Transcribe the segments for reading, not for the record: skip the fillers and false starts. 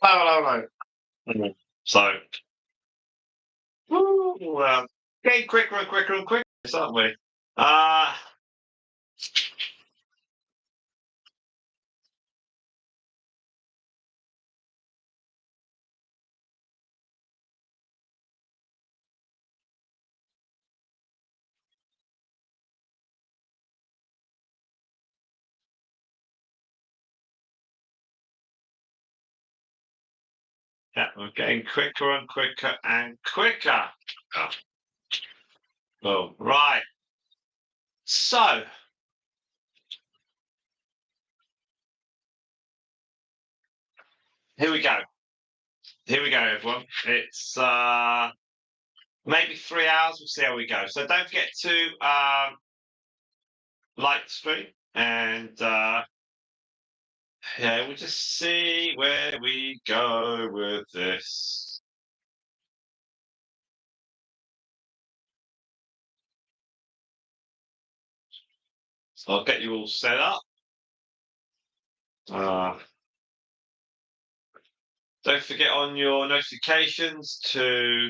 Hello, hello. So, well, getting quicker and quicker and quicker, aren't we? Uh, yeah, we're getting quicker and quicker and quicker. Oh, well, right. So, here we go. Here we go, everyone. It's maybe 3 hours. We'll see how we go. So don't forget to like the stream and yeah, we'll just see where we go with this. So I'll get you all set up. Uh, don't forget on your notifications to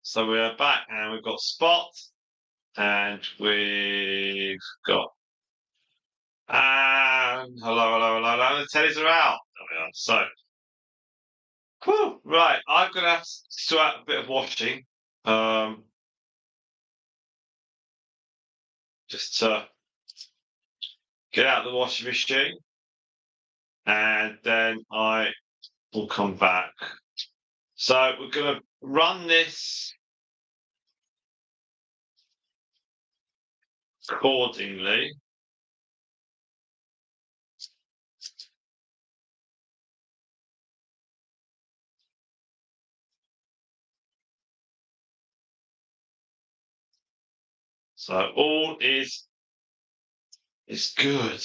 so we're back and we've got Spot and we've got hello. The Teddies are out. There we are. So whew, right, I'm gonna have to do out a bit of washing. Um just to get out the washing machine and then I will come back. So we're gonna run this accordingly. So all is good.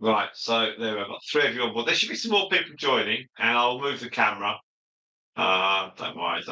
Right, so there we've got 3 of you on board. There should be some more people joining, and I'll move the camera. Don't worry.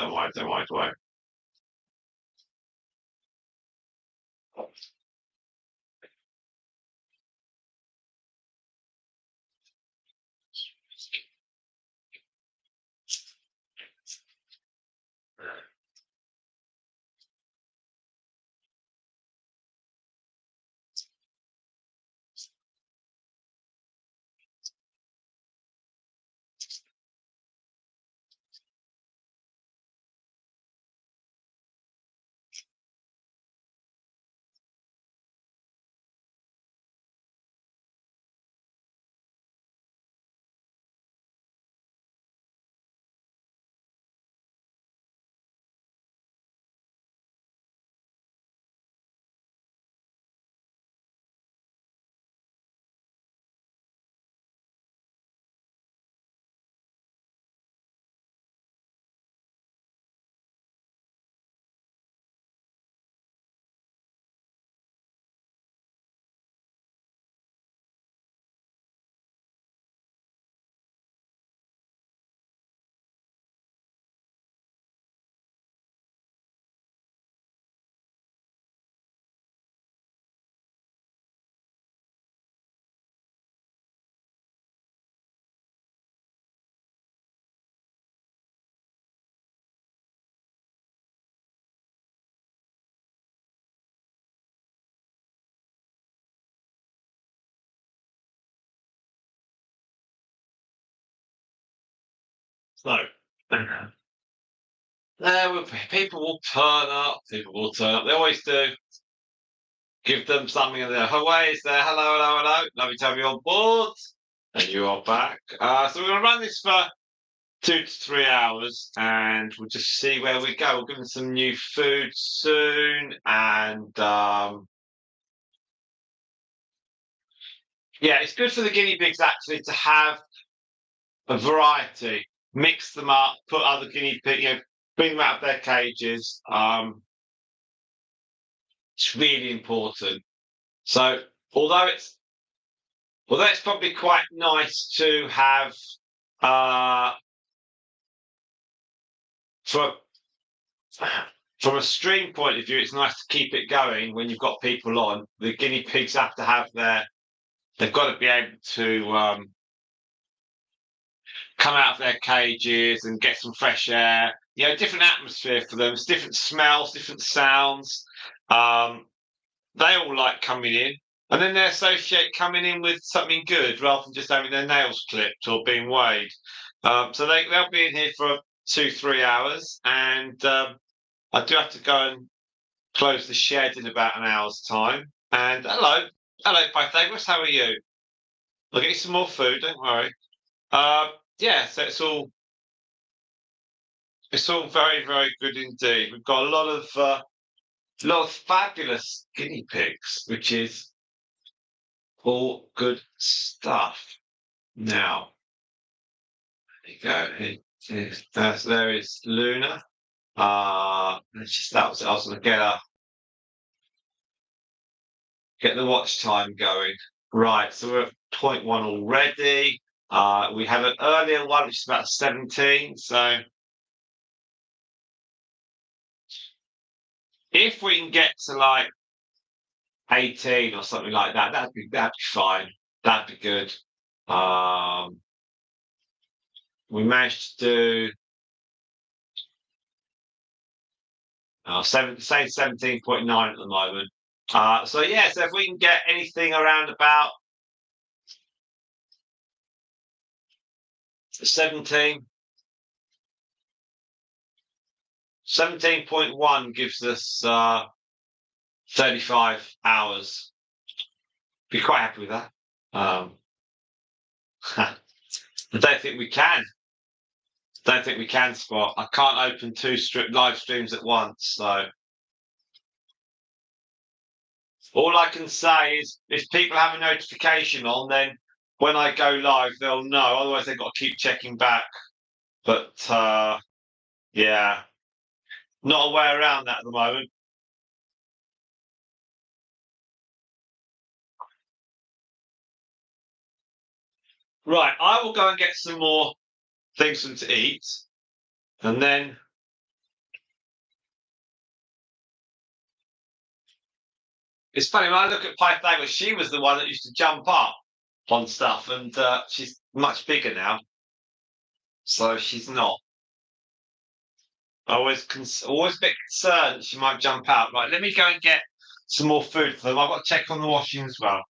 So People will turn up. People will turn up. They always do. Give them something and they're, "Oh, wait, is there? Hello, hello, hello. Lovely to have you on board." And you are back. So we're going to run this for 2 to 3 hours, and we'll just see where we go. We'll give them some new food soon, and yeah, it's good for the guinea pigs actually to have a variety, mix them up, put other guinea pig, bring them out of their cages. It's really important. So although it's although it's probably quite nice to have uh, for from a stream point of view, it's nice to keep it going when you've got people on. The guinea pigs have to have they've got to be able to come out of their cages and get some fresh air. Different atmosphere for them. It's different smells, different sounds. Um, they all like coming in, and then they associate coming in with something good rather than just having their nails clipped or being weighed. So they'll be in here for 2 3 hours, and I do have to go and close the shed in about an hour's time. And hello, Pythagoras, how are you? I'll get you some more food. Don't worry. Uh, yeah, so it's all very very good indeed. We've got a lot of fabulous guinea pigs, which is all good stuff. Now, there you go. There is Luna. I was going to get the watch time going. Right, so we're at point one already. We have an earlier one, which is about 17. So if we can get to like 18 or something like that, that'd be fine. That'd be good. Um, we managed to do say 17.9 at the moment. So yeah, so if we can get anything around about 17, 17.1 gives us 35 hours. Be quite happy with that. I don't think we can. Don't think we can, Spot. I can't open two live streams at once. So all I can say is if people have a notification on, then when I go live, they'll know. Otherwise, they've got to keep checking back. But yeah, not a way around that at the moment. Right, I will go and get some more things for them to eat, and then it's funny when I look at Pythagoras. She was the one that used to jump up on stuff, and she's much bigger now, so she's not. Always a bit concerned she might jump out. Right, let me go and get some more food for them. I've got to check on the washing as well.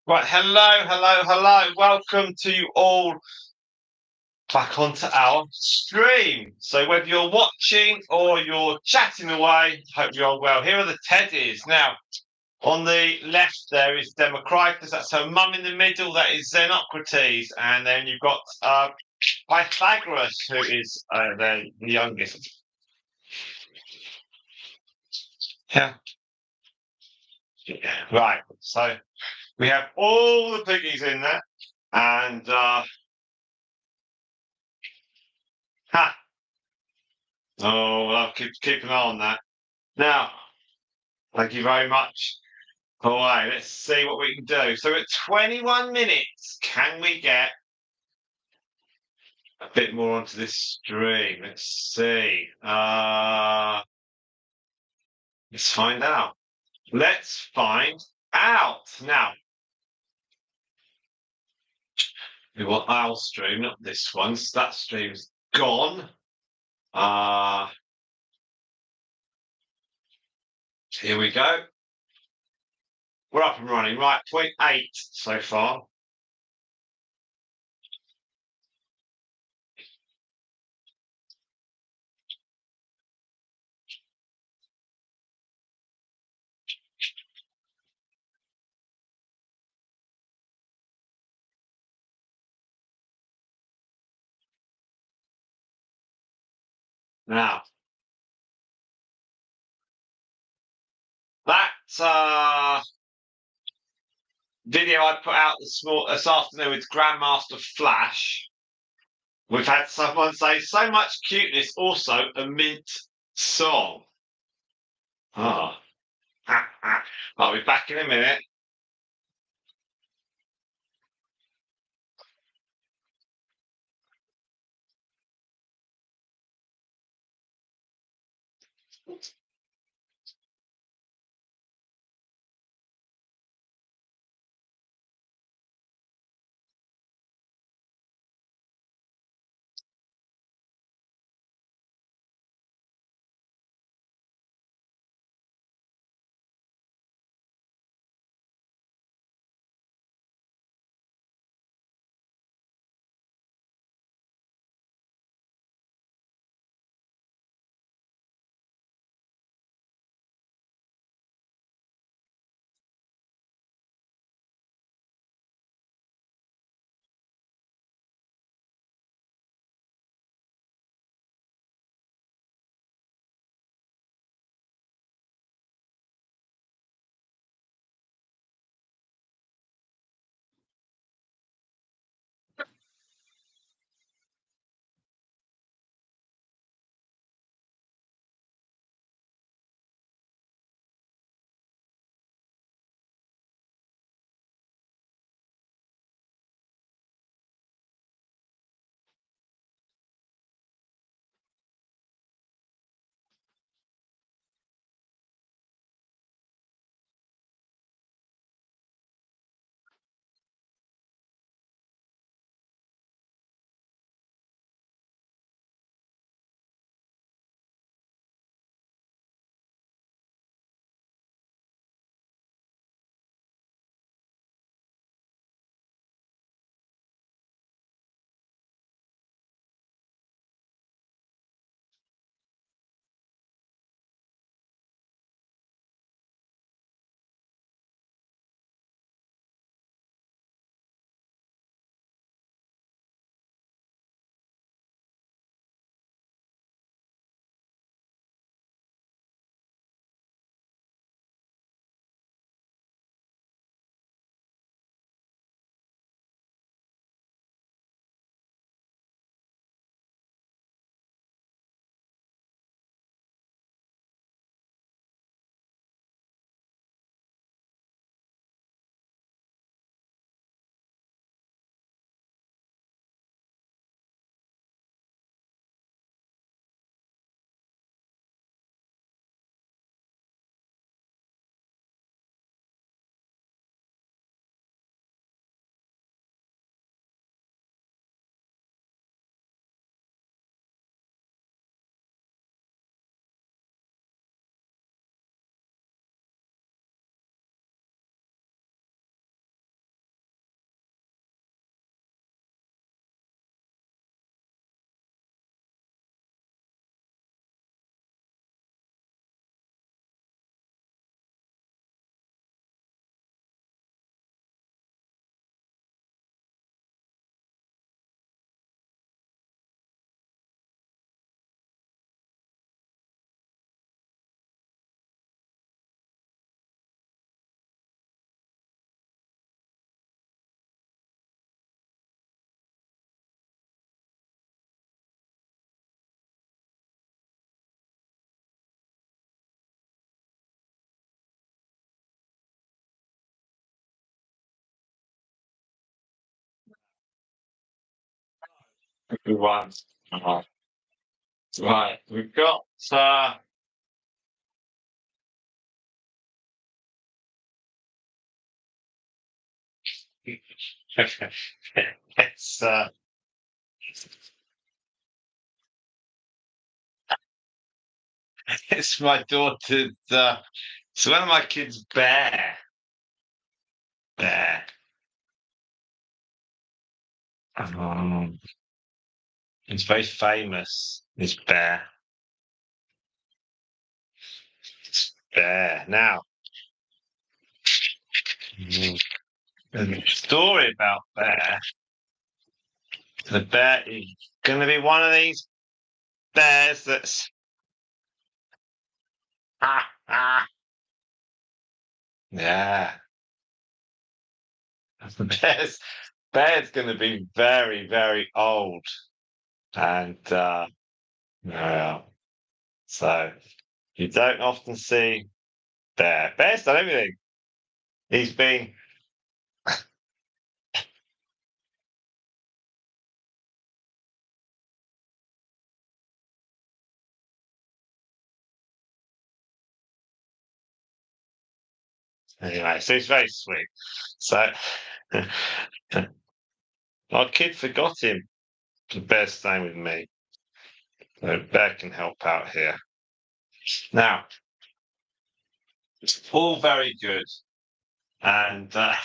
Right, hello. Welcome to you all back onto our stream. So whether you're watching or you're chatting away, hope you're all well. Here are the Teddies. Now, on the left there is Democritus, that's her mum in the middle, that is Xenocrates, and then you've got Pythagoras, who is the youngest. Yeah. Right, so we have all the piggies in there, and ha! Oh, well, I'll keep an eye on that. Now, thank you very much. All right, let's see what we can do. So at 21 minutes, can we get a bit more onto this stream? Let's see. Let's find out. Let's find out. Now, we want our stream, not this one. So that stream's gone. Here we go. We're up and running. Right, 0.8 so far. Now, that video I put out this afternoon with Grandmaster Flash, we've had someone say so much cuteness, also a mint song. Ah, I'll be back in a minute. Good one. Right, we've got it's it's my daughter's it's one of my kids' bear. Um, it's very famous, this bear. Now, the story about bear, the bear is going to be one of these bears that's yeah. The bear's going to be very, very old, and yeah. So you don't often see bear. Bear's done everything. He's been anyway. So he's very sweet. So our kid forgot him. The bear's staying with me. So bear can help out here. Now it's all very good, and that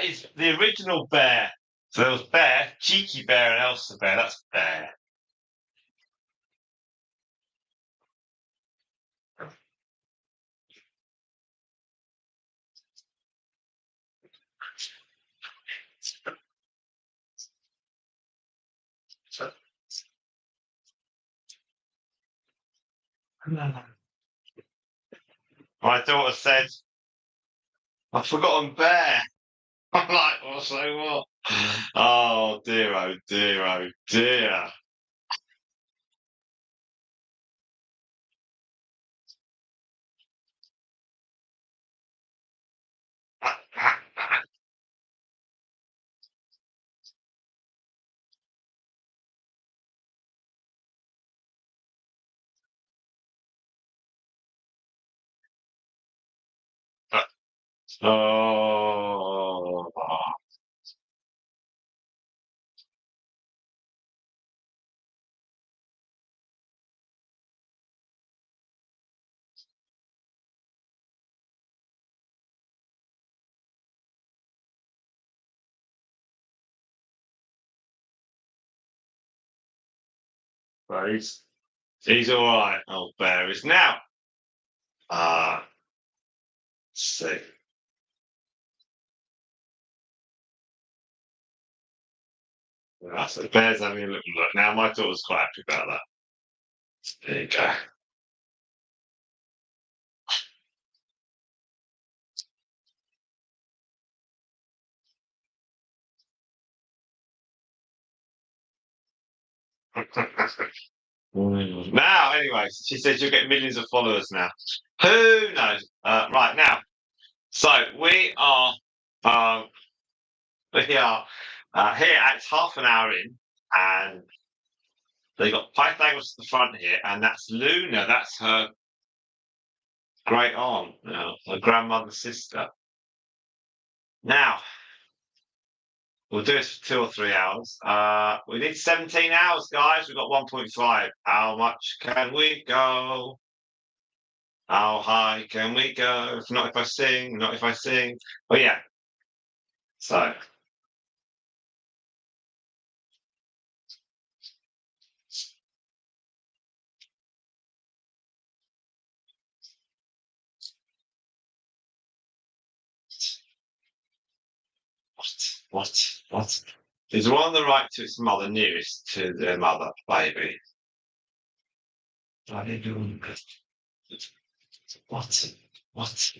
is the original bear. So there was Bear, Cheeky Bear, and Elsa Bear. That's Bear. My daughter said, "I've forgotten Bear." I'm like, well, so what? Oh dear, oh dear, oh dear. Oh, but he's all right, old Bear is now. Let's see. Right, so the Bear's having a little look. Now my daughter's quite happy about that. There you go. Now, anyway, she says you'll get millions of followers now. Who knows? Right now, so um, we are here at half an hour in, and they got Pythagoras at the front here, and that's Luna. That's her great aunt, her grandmother's sister. Now we'll do this for 2 or 3 hours. We need 17 hours, guys. We've got 1.5. How much can we go? How high can we go? If not, if I sing, not if I sing. Oh yeah. So what? Is one the right to its mother nearest to their mother, baby? What are you doing? What? What?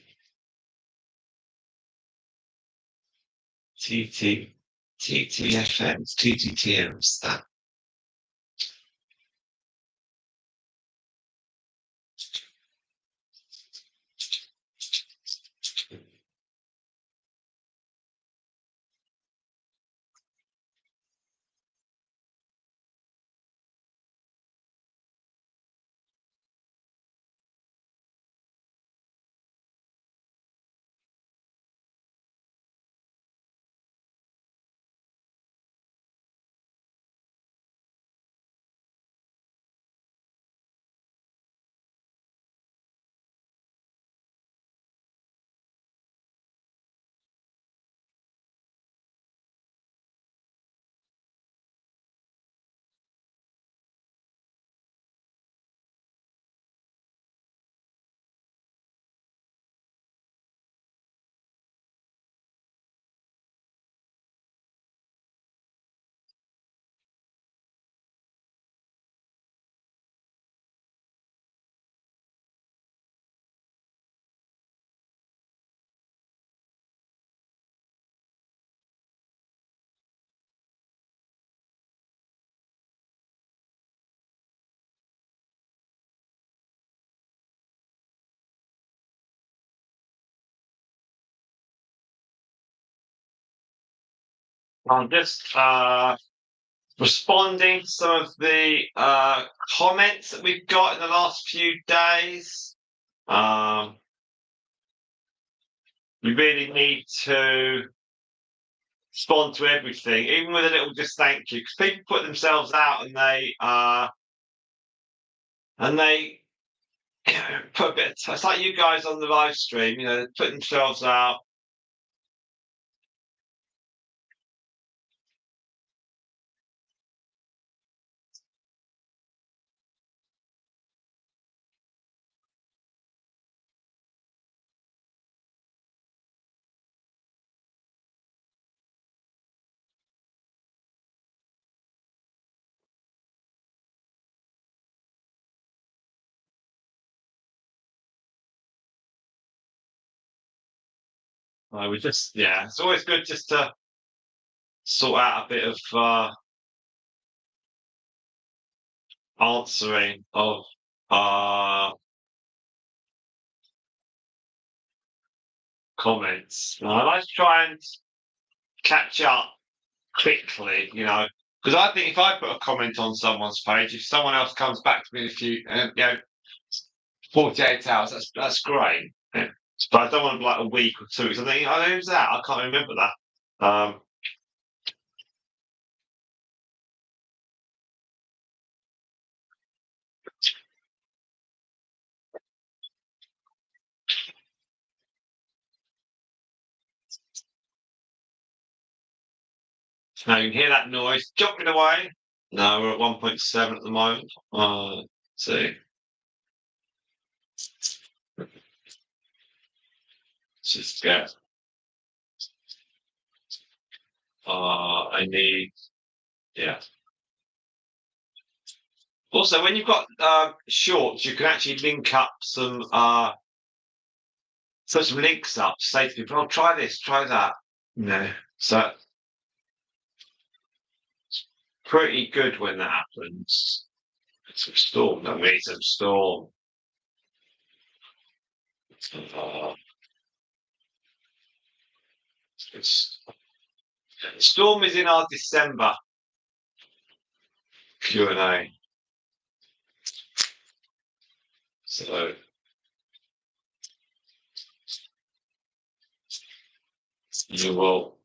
TT, TTFMs, TTTMs, that. I'm just responding to some of the comments that we've got in the last few days. You really need to respond to everything, even with a little just thank you, because people put themselves out and they put a bit. It's like you guys on the live stream, they put themselves out. We just, yeah, it's always good just to sort out a bit of answering of comments. I like to try and catch up quickly, because I think if I put a comment on someone's page, if someone else comes back to me in a few, 48 hours, that's great. Yeah. But I don't want like a week or 2 weeks. I think, oh, who's that? I can't remember that. Now you can hear that noise jumping away. No, we're at 1.7 at the moment. Let's see. Let's just get. I need. Yeah. Also, when you've got shorts, you can actually link up some. Put some links up. Say to people, "Oh, try this, try that." No. So pretty good when that happens. It's a storm. That means a storm. Uh, it's, storm is in our December Q&A. So you will.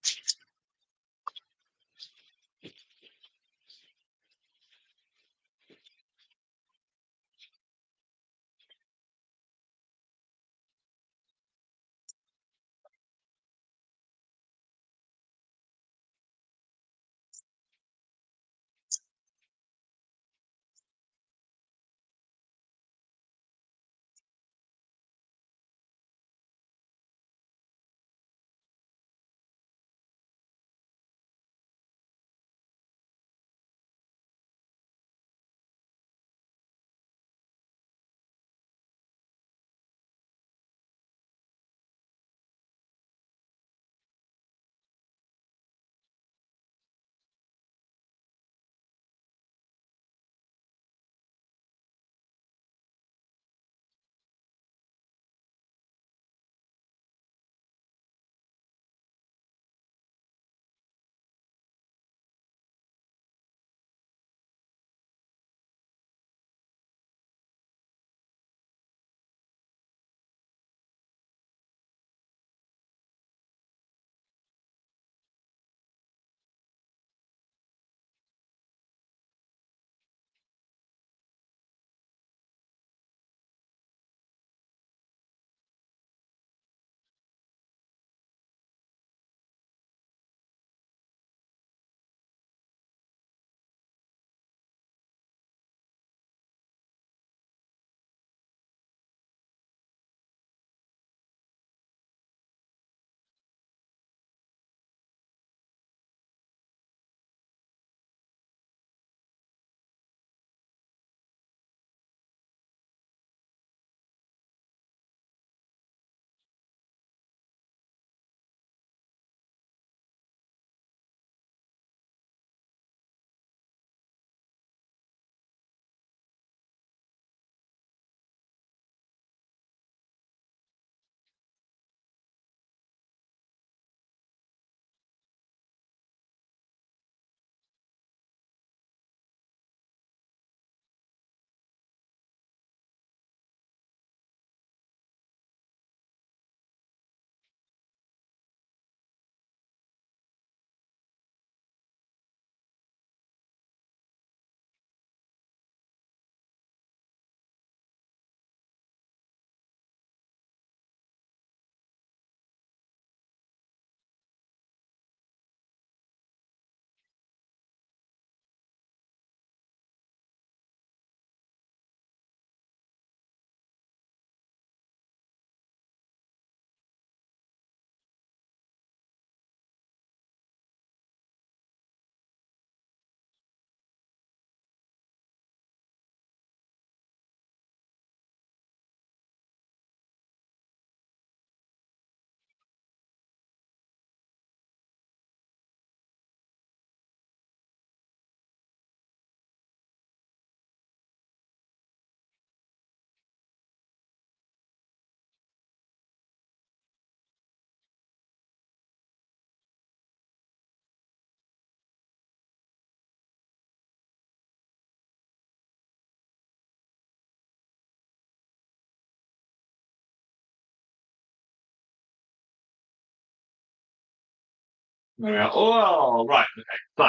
There we are. Oh, right. Okay. So,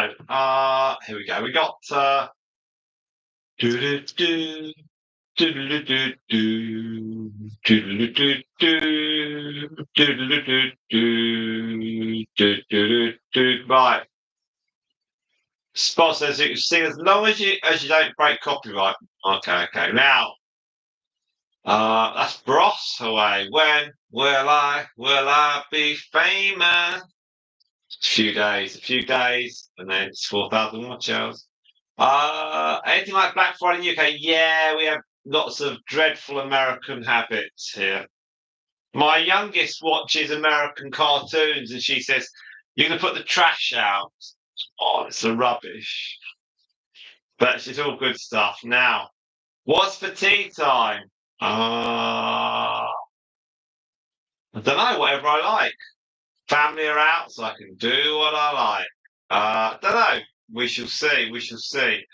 here we go. We got do-do-do, do-do-do-do, do-do-do-do, do-do-do-do, do-do-do-do. Right. Spot says you can sing as long as you don't break copyright. Okay, okay. Now, that's Bros away. When will I be famous? A few days, and then it's 4,000 watch hours. Anything like Black Friday in the UK? Yeah, we have lots of dreadful American habits here. My youngest watches American cartoons, and she says, "You're going to put the trash out." Oh, it's a rubbish. But it's all good stuff. Now, what's for tea time? I don't know, whatever I like. Family are out, so I can do what I like. Don't know. We shall see. We shall see.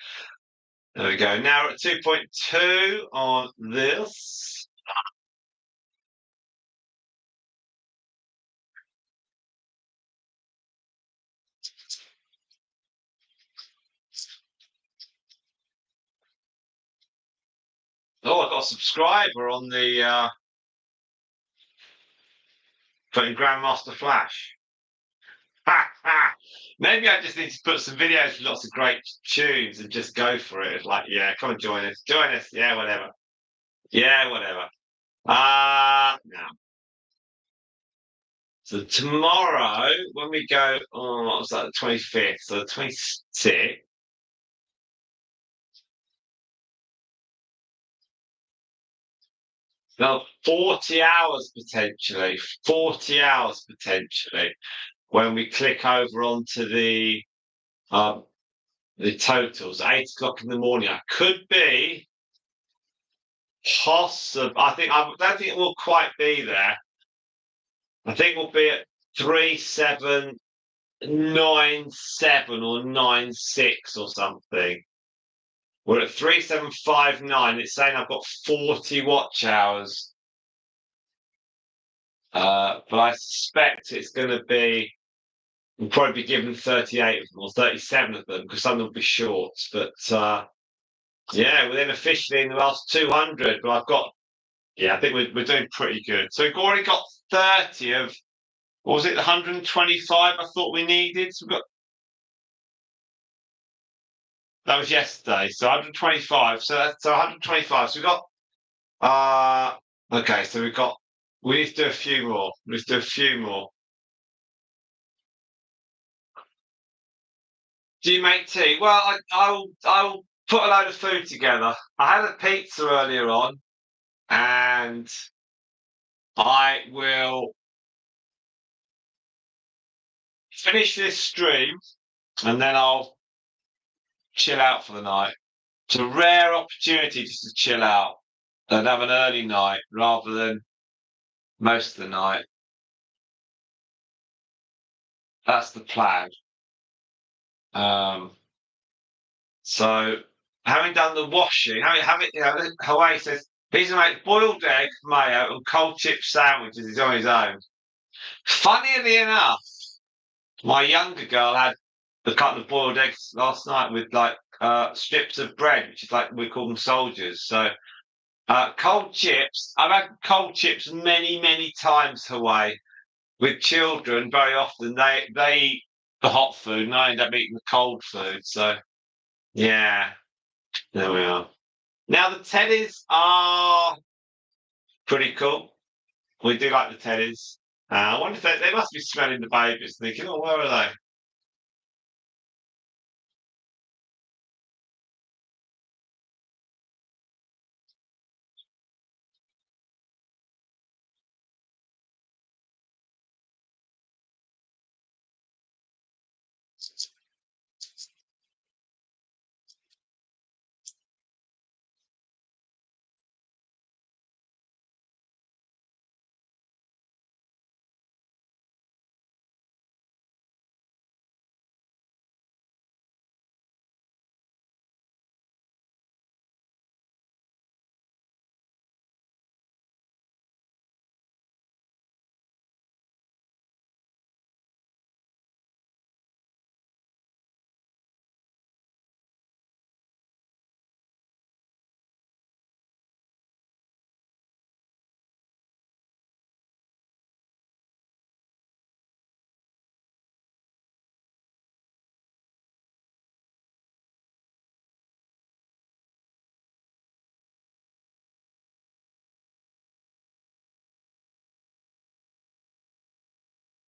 There we go. Now we're at 2.2 on this. Oh, I got a subscriber on the putting Grandmaster Flash. Ha, ha. Maybe I just need to put some videos with lots of great tunes and just go for it. It's like, yeah, come and join us. Join us. Yeah, whatever. Yeah, whatever. No. So tomorrow, when we go, what was that, the 25th? So the 26th, now 40 hours potentially, 40 hours potentially, when we click over onto um, the totals, 8 o'clock in the morning. I could be possible. I don't think it will quite be there. I think we'll be at 3797 or 96 or something. We're at 3759. It's saying I've got 40 watch hours. But I suspect it's going to be, we'll probably be given 38 of them or 37 of them because some of them will be shorts. But yeah, we're then officially in the last 200. But yeah, I think we're doing pretty good. So we've already got 30 of, what was it, 125 I thought we needed? So that was yesterday. So 125. So that's 125. So we've got, okay, so we need to do a few more. We need to do a few more. Do you make tea? Well, I'll put a load of food together. I had a pizza earlier on, and I will finish this stream, and then I'll chill out for the night. It's a rare opportunity just to chill out and have an early night rather than most of the night. That's the plan. Um, so having done the washing, Hawaii says he's gonna make boiled egg, mayo, and cold chip sandwiches. He's on his own. Funnily enough, my younger girl had a couple of boiled eggs last night with like strips of bread, which is like we call them soldiers. So cold chips. I've had cold chips many, many times, Hawaii, with children. Very often they eat the hot food, and I end up eating the cold food. So yeah, there we are. Now the teddies are pretty cool. We do like the teddies. I wonder if they must be smelling the babies, thinking, "Oh, where are they?"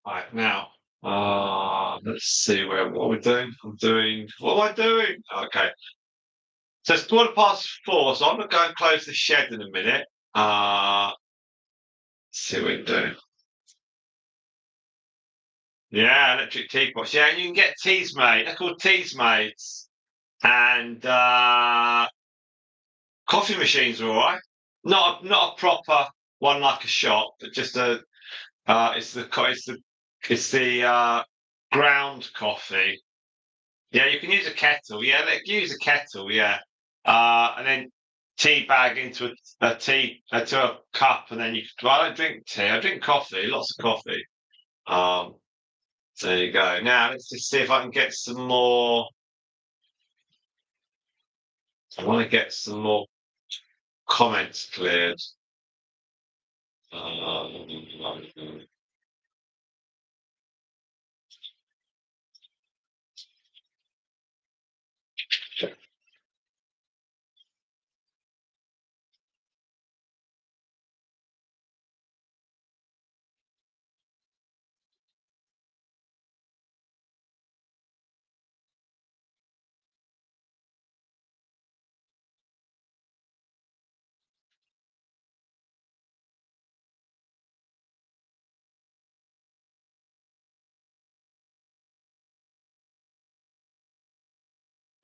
Right now, let's see what are we doing? What am I doing? Okay, so it's 4:15, so I'm gonna go and close the shed in a minute. See what we do. Yeah, electric teapots. Yeah, and you can get teas made. They're called teas mates, and coffee machines are all right. Not a proper one like a shop, but just a it's the ground coffee. Yeah, you can use a kettle. Yeah, use a kettle. Yeah, and then tea bag into to a cup, and then you. Well, I don't drink tea. I drink coffee. Lots of coffee. Um, so there you go. Now let's just see if I can get some more. I want to get some more comments cleared. Um,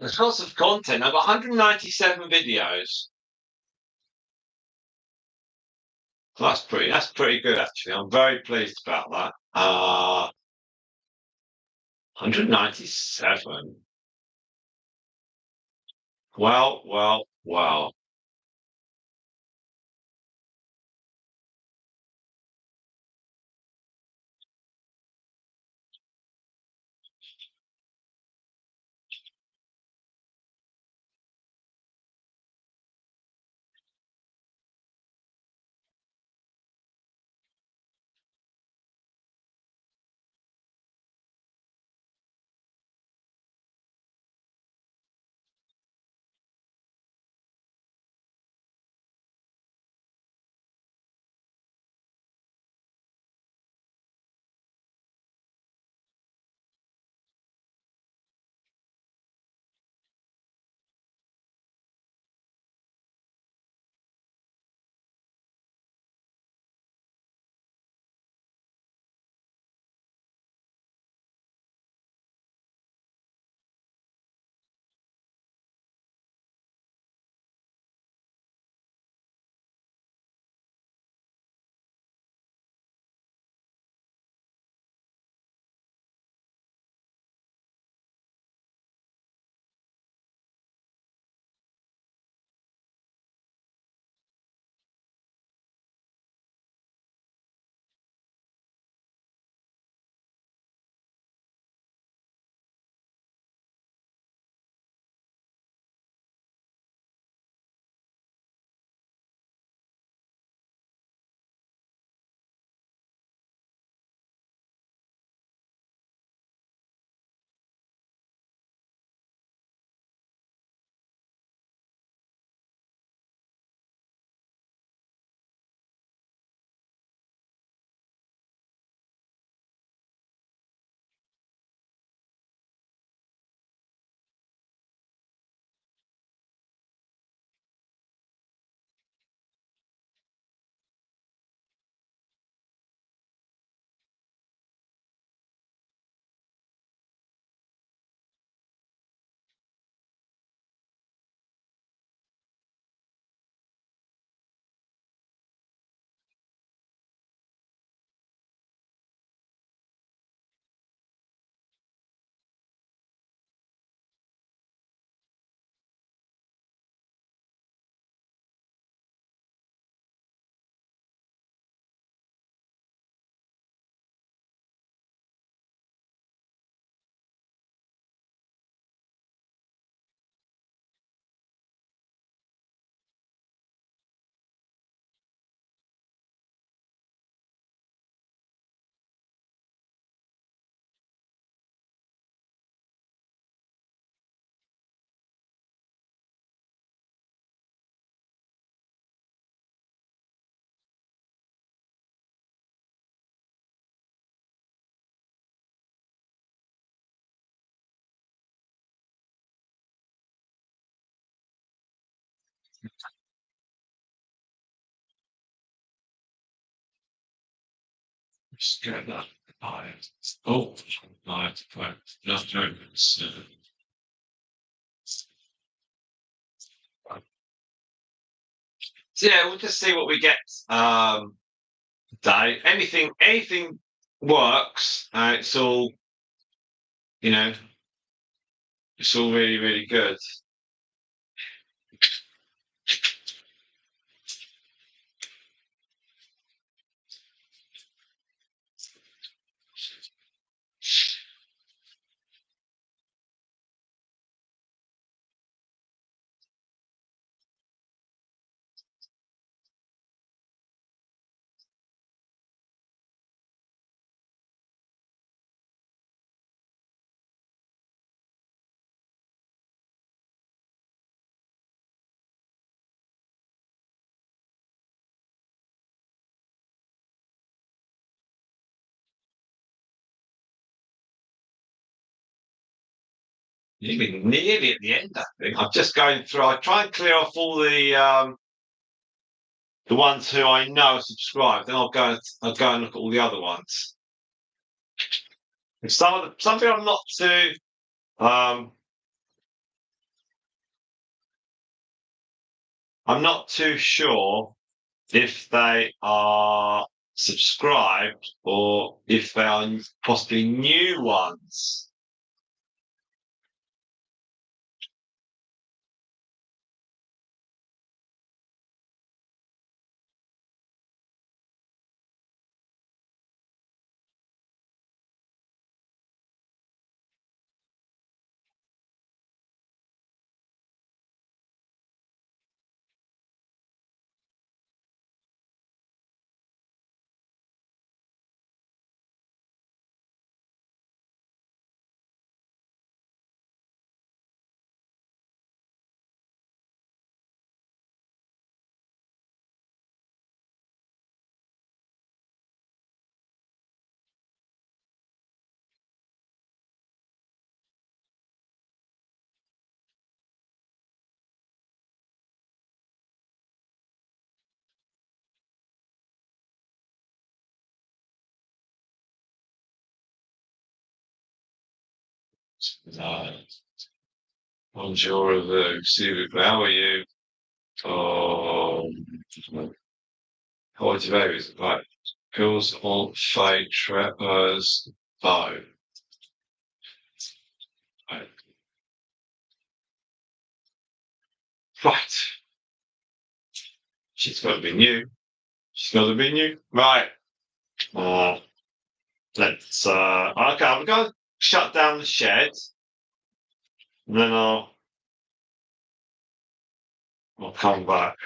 There's lots of content. I've got 197 videos. That's pretty good actually. I'm very pleased about that. 197. Well. Just get that. Oh, right. Just opens. So yeah, we'll just see what we get. Day. Anything works. It's all you know. It's all really, really good. Nearly at the end, I think. I'm just going through. I try and clear off all the ones who I know are subscribed. Then I'll go and look at all the other ones. Something I'm not too. Um, I'm not too sure if they are subscribed or if they are possibly new ones. No. Bonjour, how are you? Oh, how are you? Right. Girls on fade trappers. Bow. Right. Right. She's got to be new. She's got to be new. Right. Uh, let's, okay, I'm going to shut down the shed and then I'll come back.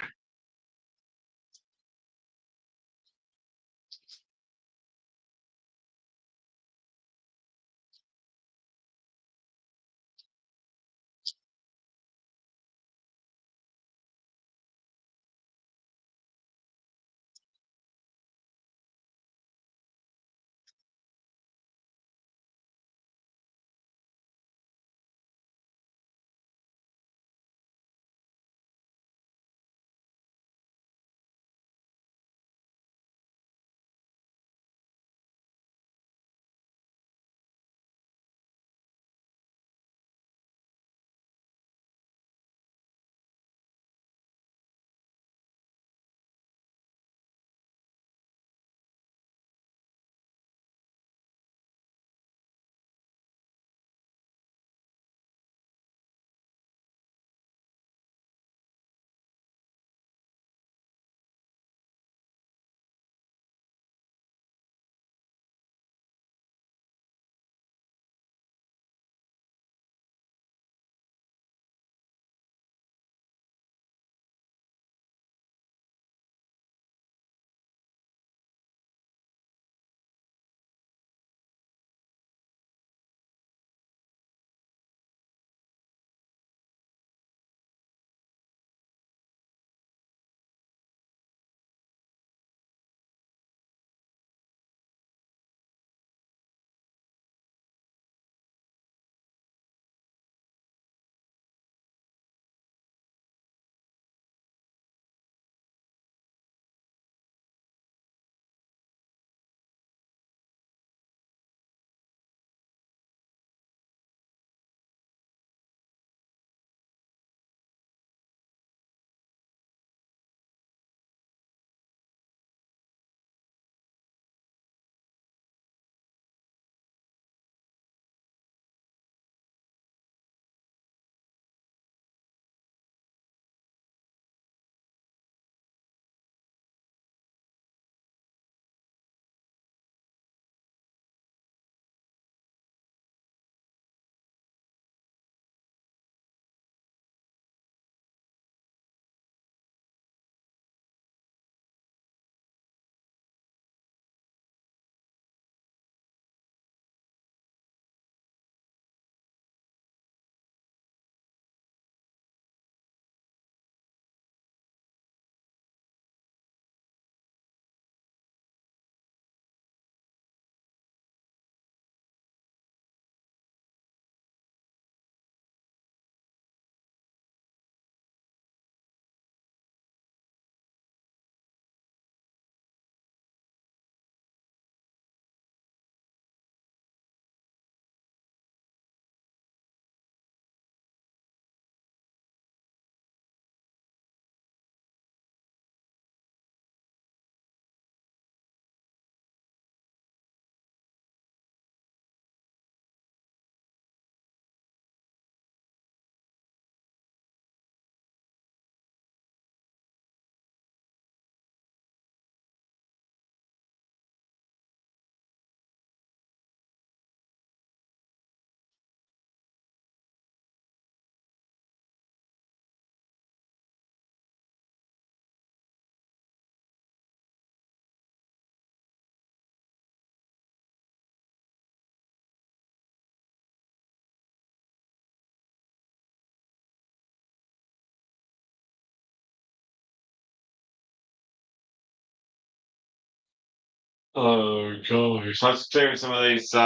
Oh gosh. I'm just clearing some of these. You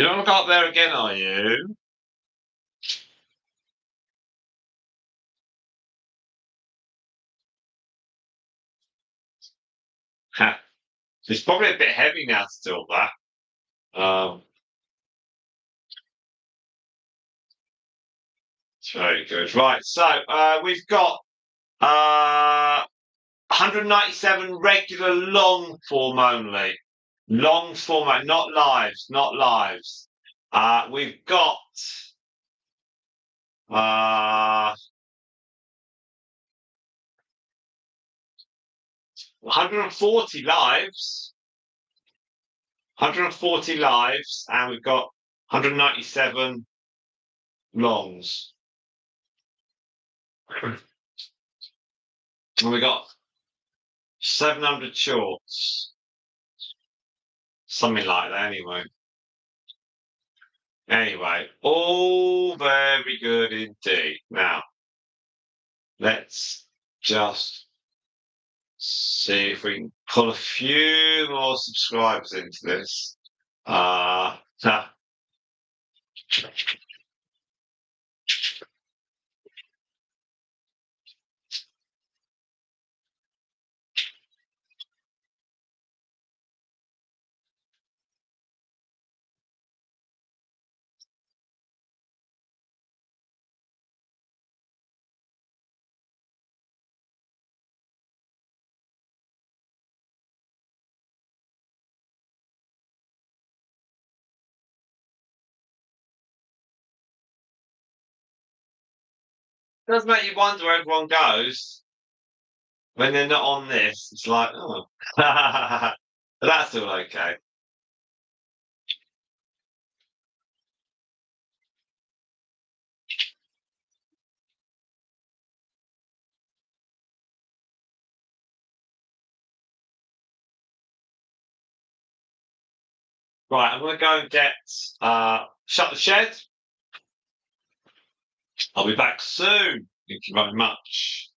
don't want to go up there again, are you? Ha. It's probably a bit heavy now still, that. Um, it's very good. Right, so we've got 197 regular long form only. Long format, not lives, not lives. We've got 140 lives, 140 lives, and we've got 197 longs. And we got 700 shorts. Something like that, anyway. Anyway, all very good indeed. Now, let's just see if we can pull a few more subscribers into this. Ha. Does make you wonder where everyone goes when they're not on this. It's like, oh, but that's all okay. Right, I'm going to go and get shut the shed. I'll be back soon. Thank you very much.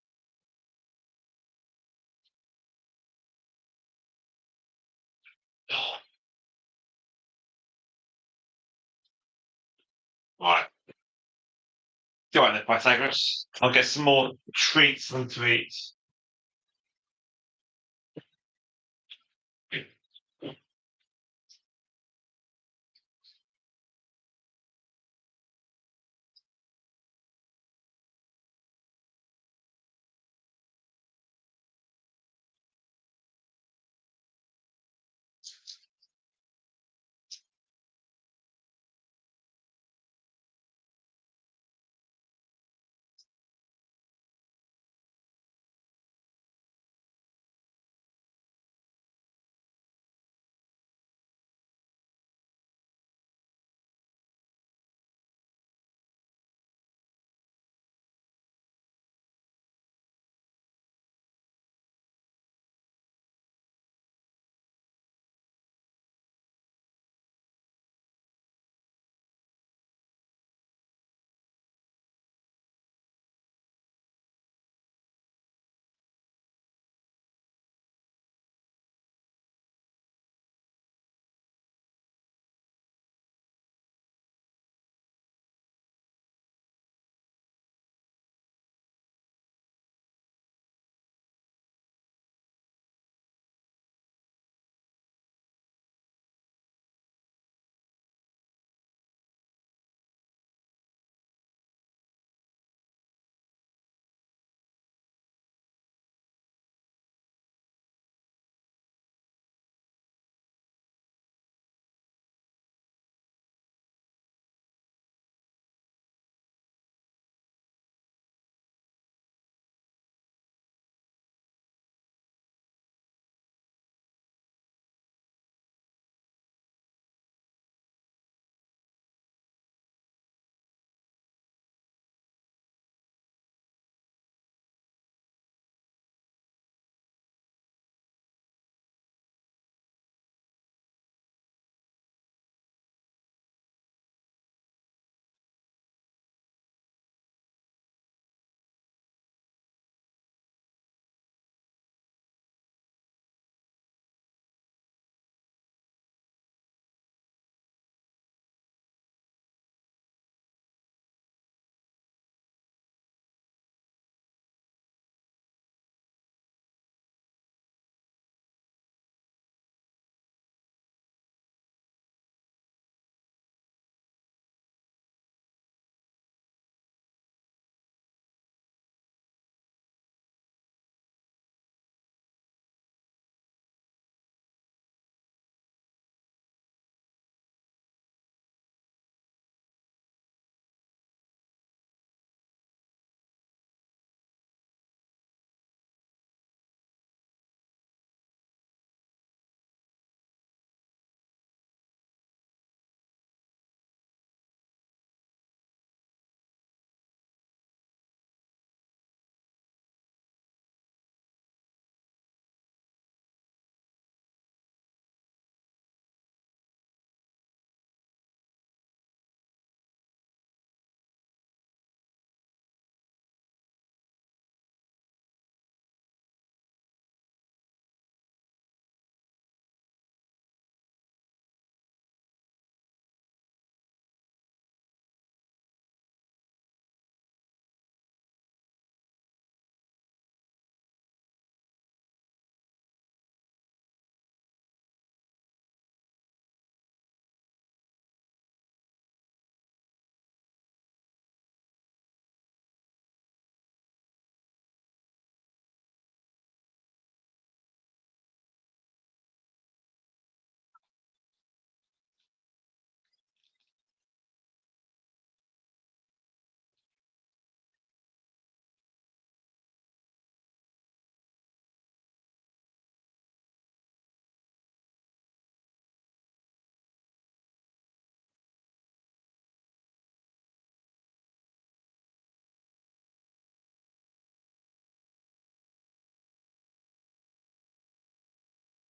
Right. Go on then, Pythagoras. I'll get some more treats for them to eat.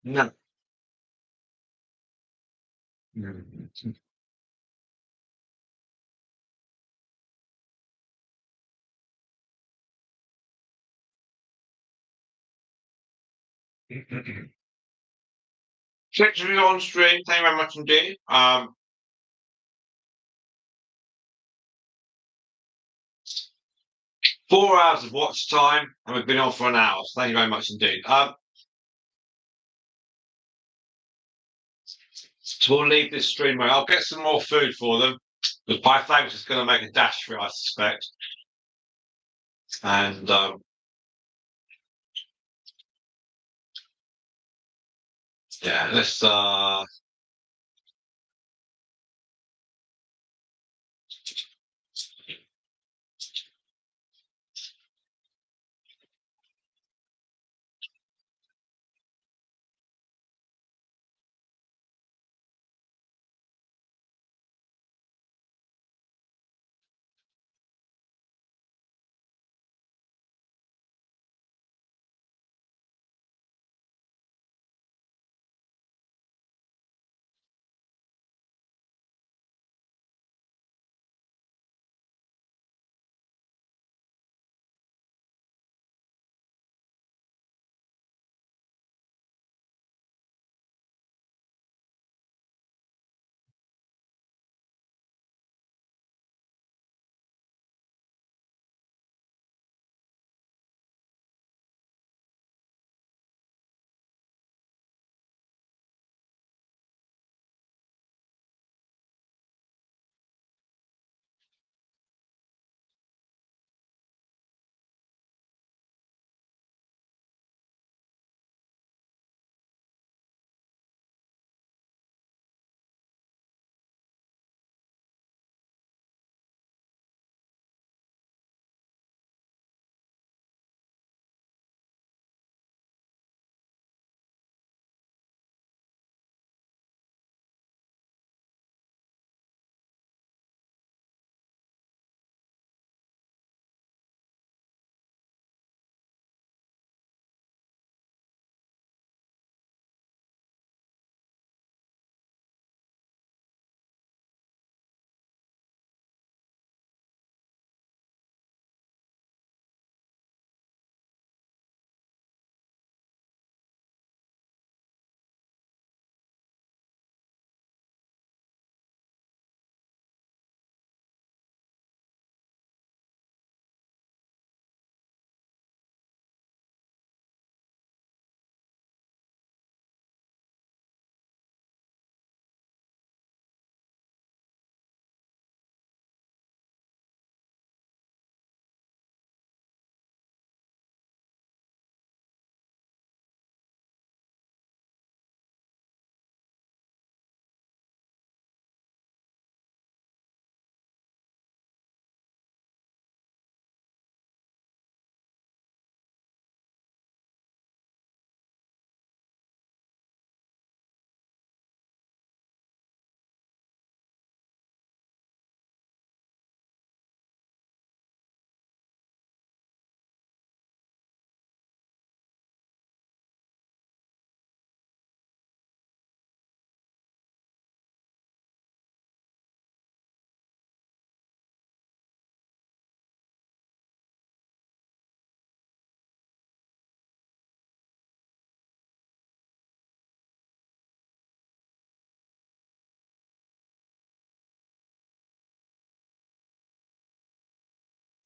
No. Mm. Thanks for being on stream. Thank you very much indeed. 4 hours of watch time, and we've been on for an hour. So thank you very much indeed. So we'll leave this stream. I'll get some more food for them because Pythagoras is going to make a dash for it, I suspect. And yeah, let's.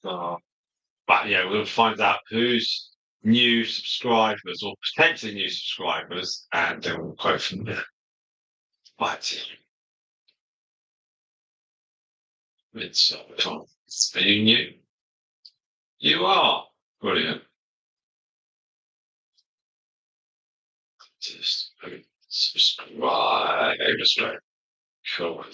But yeah, we'll find out who's new subscribers or potentially new subscribers, and then we'll go from there. But it's are you new? You are brilliant. Just subscribe. Straight. Cool.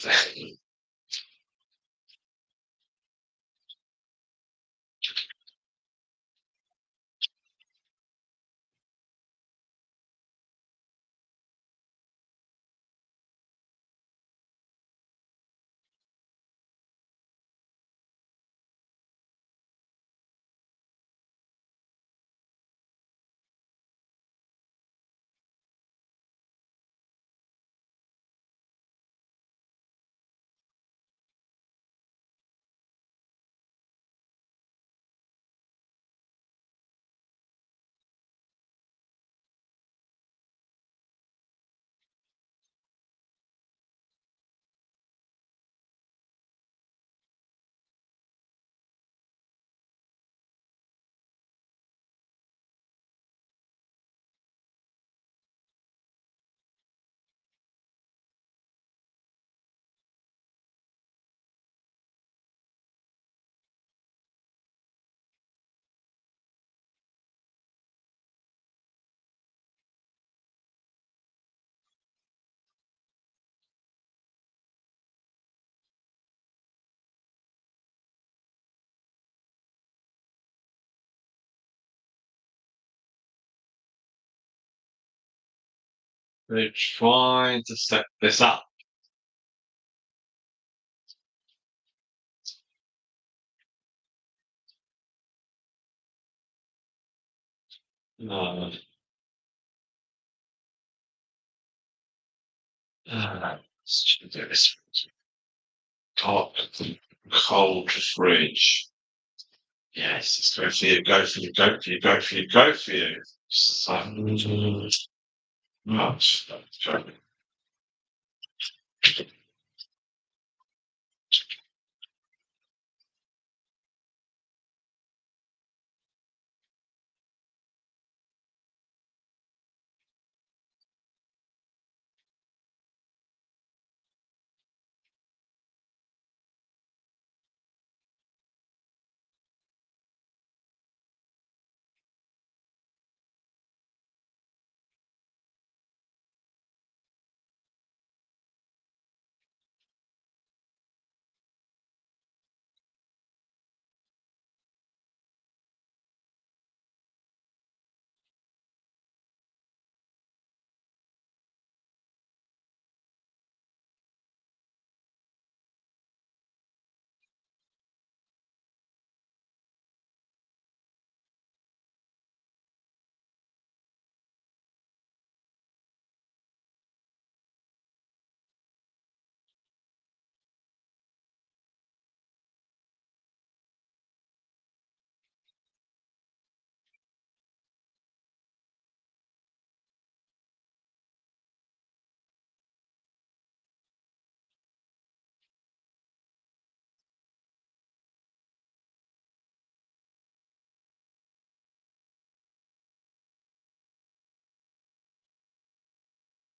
They're trying to set this up. No. Let's do this. Cold fridge. Yes, let's go for you, go for you, go for you, go for you, go for you. So much.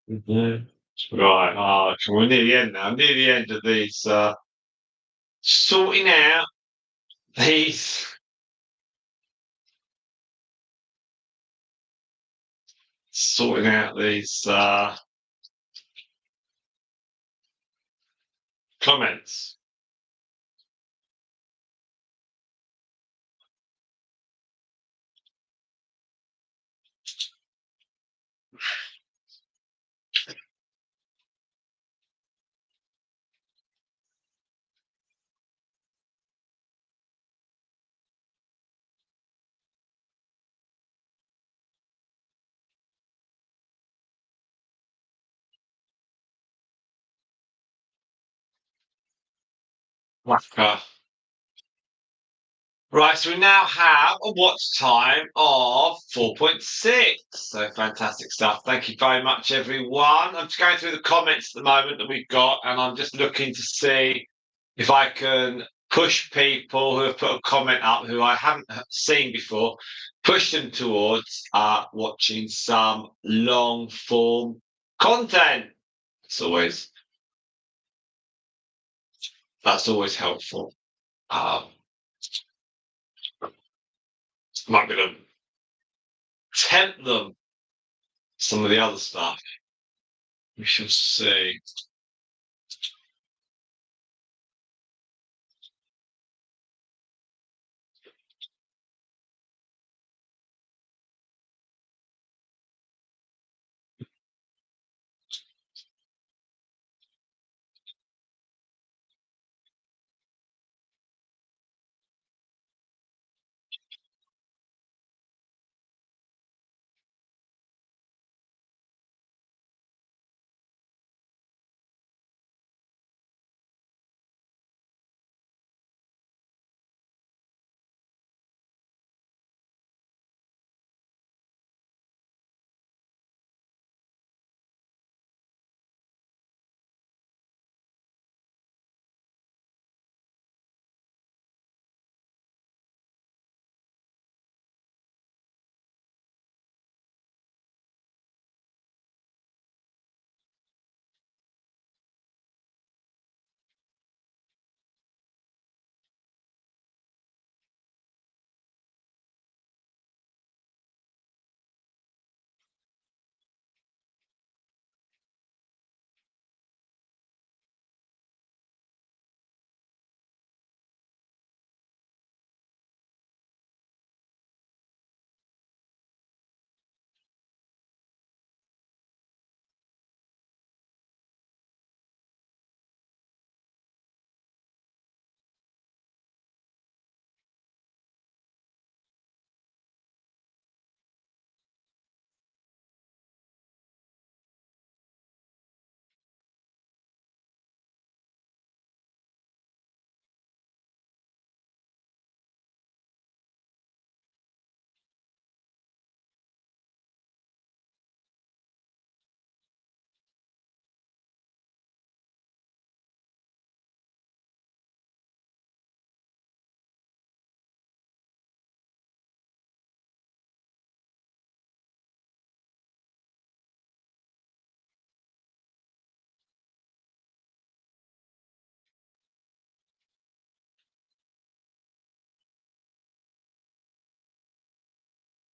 Mhm. Right, we're near the end now. Near the end of these sorting out these sorting out these comments. Whacker. Right, so we now have a watch time of 4.6. So fantastic stuff. Thank you very much, everyone. I'm just going through the comments at the moment that we've got, and I'm just looking to see if I can push people who have put a comment up who I haven't seen before, push them towards watching some long form content. It's always That's always helpful. Um, might be able to tempt them some of the other stuff. We shall see.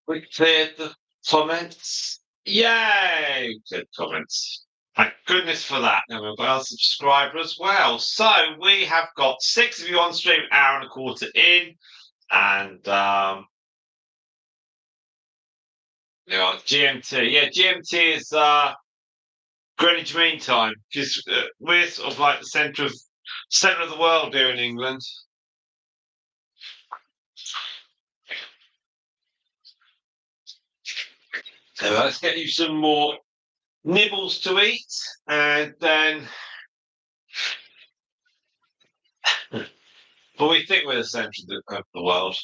We cleared the comments. Yay! Good comments. Thank goodness for that. And we've got our subscriber as well. So we have got 6 of you on stream, hour and a quarter in. And GMT. Yeah, GMT is Greenwich Mean Time. Because we're sort of like the centre of the world here in England. So let's get you some more nibbles to eat, and then. But we think we're the centre of the world.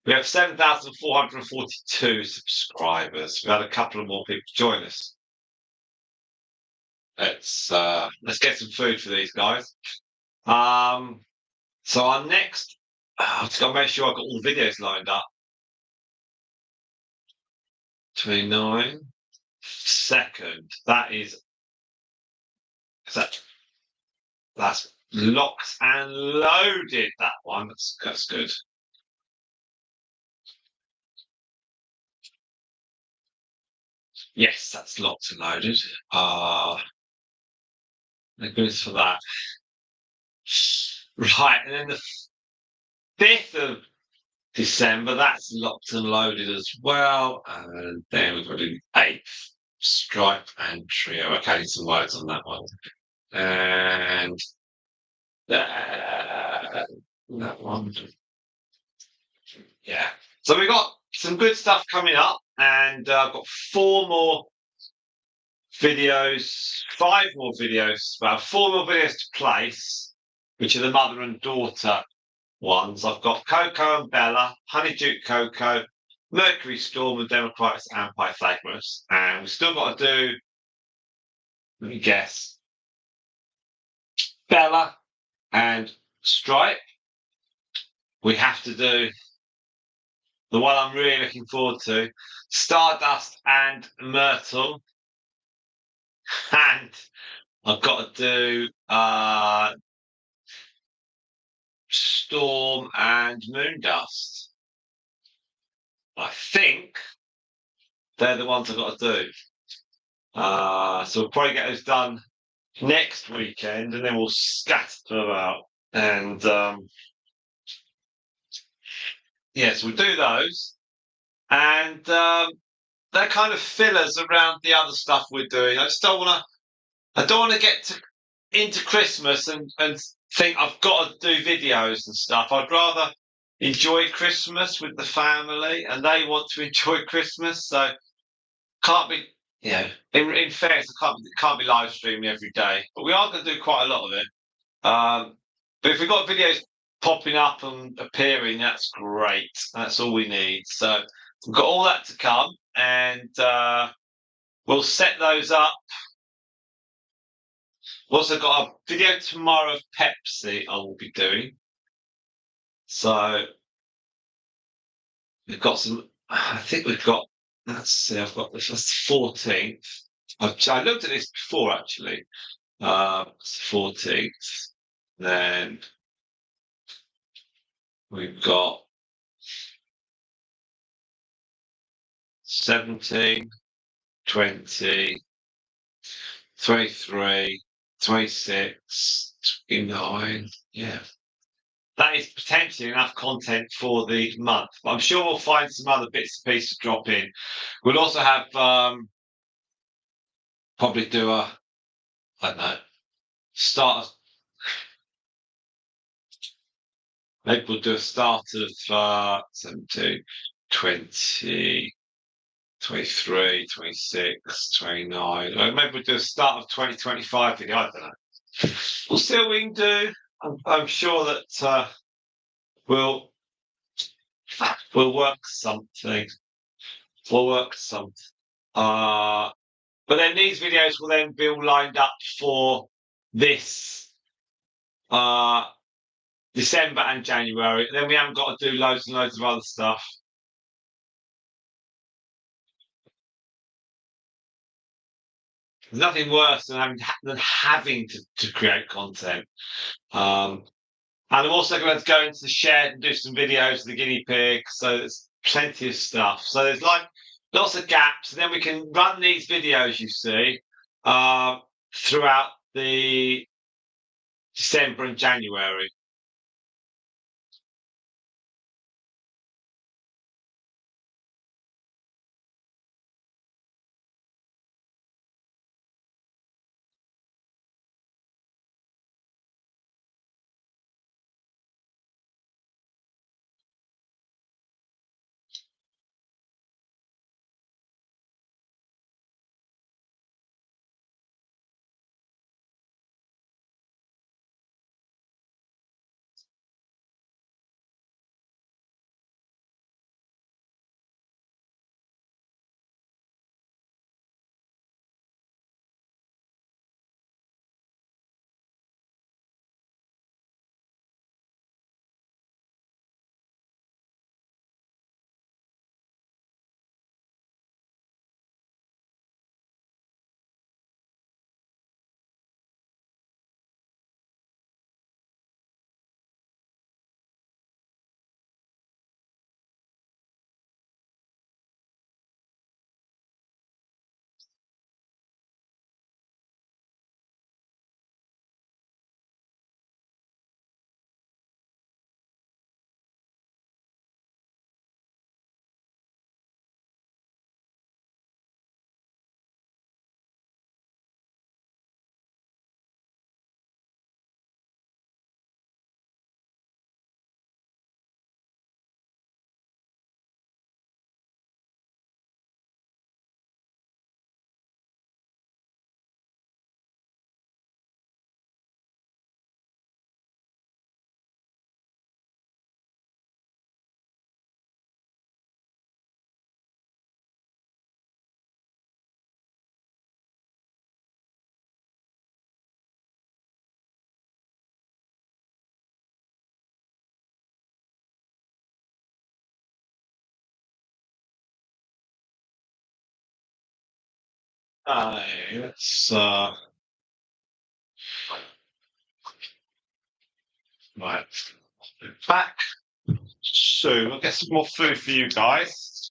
We have 7,442 subscribers. We've had a couple of more people join us. Let's get some food for these guys. So our next, I've got to make sure I've got all the videos lined up. 29 second. That's locked and loaded. That one. That's good. Yes, that's locked and loaded. Thank goodness for that. Right, and then the 5th of December, that's locked and loaded as well. And then we've got the 8th, Stripe and Trio. Okay, I need some words on that one. And that one. Yeah. So we've got some good stuff coming up, and I've got 4 more videos, 5 more videos, well, 4 more videos to place, which are the mother and daughter ones. I've got Coco and Bella, Honeydew Coco, Mercury Storm and Democritus and Pythagoras. And we've still got to do, let me guess, Bella and Stripe. We have to do the one I'm really looking forward to, Stardust and Myrtle. And I've got to do Storm and Moondust. I think they're the ones I've got to do. So we'll probably get those done next weekend, and then we'll scatter them out. And yes, we'll do those. And they're kind of fillers around the other stuff we're doing. I don't want to get into Christmas and think I've got to do videos and stuff. I'd rather enjoy Christmas with the family, and they want to enjoy Christmas. So can't be, in fairness, can't be live streaming every day. But we are going to do quite a lot of it. But if we've got videos popping up and appearing, that's great. That's all we need. So we've got all that to come, and we'll set those up. We've also got a video tomorrow of Pepsi I will be doing. So we've got some, I think we've got, let's see, I've got this, that's the 14th. I looked at this before, actually. It's the 14th. Then we've got 17, 20, 23, 26, 29. Yeah. That is potentially enough content for the month. But I'm sure we'll find some other bits and pieces to drop in. We'll also have probably do I don't know, start. Maybe we'll do a start of 17, 20, 23, 26, 29. Maybe we'll do a start of 2025 video. I don't know. We'll see what we can do. I'm sure that we'll work something. We'll work something. But then these videos will then be all lined up for this December and January. Then we haven't got to do loads and loads of other stuff. There's nothing worse than having to create content. And I'm also going to go into the shed and do some videos of the guinea pig. So plenty of stuff. So there's like lots of gaps, and then we can run these videos you see throughout the December and January. Let's right back soon. I'll get some more food for you guys.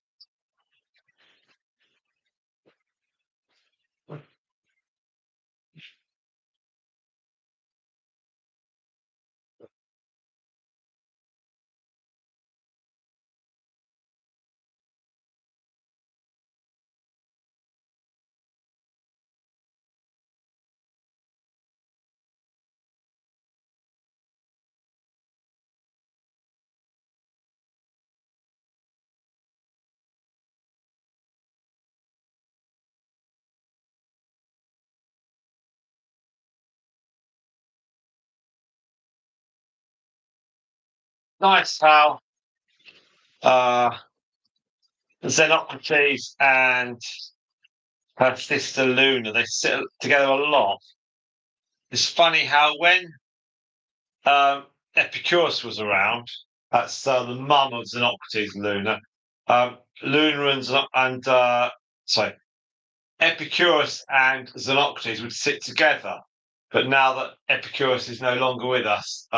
Nice how uh, Xenocrates and her sister Luna they sit together a lot. It's funny how when Epicurus was around, that's the mum of Xenocrates and Luna. Luna and sorry, Epicurus and Xenocrates would sit together, but now that Epicurus is no longer with us,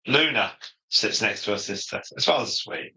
Luna sits next to her sister. It's rather sweet.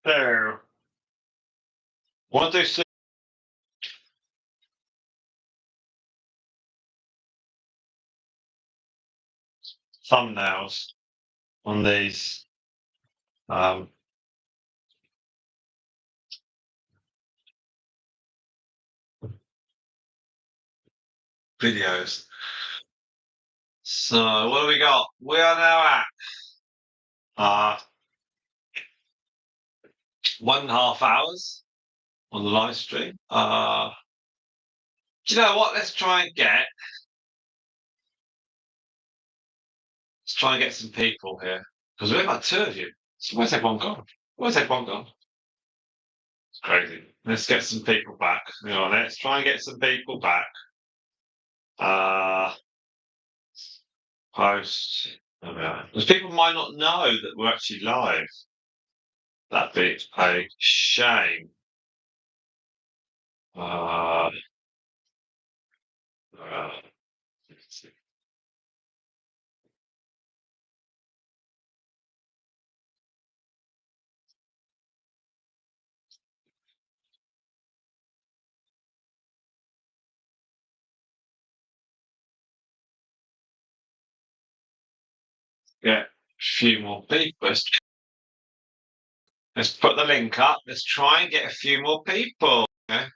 So, want to do some thumbnails on these videos. So, what do we got? We are now at 1.5 hours on the live stream. Do you know what? Let's try and get some people here because we've got two of you. So where's everyone gone? Where's everyone gone? It's crazy. Let's get some people back. Let's try and get some people back. Post. Because people might not know that we're actually live. That'd be a shame. Get a few more people. Let's put the link up. Let's try and get a few more people. Okay?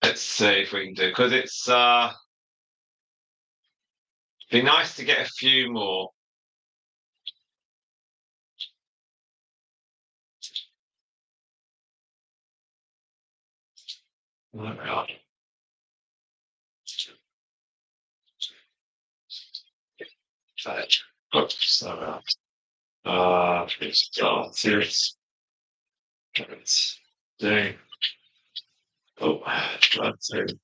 Let's see if we can do because it's be nice to get a few more. Oh my God. Oops, sorry. Restart series. Let's do. Oh, try to.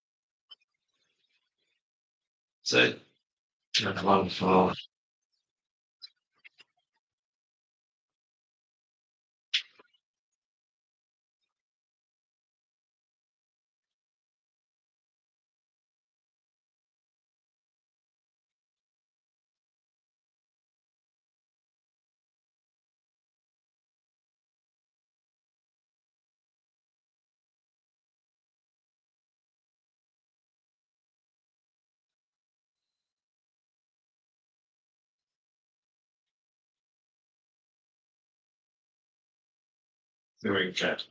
So, one for. Doing chat.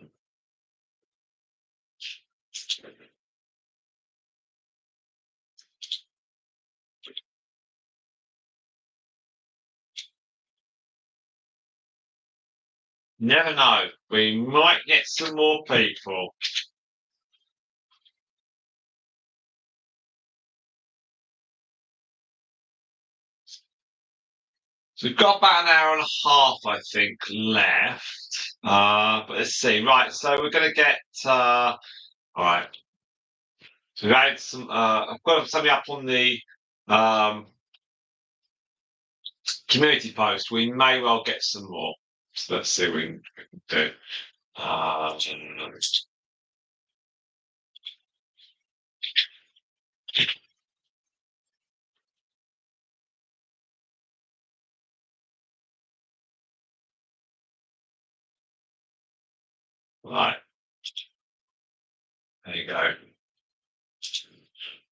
Never know. We might get some more people. So we've got about an hour and a half, I think, left. But let's see. Right, so we're going to get. All right. So we've had some. I've got something up on the community post. We may well get some more. So let's see what we can do. Right. There you go.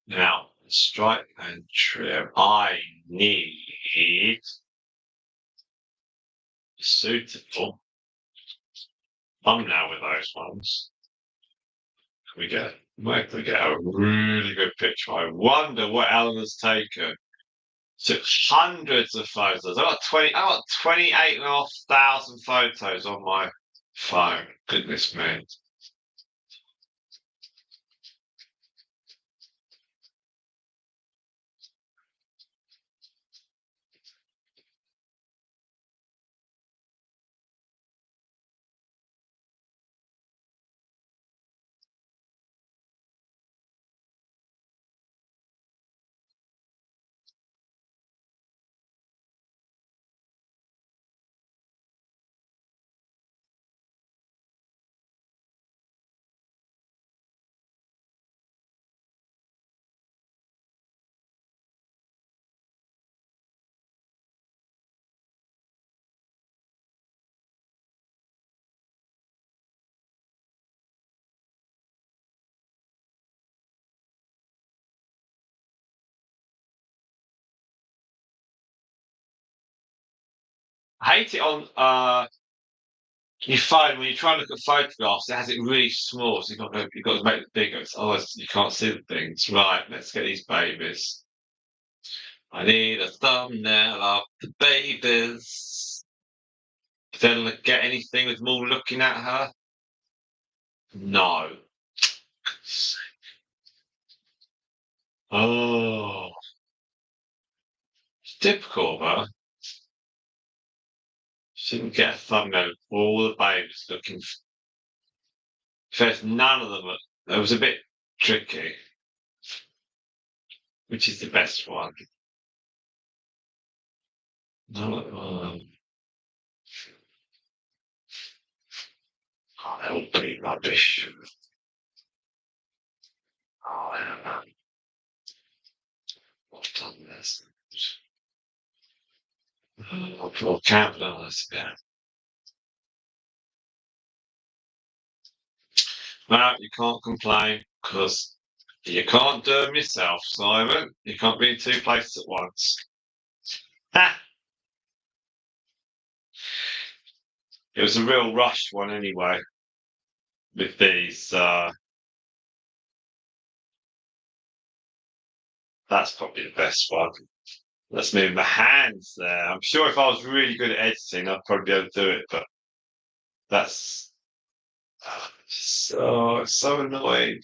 Now, strike and trim. I need a suitable thumbnail with those ones. Where can we get a really good picture? I wonder what Eleanor's taken. Took hundreds of photos. I got 28,500 photos on my phone. Goodness me. I hate it on your phone when you try and look at photographs. It has it really small, so you've got to make it bigger. You can't see the things. Right, let's get these babies. I need a thumbnail of the babies. Did I get anything with them all looking at her? No. Oh, it's typical of her. She didn't get a thumbnail of all the babies looking. First, none of them. It was a bit tricky. Which is the best one? No, oh, they're all pretty rubbish. Oh, I don't know. I've done this. I'll put camp on this again. No, you can't complain because you can't do them yourself, Simon. You can't be in two places at once. Ha! It was a real rushed one anyway. With these, that's probably the best one. Let's move my hands there. I'm sure if I was really good at editing, I'd probably be able to do it, but that's so annoying.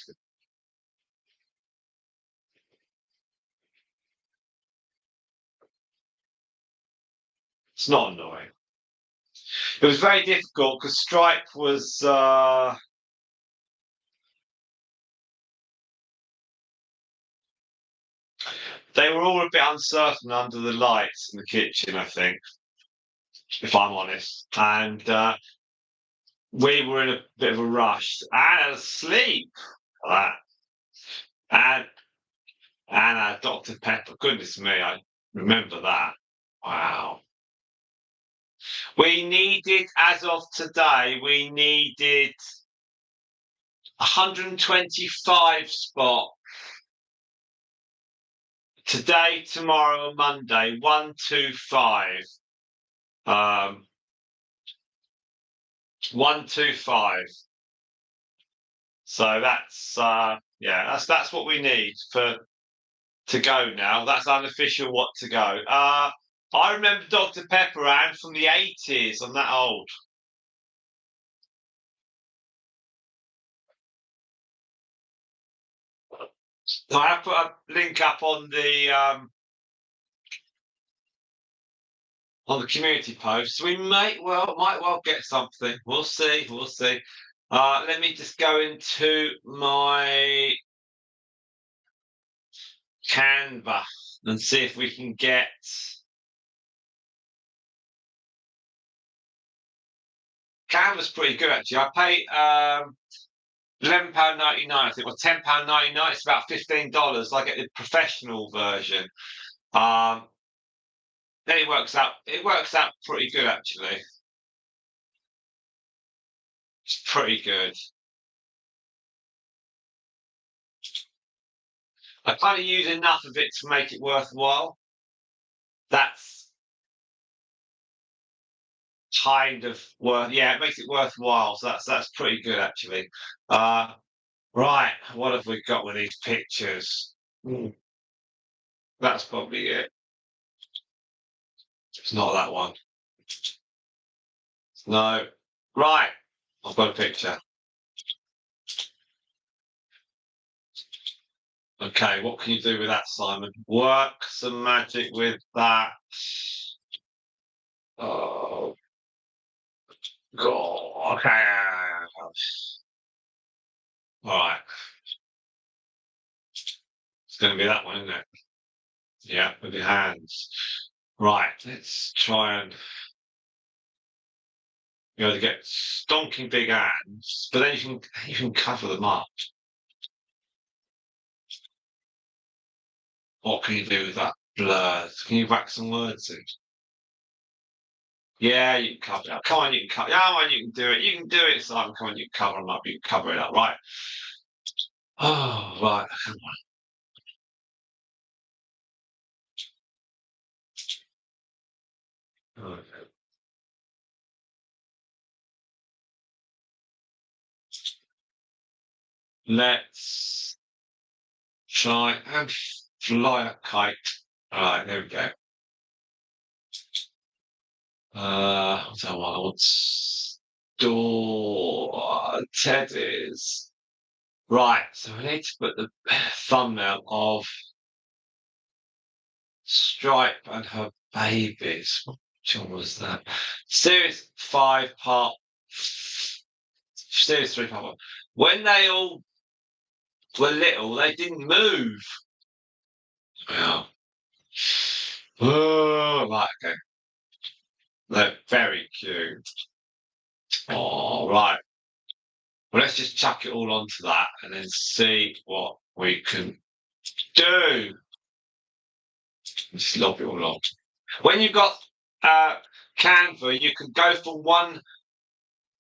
It's not annoying. It was very difficult because Stripe was they were all a bit uncertain under the lights in the kitchen, I think, if I'm honest. And we were in a bit of a rush and asleep. That and Dr. Pepper. Goodness me, I remember that. Wow. We needed, as of today, we needed 125 spot today, tomorrow, and Monday. 125. 125. So that's what we need for to go now. That's unofficial what to go. I remember Dr. Pepper Ann from the 80s. I'm that old. So I have put a link up on the community post. So we might well get something. We'll see. We'll see. Let me just go into my Canva and see if we can get. Canva's pretty good actually. I pay £11.99, I think, or £10.99. It's about $15. I get the professional version. Um, then it works out. It works out pretty good actually. It's pretty good. I kind of use enough of it to make it worthwhile. That's kind of worth. Yeah, it makes it worthwhile. So that's pretty good actually. Uh, right, what have we got with these pictures? That's probably it. It's not that one. No. Right, I've got a picture. Okay, what can you do with that, Simon? Work some magic with that. Oh, God. Okay. All right. It's going to be that one, isn't it? Yeah, with your hands. Right, let's try and to get stonking big hands, but then you can cover them up. What can you do with that blur? Can you whack some words in? Yeah, you can cover it up. Come on, you can cover. Come on, you can do it. You can do it, Simon. Come on, you can cover them up. You can cover it up. Right. Oh, right. Come on. let's try and fly a kite. All right, there we go. I don't know, I want store teddies. Right, so I need to put the thumbnail of Stripe and her babies. Which one was that? Series 5, Series 3, part 1. When they all were little, they didn't move. Yeah. Oh, right, okay. They're very cute. All right. Well, let's just chuck it all onto that and then see what we can do. Just lob it all on. When you've got Canva, you can go for one.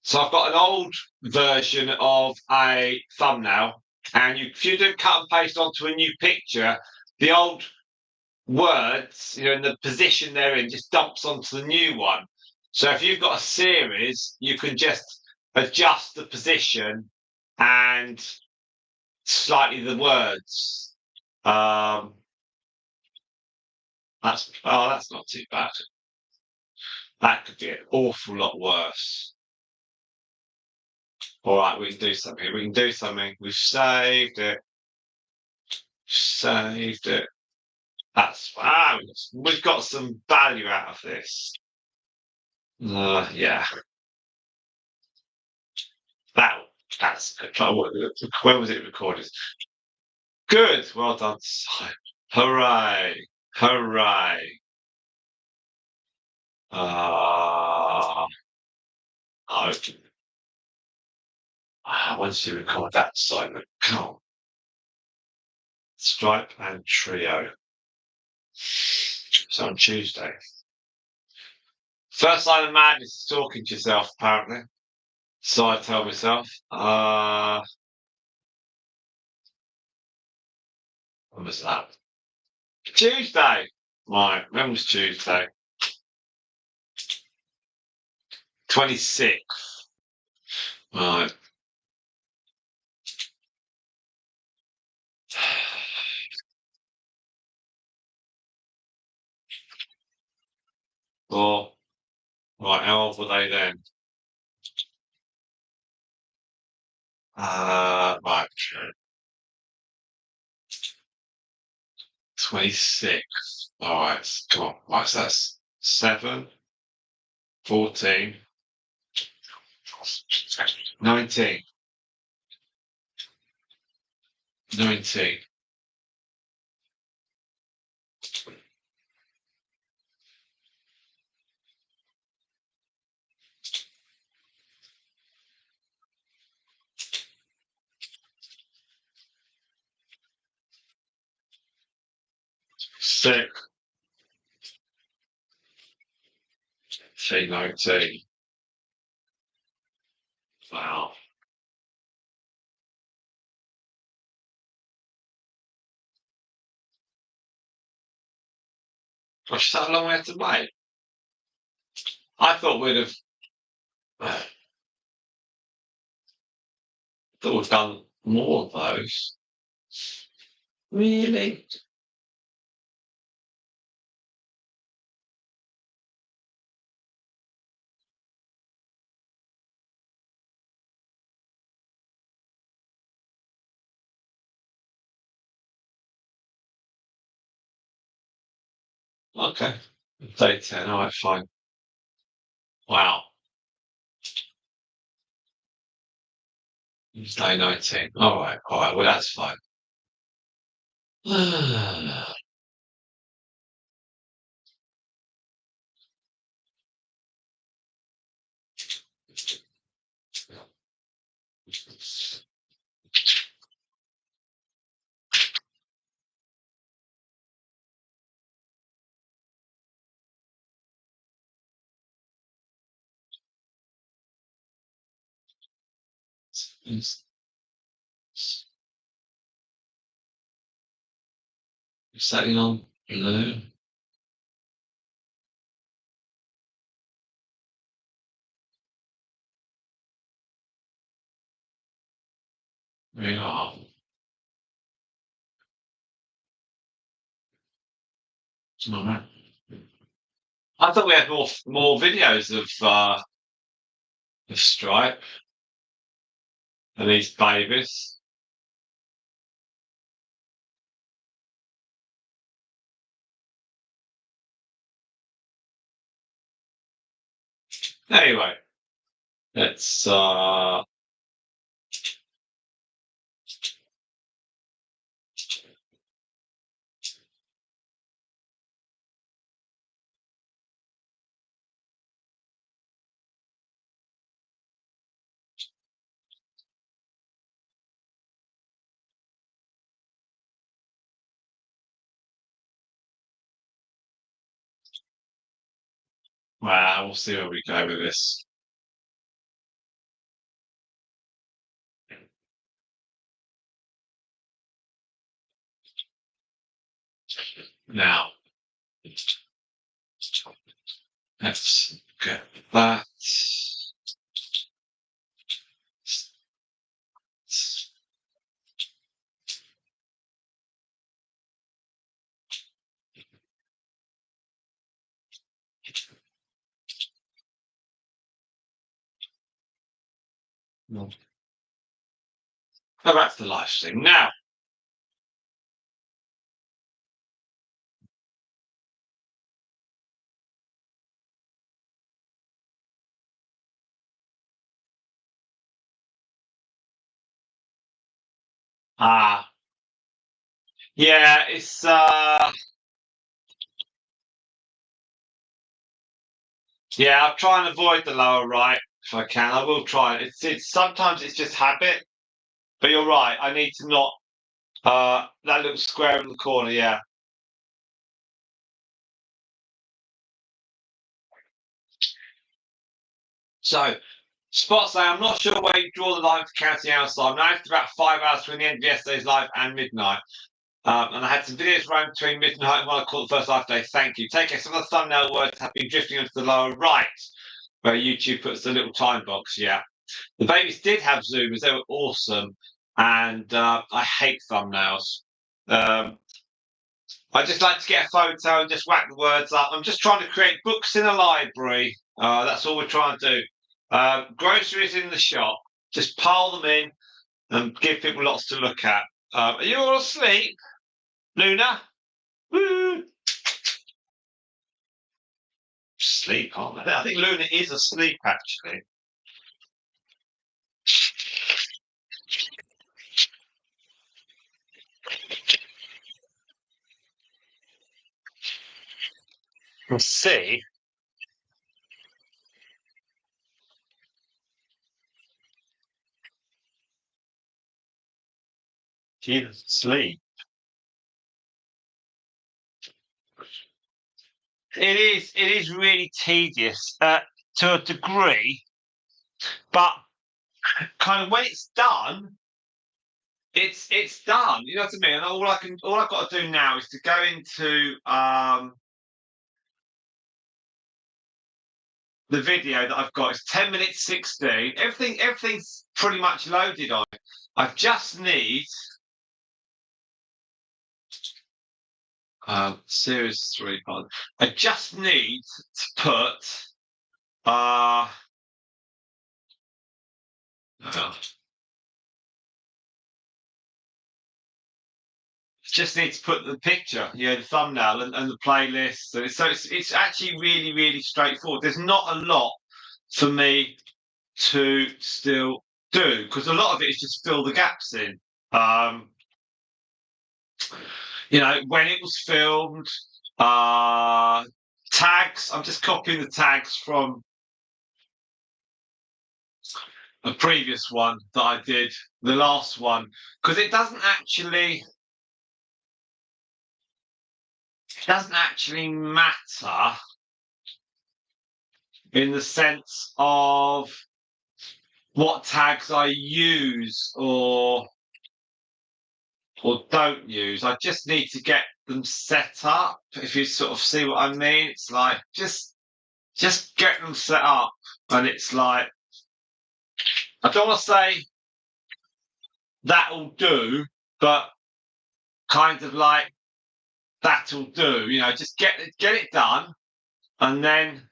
So I've got an old version of a thumbnail, and if you do cut and paste onto a new picture, the old words, in the position they're in, just dumps onto the new one. So if you've got a series, you can just adjust the position and slightly the words. That's not too bad. That could be an awful lot worse. All right, we can do something. We can do something. We've saved it. Saved it. That's we've got some value out of this. Yeah. That's good. When was it recorded? Good. Well done, Simon. Hooray. Hooray. Okay. Once you record that, Simon, come on. Stripe and Trio. So on Tuesday. First sign of madness is talking to yourself, apparently. So I tell myself. When was that? Tuesday. Right. When was Tuesday? 26th. Right. Well, right. How old were they then? Right. 26. All right. Come on. Right. So that's 7, 14, 19. 19. 6. 19. Wow. Gosh, is that a long way to wait? I thought we'd have. Thought we've done more of those. Really? Okay. Day 10. All right, fine. Wow. It's day 19. All right. All right. Well, that's fine. It's setting on blue. We are. I thought we had more videos of Stripe and these babies. Anyway, let's wow, we'll see where we go with this. Now, let's get that. Go back to the live stream now. Yeah, it's yeah, I'll try and avoid the lower right if I can. I will try. It's sometimes it's just habit, but you're right. I need to not that little square in the corner. Yeah. So Spot say I'm not sure where you draw the line for counting hours. So I'm now it's about 5 hours between the end of yesterday's live and midnight. And I had some videos running between midnight and when I caught the first live day. Thank you. Take care. Some of the thumbnail words have been drifting into the lower right, where YouTube puts the little time box. Yeah. The babies did have zoomers; they were awesome, and I hate thumbnails. Um, I just like to get a photo and just whack the words up. I'm just trying to create books in a library. That's all we're trying to do. Groceries in the shop. Just pile them in and give people lots to look at. Are you all asleep, Luna? Woo! Sleep, aren't they? I think Luna is asleep actually. We'll see. She's asleep. It is really tedious to a degree, but kind of when it's done, it's done. You know what I mean? And all I've got to do now is to go into the video that I've got. It's 10 minutes 16. Everything's pretty much loaded on it. I just need series 3 part. I just need to put oh, just need to put the picture, the thumbnail and the playlist. So it's actually really, really straightforward. There's not a lot for me to still do because a lot of it is just fill the gaps in. Um, when it was filmed, tags. I'm just copying the tags from a previous one that I did, the last one, because it doesn't actually matter in the sense of what tags I use or don't use. I just need to get them set up. If you sort of see what I mean, it's like just get them set up, and it's like I don't want to say that'll do, but kind of like that'll do. Just get it done, and then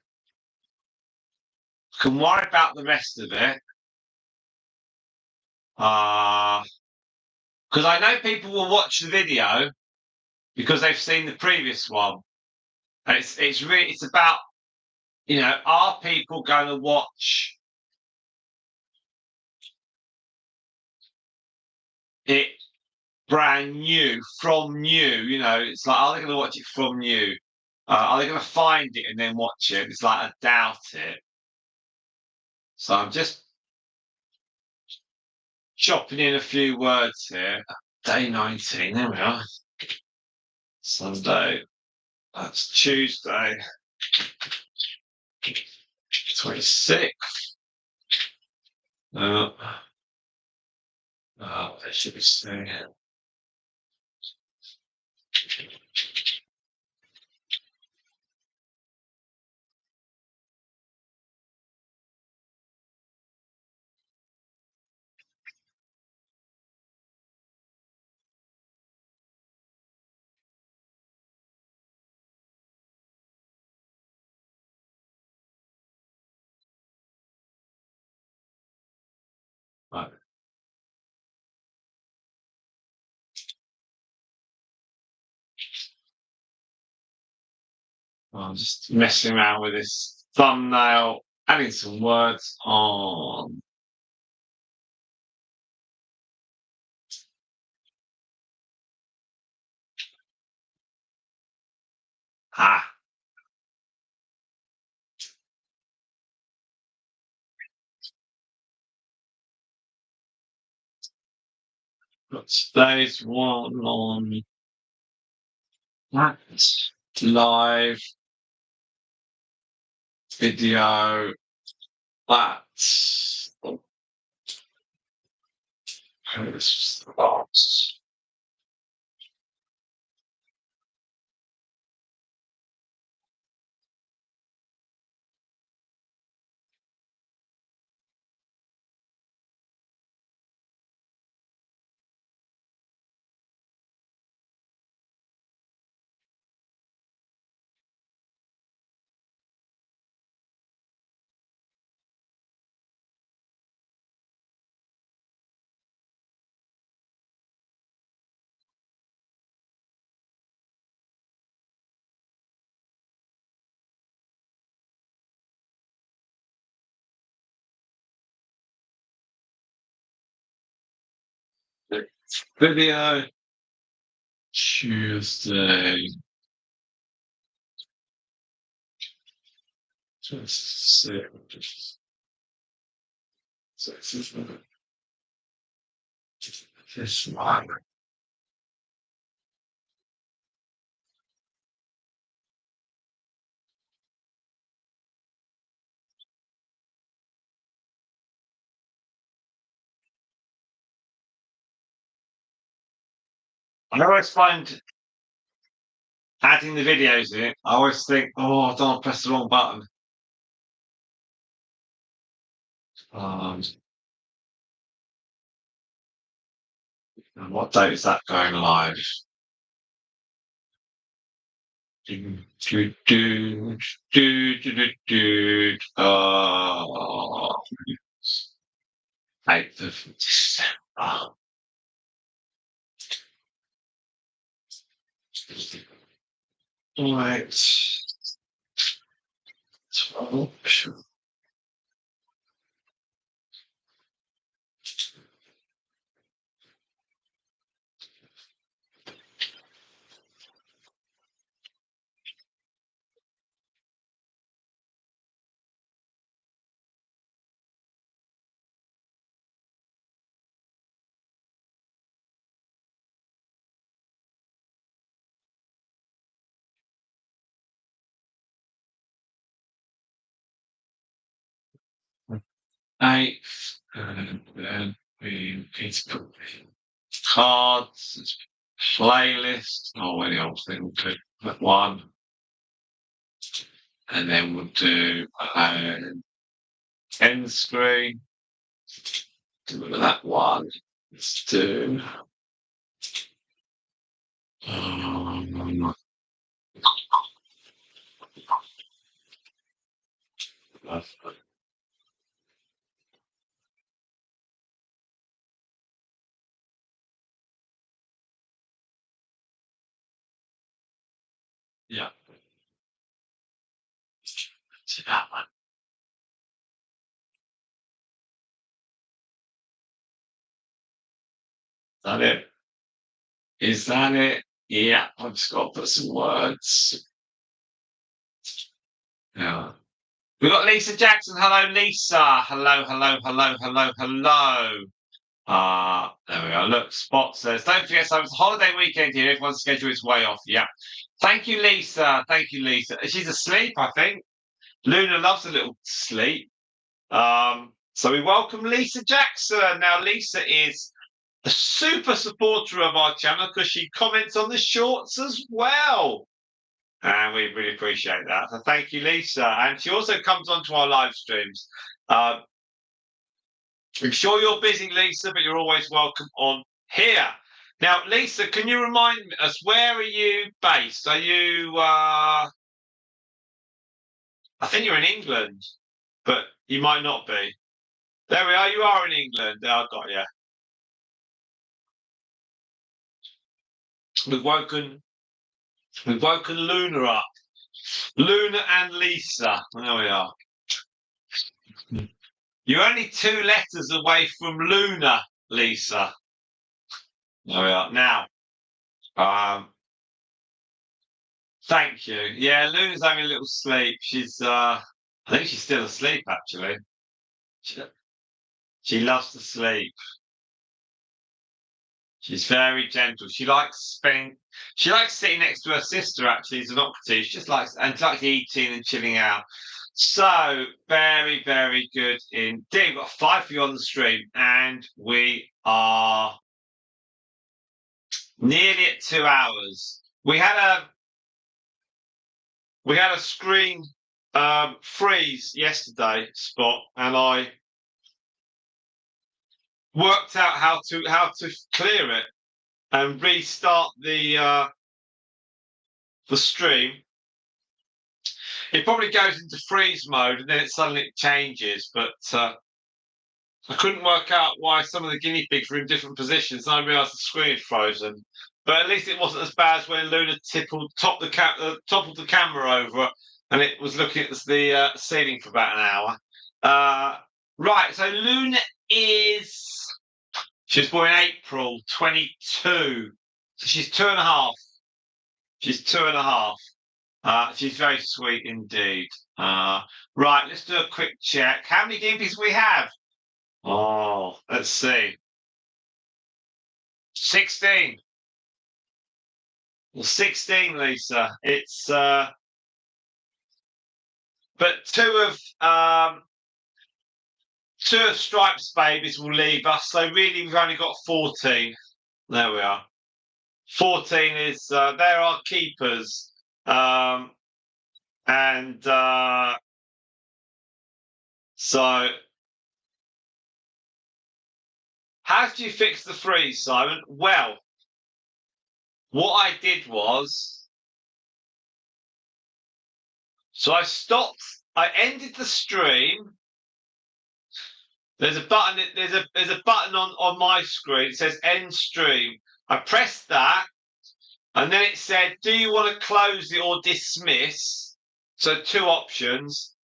can worry about the rest of it. Because I know people will watch the video because they've seen the previous one. And it's about, are people going to watch it brand new from new? It's like, are they going to watch it from new? Are they going to find it and then watch it? It's like, I doubt it. So I'm just chopping in a few words here. Day 19, there we are. Sunday. That's Tuesday. 26th. I should be saying. Right. I'm just messing around with this thumbnail, adding some words on. Ah. Got today's one on that live video. That's the video Tuesday. Just see. This one. I always find adding the videos in, I always think, oh, I don't want to press the wrong button. And what date is that going live? Do, do, do, do, do, do, do. 8th of December. Right. 12. Eighth, and then we need to put cards, playlist. Oh, any old thing we'll do that one, and then we'll do end screen. Do that one. Let's do. Yeah. To that one. Is that it? Is that it? Yeah, I've just got to put some words. Yeah. We've got Lisa Jackson. Hello, Lisa. Hello, hello, hello, hello, hello. There we go. Look, Spot says, don't forget, so it's a holiday weekend here. Everyone's schedule is way off. Yeah. Thank you, Lisa. Thank you, Lisa. She's asleep, I think. Luna loves a little sleep. So we welcome Lisa Jackson. Now, Lisa is a super supporter of our channel because she comments on the shorts as well. And we really appreciate that. So thank you, Lisa. And she also comes onto our live streams. I'm sure you're busy, Lisa, but you're always welcome on here. Now, Lisa, can you remind us, where are you based? Are you, I think you're in England, but you might not be. There we are. You are in England. I've got you. We've woken Luna up. Luna and Lisa. There we are. You're only 2 letters away from Luna, Lisa. There we are. Now, thank you. Yeah, Luna's having a little sleep. I think she's still asleep, actually. She loves to sleep. She's very gentle. She likes sitting next to her sister, actually, as an operative. She likes eating and chilling out. So very, very good indeed. We've got 5 for you on the stream, and we are nearly at 2 hours. We had a screen freeze yesterday, Spot, and I worked out how to clear it and restart the stream. It probably goes into freeze mode and then it suddenly changes, but I couldn't work out why some of the guinea pigs were in different positions, and I realised the screen had frozen. But at least it wasn't as bad as when Luna toppled the camera over and it was looking at the ceiling for about an hour. Right, so Luna she was born in April 22. So she's 2.5. She's 2.5. She's very sweet indeed. Right, let's do a quick check. How many guinea pigs we have? Oh, let's see. 16. Well, 16, Lisa. It's but two of Stripe's babies will leave us, so really we've only got 14. There we are. 14 is they're our keepers. And so how do you fix the freeze, Simon? Well, what I did was, so I ended the stream. There's a button. There's a button on my screen. It says end stream. I pressed that, and then it said, "Do you want to close it or dismiss?" So 2 options,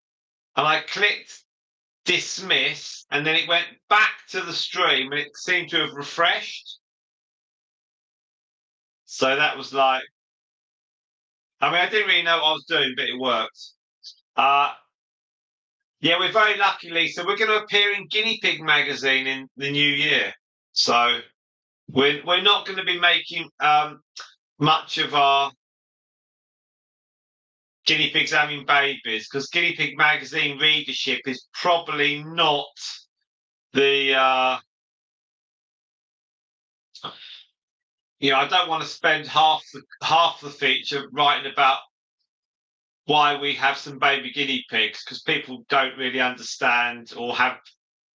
and I clicked dismiss, and then it went back to the stream, and it seemed to have refreshed. So that was like, I mean, I didn't really know what I was doing, but it worked. Yeah, we're very lucky, Lisa. We're going to appear in Guinea Pig magazine in the new year. So we're not going to be making much of our guinea pigs having babies, because Guinea Pig magazine readership is probably not the I don't want to spend half the feature writing about why we have some baby guinea pigs, because people don't really understand or have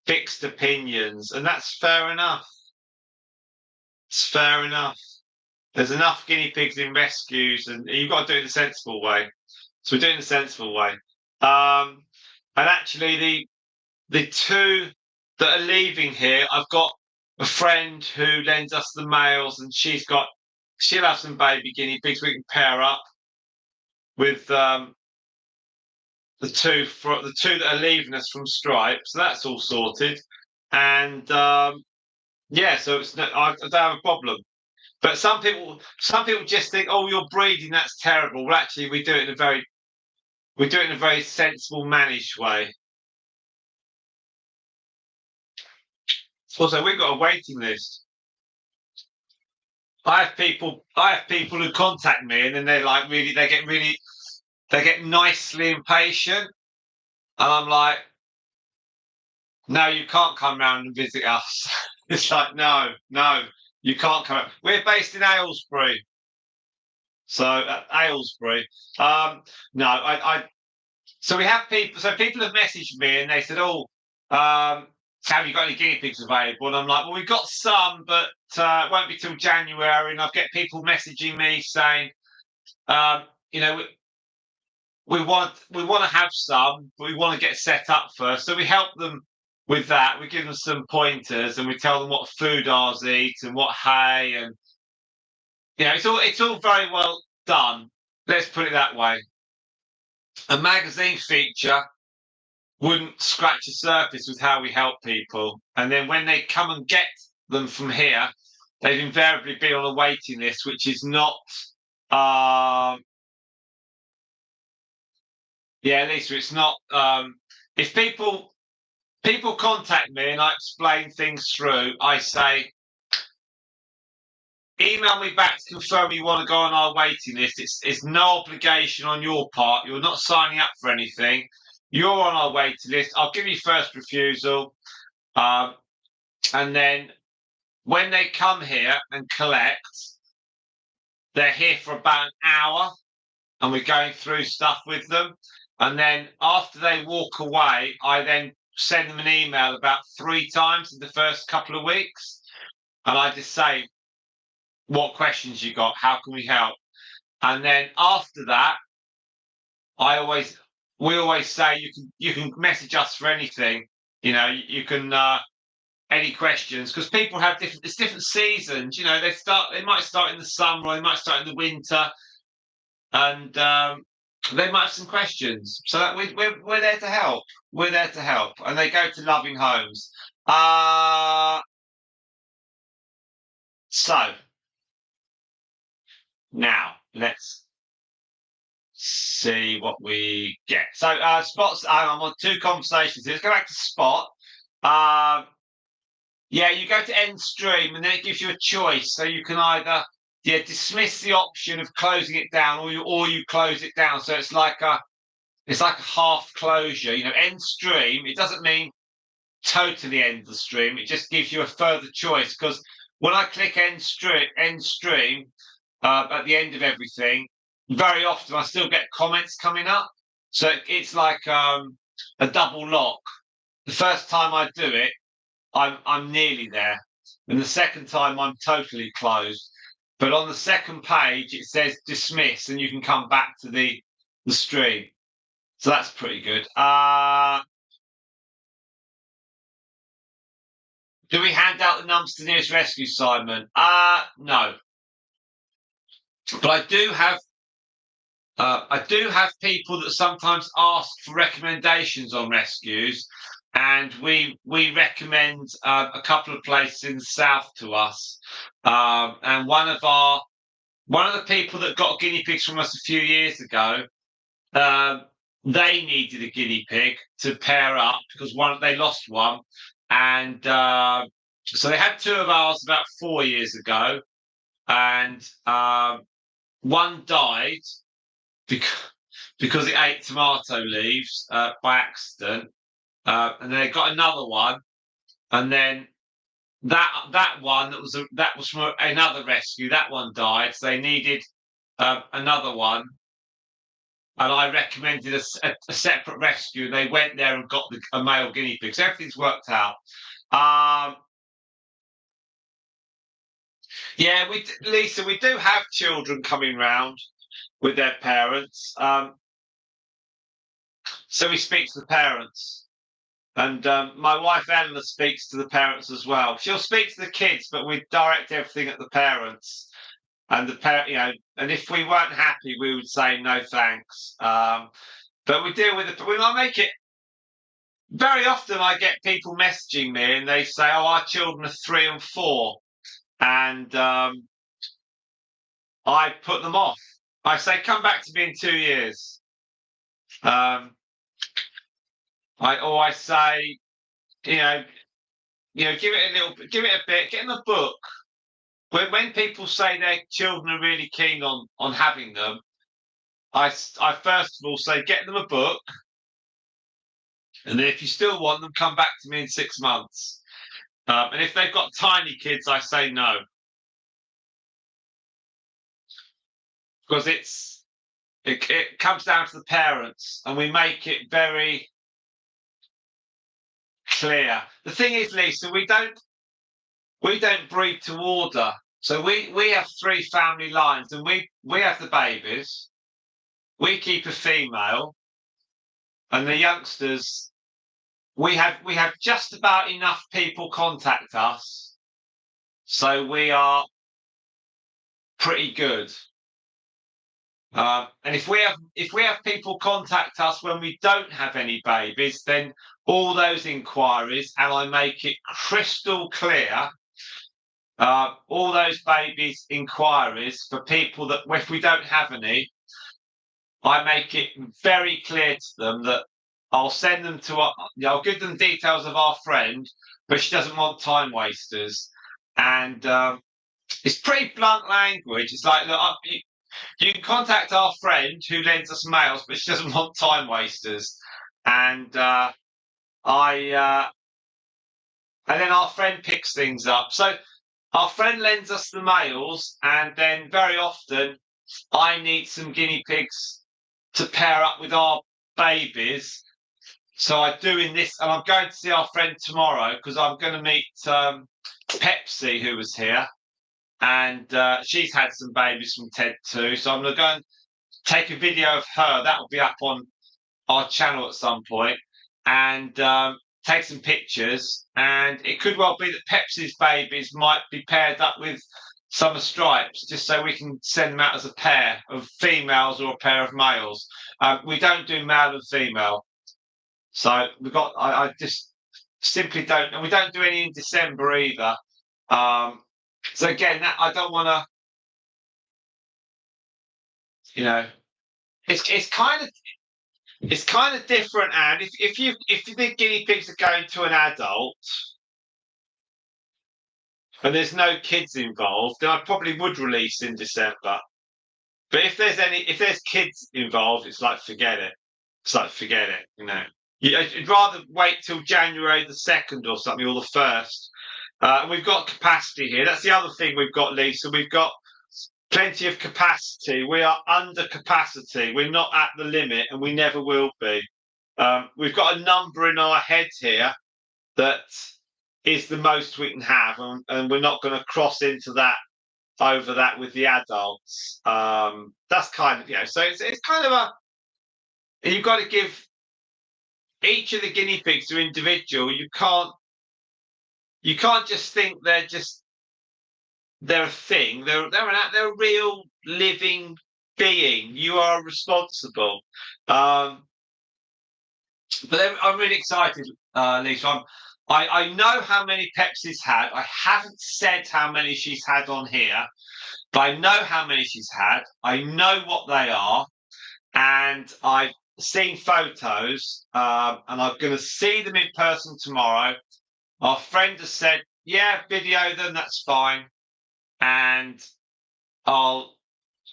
fixed opinions, and that's fair enough. It's fair enough. There's enough guinea pigs in rescues, and you've got to do it the sensible way. So we're doing the sensible way. And actually, the two that are leaving here, I've got a friend who lends us the males, and she'll have some baby guinea pigs. We can pair up with the two that are leaving us from Stripe. So that's all sorted. And yeah, so I don't have a problem. But some people just think, oh, you're breeding, that's terrible. Well, actually, we do it in a very sensible, managed way. Also, we've got a waiting list. I have people who contact me, and then they get nicely impatient, and I'm like, no, you can't come round and visit us. It's like, no, you can't come. We're based in Aylesbury, so Aylesbury. No, So we have people. So people have messaged me and they said, "Oh, have you got any guinea pigs available?" And I'm like, "Well, we've got some, but it won't be till January." And I get people messaging me saying, "You know, we want to have some, but we want to get set up first." So we help them with that. We give them some pointers and we tell them what food ours eat and what hay, and it's all very well done. Let's put it that way. A magazine feature wouldn't scratch the surface with how we help people. And then when they come and get them from here, they've invariably been on a waiting list, which is not. Yeah, Lisa, it's not. If people contact me and I explain things through, I say, email me back to confirm you want to go on our waiting list. It's no obligation on your part. You're not signing up for anything. You're on our waiting list. I'll give you first refusal. And then when they come here and collect, they're here for about an hour and we're going through stuff with them. And then after they walk away, I then send them an email about 3 times in the first couple of weeks. And I just say, what questions you got? How can we help? And then after that, we always say you can message us for anything. You can any questions, because people have different seasons. They might start in the summer or they might start in the winter, and they might have some questions. So that we're there to help. We're there to help, and they go to loving homes. So now let's see what we get. So Spot's. I'm on 2 conversations. Let's go back to Spot. Yeah, you go to end stream and then it gives you a choice. So you can either dismiss the option of closing it down, or you close it down. So it's like a half closure. End stream. It doesn't mean totally end the stream. It just gives you a further choice, because when I click end stream at the end of everything, very often I still get comments coming up. So it's like a double lock. The first time I do it, I'm nearly there, and the second time I'm totally closed. But on the second page it says dismiss, and you can come back to the stream. So that's pretty good. Do we hand out the numbers to the nearest rescue, Simon? No, but I do have people that sometimes ask for recommendations on rescues, and we recommend a couple of places in the south to us. And one of the people that got guinea pigs from us a few years ago, they needed a guinea pig to pair up because they lost one, and so they had 2 of ours about 4 years ago, and one died because it ate tomato leaves by accident, and they got another one, and then that one that was from another rescue. That one died, so they needed another one, and I recommended a separate rescue. They went there and got a male guinea pig. So everything's worked out. Yeah, Lisa, we do have children coming round with their parents. So we speak to the parents. And my wife Eleanor speaks to the parents as well. She'll speak to the kids, but we direct everything at the parents. And the parent, and if we weren't happy, we would say no thanks. But we deal with it. We might make it. Very often, I get people messaging me and they say, "Oh, our children are 3 and 4," and I put them off. I say, "Come back to me in 2 years." Um, I say, you know, give it a little, give it a bit, get them a book. When people say their children are really keen on having them, I first of all say get them a book, and then if you still want them, come back to me in 6 months. And if they've got tiny kids, I say no, because it comes down to the parents, and we make it very clear. The thing is, Lisa, we don't breed to order. So we have 3 family lines, and we have the babies. We keep a female, and the youngsters. We have just about enough people contact us, so we are pretty good. And if we have people contact us when we don't have any babies, then all those inquiries, and I make it crystal clear, all those babies inquiries for people that if we don't have any, I make it very clear to them that I'll send them to I'll give them details of our friend, but she doesn't want time wasters. And it's pretty blunt language. It's like, look, you can contact our friend who lends us mails, but she doesn't want time wasters. And I and then our friend picks things up. So our friend lends us the mails, and then very often I need some guinea pigs to pair up with our babies. So I do in this, and I'm going to see our friend tomorrow because I'm going to meet Pepsi, who was here, and she's had some babies from Ted too. So I'm going to go and take a video of her. That will be up on our channel at some point, and take some pictures. And it could well be that Pepsi's babies might be paired up with some of Stripes, just so we can send them out as a pair of females or a pair of males. We don't do male and female. So we've got. I just simply don't, and we don't do any in December either. So again, that I don't want to. You know, it's kind of different. And if you think guinea pigs are going to an adult and there's no kids involved, then I probably would release in December. But if there's kids involved, it's like forget it. It's like forget it. You'd rather wait till January the 2nd or something, or the 1st. We've got capacity here. That's the other thing we've got, Lisa. We've got plenty of capacity. We are under capacity. We're not at the limit, and we never will be. We've got a number in our heads here that is the most we can have, and we're not going to cross into that over that with the adults. That's kind of So it's kind of you've got to give each of the guinea pigs are individual. You can't just think they're a thing. They're a real living being. You are responsible. But I'm really excited, Lisa. I know how many Pepsi's had. I haven't said how many she's had on here, but I know how many she's had. I know what they are, and I've seen photos, and I'm going to see them in person tomorrow. Our friend has said, "Yeah, video them. That's fine." And I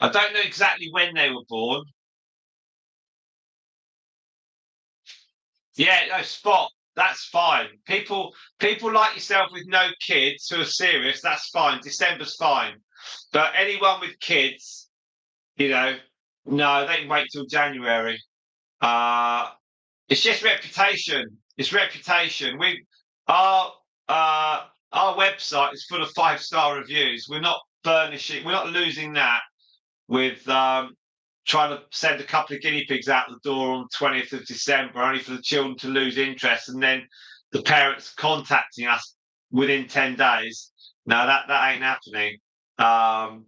don't know exactly when they were born. Yeah, no, spot. That's fine. People like yourself with no kids who are serious, that's fine. December's fine. But anyone with kids, no, they can wait till January. Uh it's just reputation. It's reputation. We our our website is full of 5-star reviews. We're not furnishing, we're not losing that with trying to send a couple of guinea pigs out the door on 20th of December, only for the children to lose interest and then the parents contacting us within 10 days. No, that ain't happening. And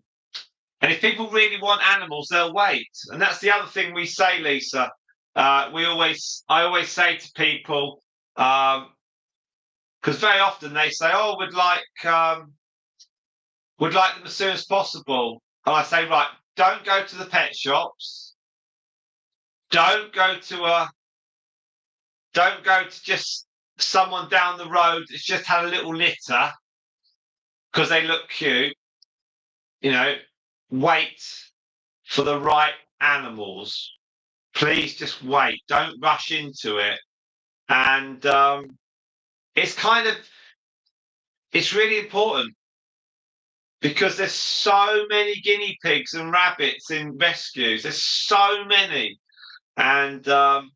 if people really want animals, they'll wait. And that's the other thing we say, Lisa. I always say to people, because very often they say, "Oh, would like them as soon as possible." And I say, right, don't go to the pet shops. Don't go to just someone down the road that's just had a little litter because they look cute. You know, wait for the right animals. Please just wait. Don't rush into it. And it's kind of it's really important because there's so many guinea pigs and rabbits in rescues. There's so many, and I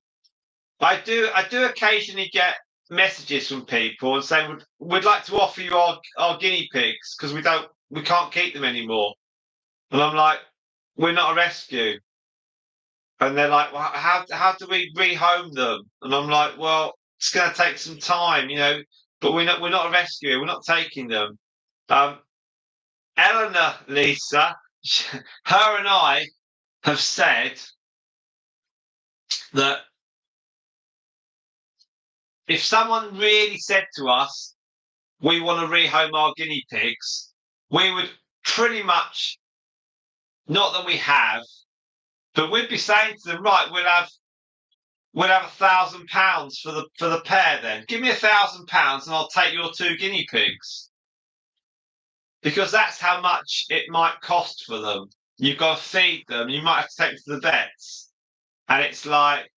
do occasionally get messages from people and saying we'd like to offer you our guinea pigs because we can't keep them anymore. And I'm like, we're not a rescue. And they're like, well, how do we rehome them? And I'm like, well, it's going to take some time, but we're not a rescue. We're not taking them. Um, Eleanor, Lisa, her and I have said that if someone really said to us, we want to rehome our guinea pigs, we would pretty much, not that we have, but we'd be saying to them, right, we'll have £1,000 for the pair then. Give me £1,000 and I'll take your 2 guinea pigs. Because that's how much it might cost for them. You've got to feed them. You might have to take them to the vets. And it's like,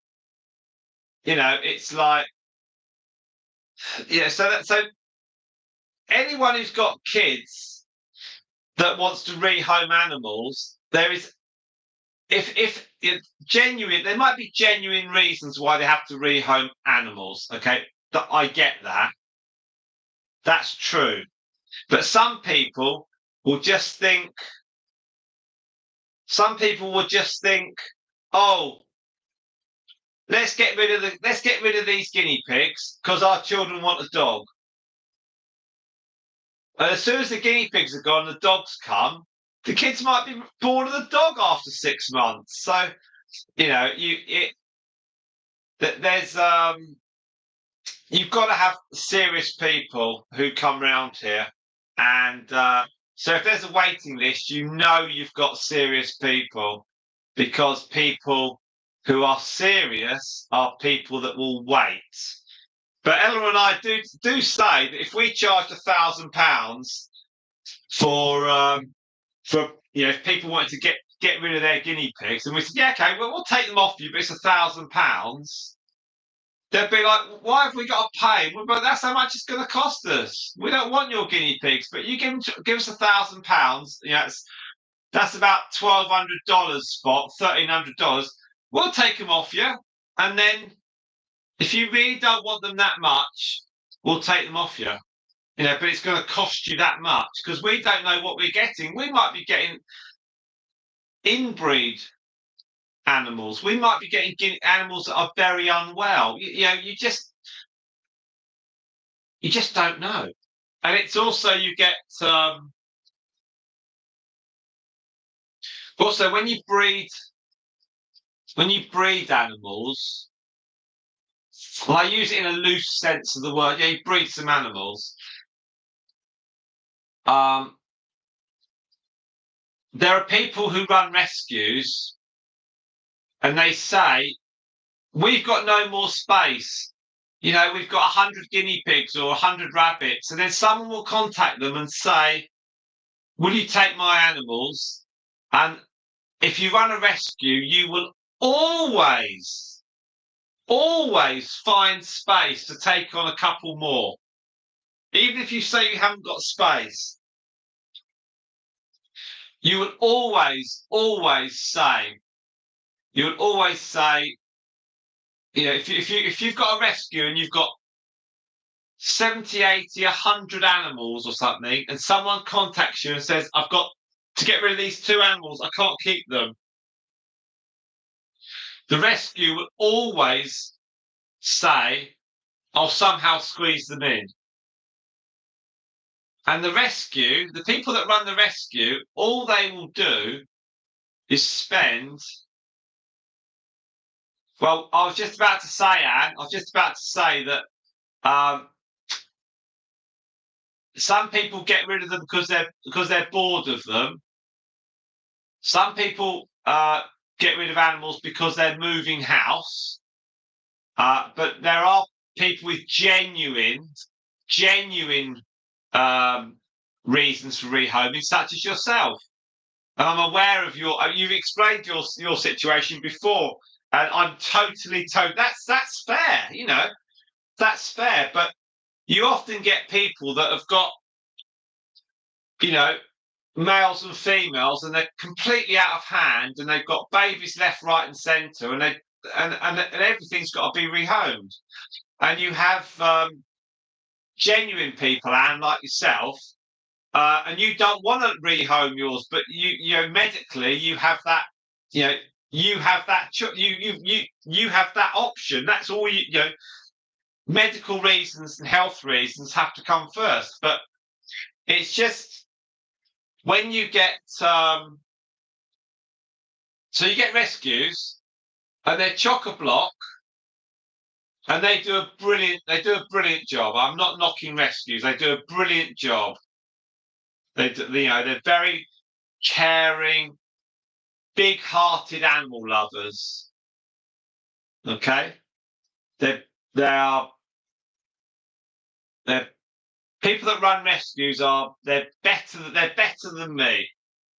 so anyone who's got kids that wants to rehome animals, there is, if genuine, there might be genuine reasons why they have to rehome animals. Okay, I get that. That's true. But some people will just think, oh, let's get rid of these guinea pigs because our children want a dog. And as soon as the guinea pigs are gone, the dogs come. The kids might be bored of the dog after 6 months. So, there's you've got to have serious people who come round here, and so if there's a waiting list, you've got serious people because people who are serious are people that will wait. But Ella and I do say that if we charged £1,000 for if people wanted to get rid of their guinea pigs, and we said, yeah, okay, well, we'll take them off you, but it's £1,000. They'd be like, why have we got to pay? Well, but that's how much it's going to cost us. We don't want your guinea pigs, but you give us £1,000. That's about $1,200 spot, $1,300. We'll take them off you, and then if you really don't want them that much, we'll take them off you. But it's going to cost you that much because we don't know what we're getting. We might be getting inbreed animals. We might be getting animals that are very unwell. You just don't know. And it's also you get also when you breed animals. Well, I use it in a loose sense of the word. Yeah, you breed some animals. There are people who run rescues and they say, we've got no more space. We've got 100 guinea pigs or 100 rabbits. And then someone will contact them and say, will you take my animals? And if you run a rescue, you will always find space to take on a couple more. Even if you say you haven't got space, you will always say, if you've got a rescue and you've got 70, 80, 100 animals or something, and someone contacts you and says, I've got to get rid of these 2 animals, I can't keep them. The rescue will always say, I'll somehow squeeze them in. And the people that run the rescue, all they will do is spend. Well, I was just about to say, Anne, I was just about to say that some people get rid of them because they're bored of them. Some people get rid of animals because they're moving house. But there are people with genuine reasons for rehoming, such as yourself. And I'm aware of you've explained your situation before, and I'm totally that's fair, that's fair. But you often get people that have got, males and females, and they're completely out of hand, and they've got babies left, right, and centre, and and everything's got to be rehomed. And you have genuine people, Anne, like yourself, and you don't want to rehome yours, but medically you have that, you have that you have that option. That's all medical reasons and health reasons have to come first. But it's just when you get so you get rescues and they're chock-a-block and they do a brilliant job. I'm not knocking rescues. They do a brilliant job. They're very caring, big-hearted animal lovers. Okay, they're people that run rescues they're better than me.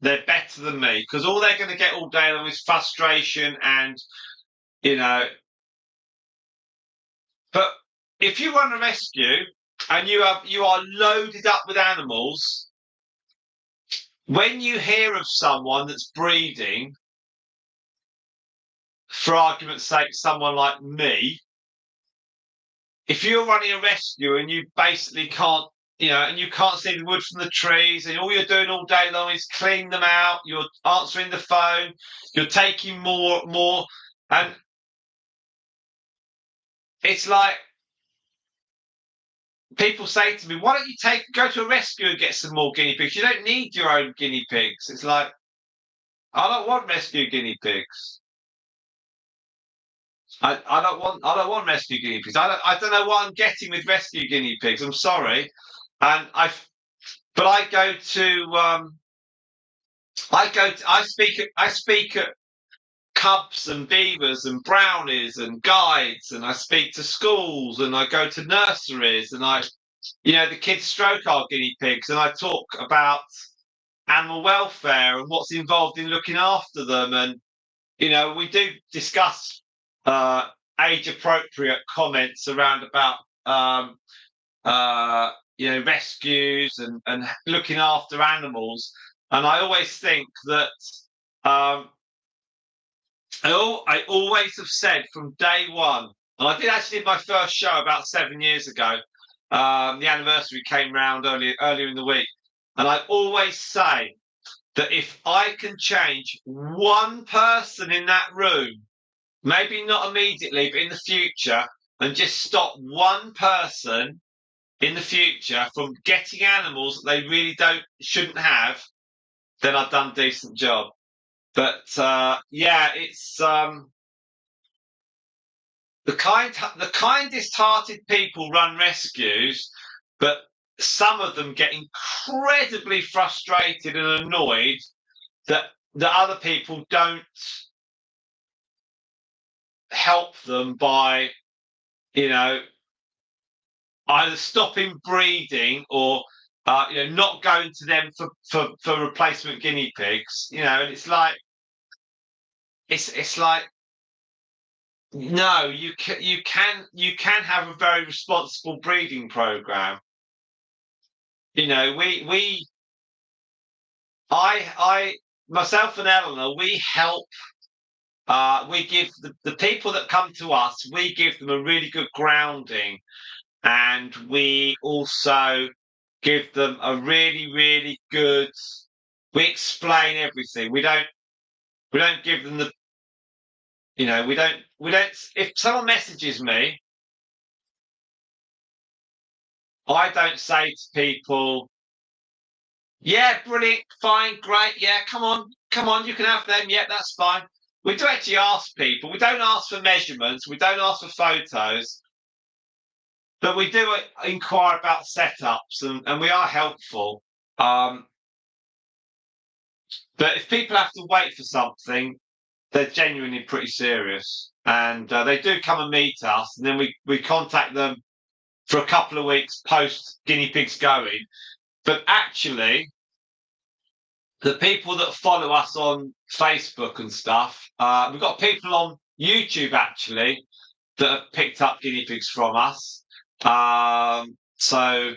They're better than me because all they're going to get all day long is frustration and But if you run a rescue and you are loaded up with animals, when you hear of someone that's breeding, for argument's sake, someone like me, if you're running a rescue and you basically can't, and you can't see the wood from the trees, and all you're doing all day long is clean them out, you're answering the phone, you're taking more, and it's like people say to me, "Why don't you go to a rescue and get some more guinea pigs? You don't need your own guinea pigs." It's like, I don't want rescue guinea pigs. I don't want rescue guinea pigs. I don't know what I'm getting with rescue guinea pigs. I'm sorry, and but I speak at cubs and beavers and brownies and guides, and I speak to schools and I go to nurseries, and the kids stroke our guinea pigs, and I talk about animal welfare and what's involved in looking after them. And we do discuss age appropriate comments around about rescues and looking after animals. And I always think that I always have said from day one, and I did actually my first show about 7 years ago. The anniversary came round earlier in the week, and I always say that if I can change one person in that room, maybe not immediately, but in the future, and just stop one person in the future from getting animals that they really shouldn't have, then I've done a decent job. But it's the kindest-hearted people run rescues, but some of them get incredibly frustrated and annoyed that other people don't help them by, either stopping breeding or not going to them for replacement guinea pigs. And it's like no, you can have a very responsible breeding program. I myself and Eleanor, we help. We give the people that come to us, we give them a really good grounding. and we also give them a really, really good. We explain everything. We don't give them the. We don't. If someone messages me, I don't say to people, "Yeah, brilliant, fine, great, yeah, come on, you can have them. Yeah, that's fine." We do actually ask people. We don't ask for measurements. We don't ask for photos. But we do inquire about setups, and we are helpful. Um, but if people have to wait for something, they're genuinely pretty serious. And they do come and meet us, and then we contact them for a couple of weeks post guinea pigs going. But actually, the people that follow us on Facebook and stuff, we've got people on YouTube actually that have picked up guinea pigs from us. So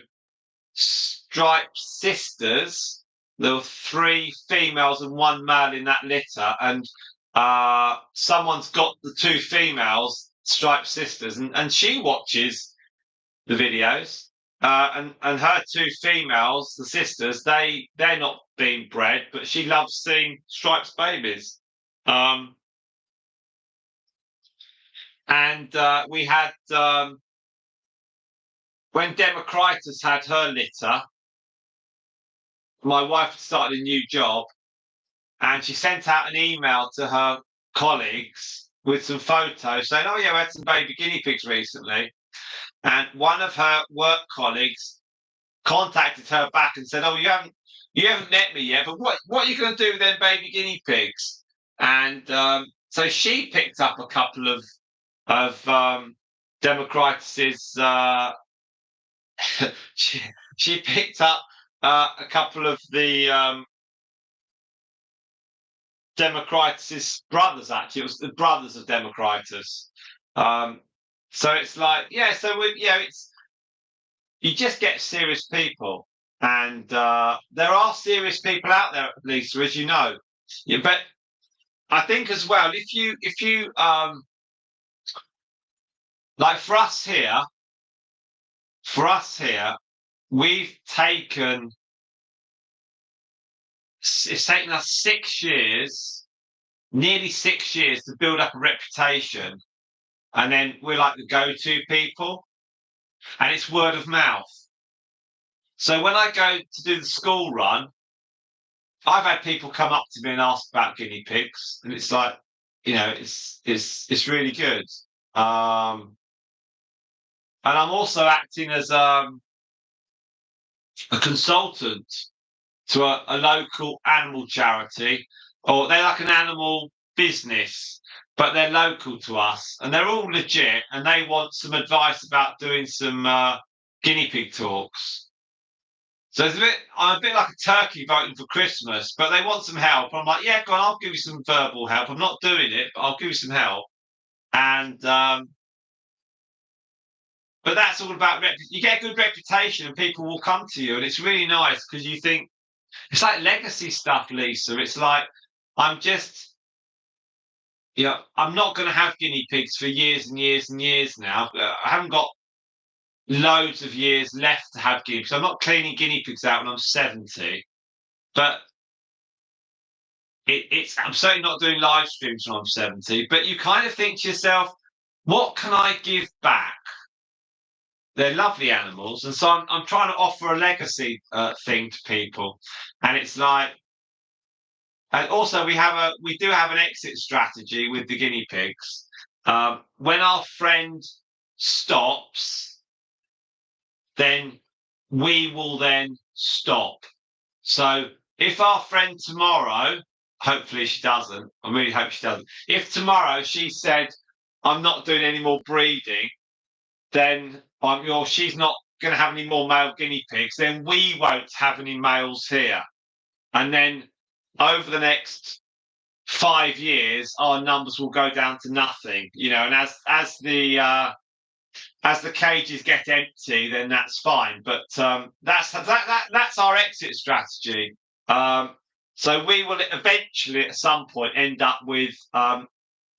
Striped sisters. There were three females and one male in that litter, and someone's got the two females, Striped sisters, and she watches the videos. And her two females, the sisters, they're not being bred, but she loves seeing Stripes babies. Um, and we had when Democritus had her litter, my wife started a new job, and she sent out an email to her colleagues with some photos saying, "Oh yeah, we had some baby guinea pigs recently." And one of her work colleagues contacted her back and said, "Oh, you haven't met me yet, but what are you going to do with them baby guinea pigs?" And so she picked up a couple of Democritus's. She she picked up a couple of the Democritus's brothers. Actually, it was the brothers of Democritus. Um, so it's like, yeah. So it's you just get serious people, and there are serious people out there, Lisa, as you know. Yeah, but I think as well, if you like for us here, we've taken it's taken us 6 years, nearly 6 years to build up a reputation, and then we're like the go-to people, and it's word of mouth. So when I go to do the school run, I've had people come up to me and ask about guinea pigs, and it's like, it's really good. Um, and I'm also acting as a consultant to a local animal charity, or they're like an animal business, but they're local to us, and they're all legit, and they want some advice about doing some guinea pig talks. So I'm a bit like a turkey voting for Christmas, but they want some help. I'm like, yeah, go on, I'll give you some verbal help. I'm not doing it, but I'll give you some help. And but that's all about you get a good reputation, and people will come to you, and it's really nice because you think it's like legacy stuff, Lisa. It's like I'm just, I'm not going to have guinea pigs for years and years and years now. I haven't got loads of years left to have guinea pigs. I'm not cleaning guinea pigs out when I'm 70, but it's I'm certainly not doing live streams when I'm 70, but you kind of think to yourself, what can I give back? They're lovely animals, and so I'm trying to offer a legacy thing to people, and it's like, and also we do have an exit strategy with the guinea pigs. When our friend stops, then we will then stop. So if our friend tomorrow, hopefully she doesn't, I really hope she doesn't. If tomorrow she said, "I'm not doing any more breeding," then or she's not going to have any more male guinea pigs, then we won't have any males here. And then over the next 5 years, our numbers will go down to nothing. And as the cages get empty, then that's fine. But that's our exit strategy. So we will eventually, at some point, end up with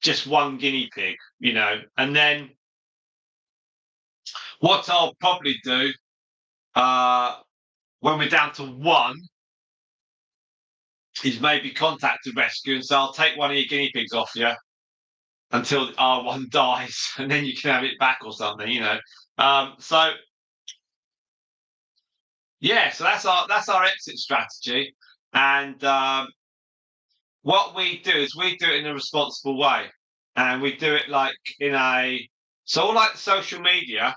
just one guinea pig, and then What I'll probably do when we're down to one is maybe contact a rescue and say, I'll take one of your guinea pigs off you until our one dies, and then you can have it back or something, you know. So yeah, so that's our exit strategy, and what we do is we do it in a responsible way, and we do it like in a so all like social media,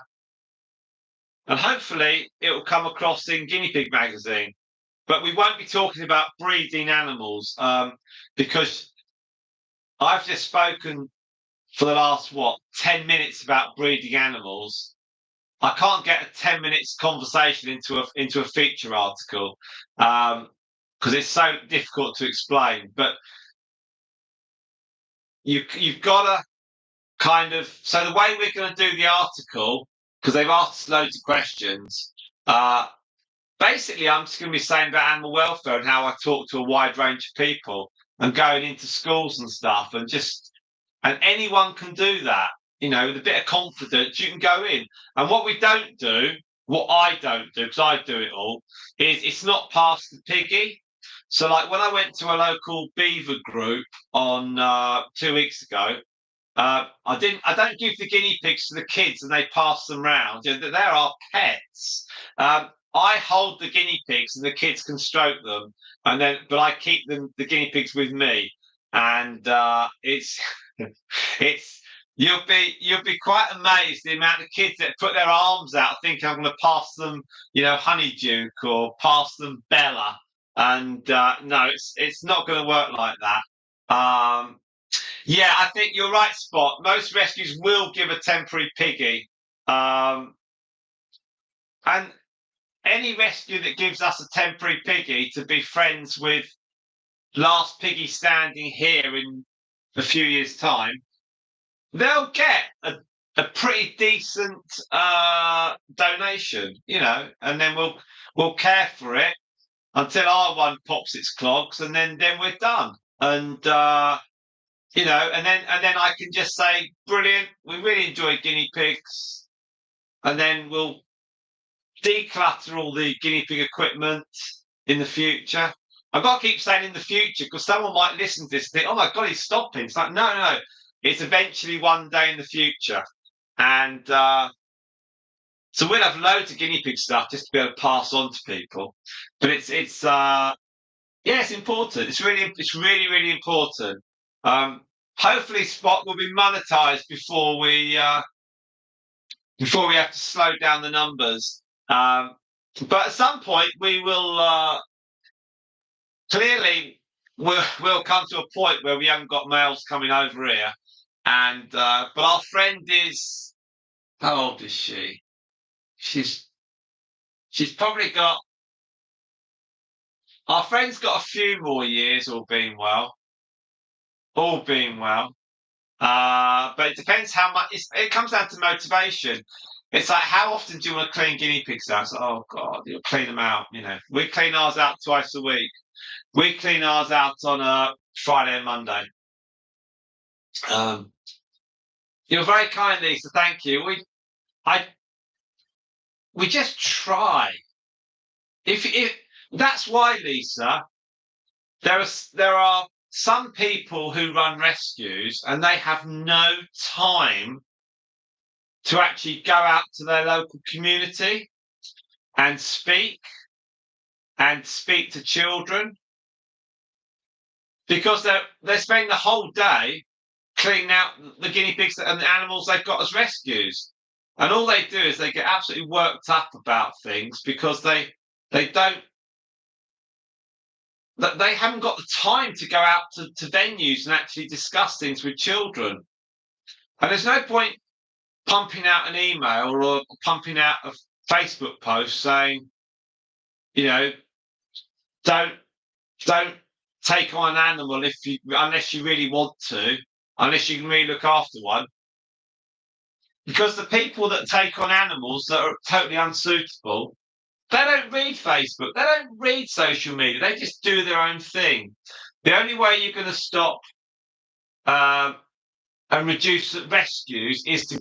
and hopefully it will come across in Guinea Pig magazine. But we won't be talking about breeding animals because I've just spoken for the last 10 minutes about breeding animals. I can't get a 10 minutes conversation into a feature article because it's so difficult to explain. But you've got to kind of so the way we're going to do the article, because they've asked us loads of questions. Basically, I'm just going to be saying about animal welfare and how I talk to a wide range of people and going into schools and stuff, and anyone can do that. You know, with a bit of confidence, you can go in. And what we don't do, what I don't do, because I do it all, is it's not past the piggy. So, like when I went to a local beaver group on 2 weeks ago, I didn't. I don't give the guinea pigs to the kids and they pass them round. You know, they're our pets. I hold the guinea pigs and the kids can stroke them, but I keep the guinea pigs with me, and it's it's you'll be quite amazed the amount of kids that put their arms out thinking I'm going to pass them, you know, Honeyduke or pass them Bella, and no, it's not going to work like that. Yeah, I think you're right, Spot. Most rescues will give a temporary piggy. And any rescue that gives us a temporary piggy to be friends with last piggy standing here in a few years' time, they'll get a pretty decent donation, you know, and then we'll care for it until our one pops its clogs, and then we're done. And you know, and then I can just say, brilliant, we really enjoy guinea pigs, and then we'll declutter all the guinea pig equipment in the future. I've got to keep saying in the future because someone might listen to this and think, oh my God, he's stopping. It's like, no, it's eventually one day in the future. And so we'll have loads of guinea pig stuff just to be able to pass on to people. But yeah, it's important. It's really important. Hopefully Spot will be monetized before we have to slow down the numbers. But at some point we will clearly we'll come to a point where we haven't got males coming over here. And but our friend is how old is she? She's probably got our friend's got a few more years, all being well. All being well. But it depends how much. It comes down to motivation. It's like how often do you want to clean guinea pigs out? Like, oh God, you'll clean them out. You know, we clean ours out twice a week. We clean ours out on a Friday and Monday. Um, you're very kind, Lisa. Thank you. I, we just try. If that's why, Lisa, there are some people who run rescues and they have no time to actually go out to their local community and speak to children because they're spending the whole day cleaning out the guinea pigs and the animals they've got as rescues. And all they do is they get absolutely worked up about things because they don't they haven't got the time to go out to venues and actually discuss things with children. And there's no point pumping out an email or pumping out a Facebook post saying, you know, don't don't take on an animal unless you really want to, unless you can really look after one. Because the people that take on animals that are totally unsuitable, they don't read Facebook, they don't read social media, they just do their own thing. The only way you're going to stop and reduce rescues is to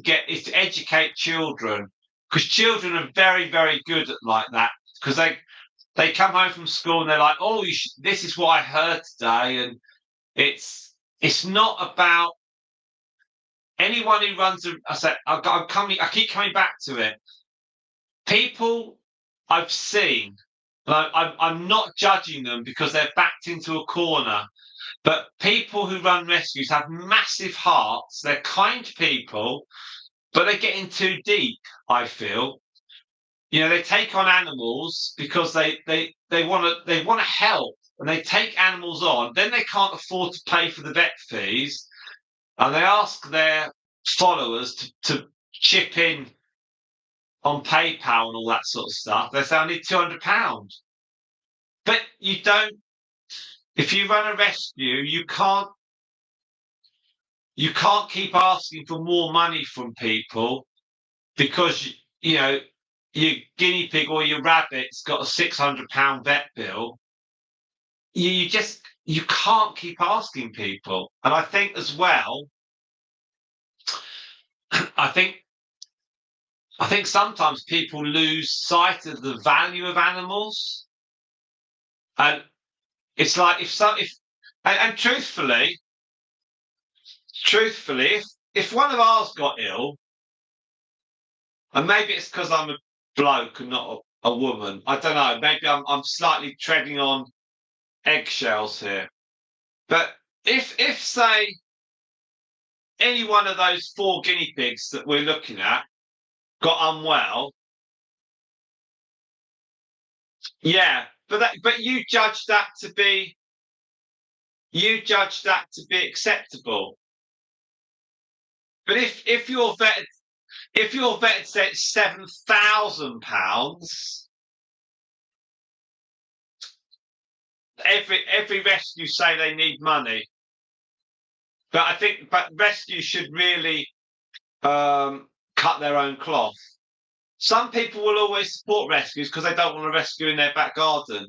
educate children because children are very, very good at like that, because they come home from school and they're like, oh, this is what I heard today, and it's not about anyone who runs. I keep coming back to it. People I've seen, I'm not judging them because they're backed into a corner, but people who run rescues have massive hearts. They're kind people, but they're getting too deep, I feel. They take on animals because they want to help, and they take animals on. Then they can't afford to pay for the vet fees, and they ask their followers to chip in on PayPal and all that sort of stuff. They say, I need £200. But you don't, if you run a rescue, you can't keep asking for more money from people because, your guinea pig or your rabbit's got a £600 vet bill. You can't keep asking people. And I think as well, I think sometimes people lose sight of the value of animals. And it's like and truthfully, if one of ours got ill, and maybe it's because I'm a bloke and not a woman, I don't know. Maybe I'm slightly treading on eggshells here. But if say any one of those 4 guinea pigs that we're looking at got unwell, yeah, but you judge that to be acceptable. But if your vet said £7,000, every rescue say they need money. But rescue should really cut their own cloth. Some people will always support rescues because they don't want to rescue in their back garden,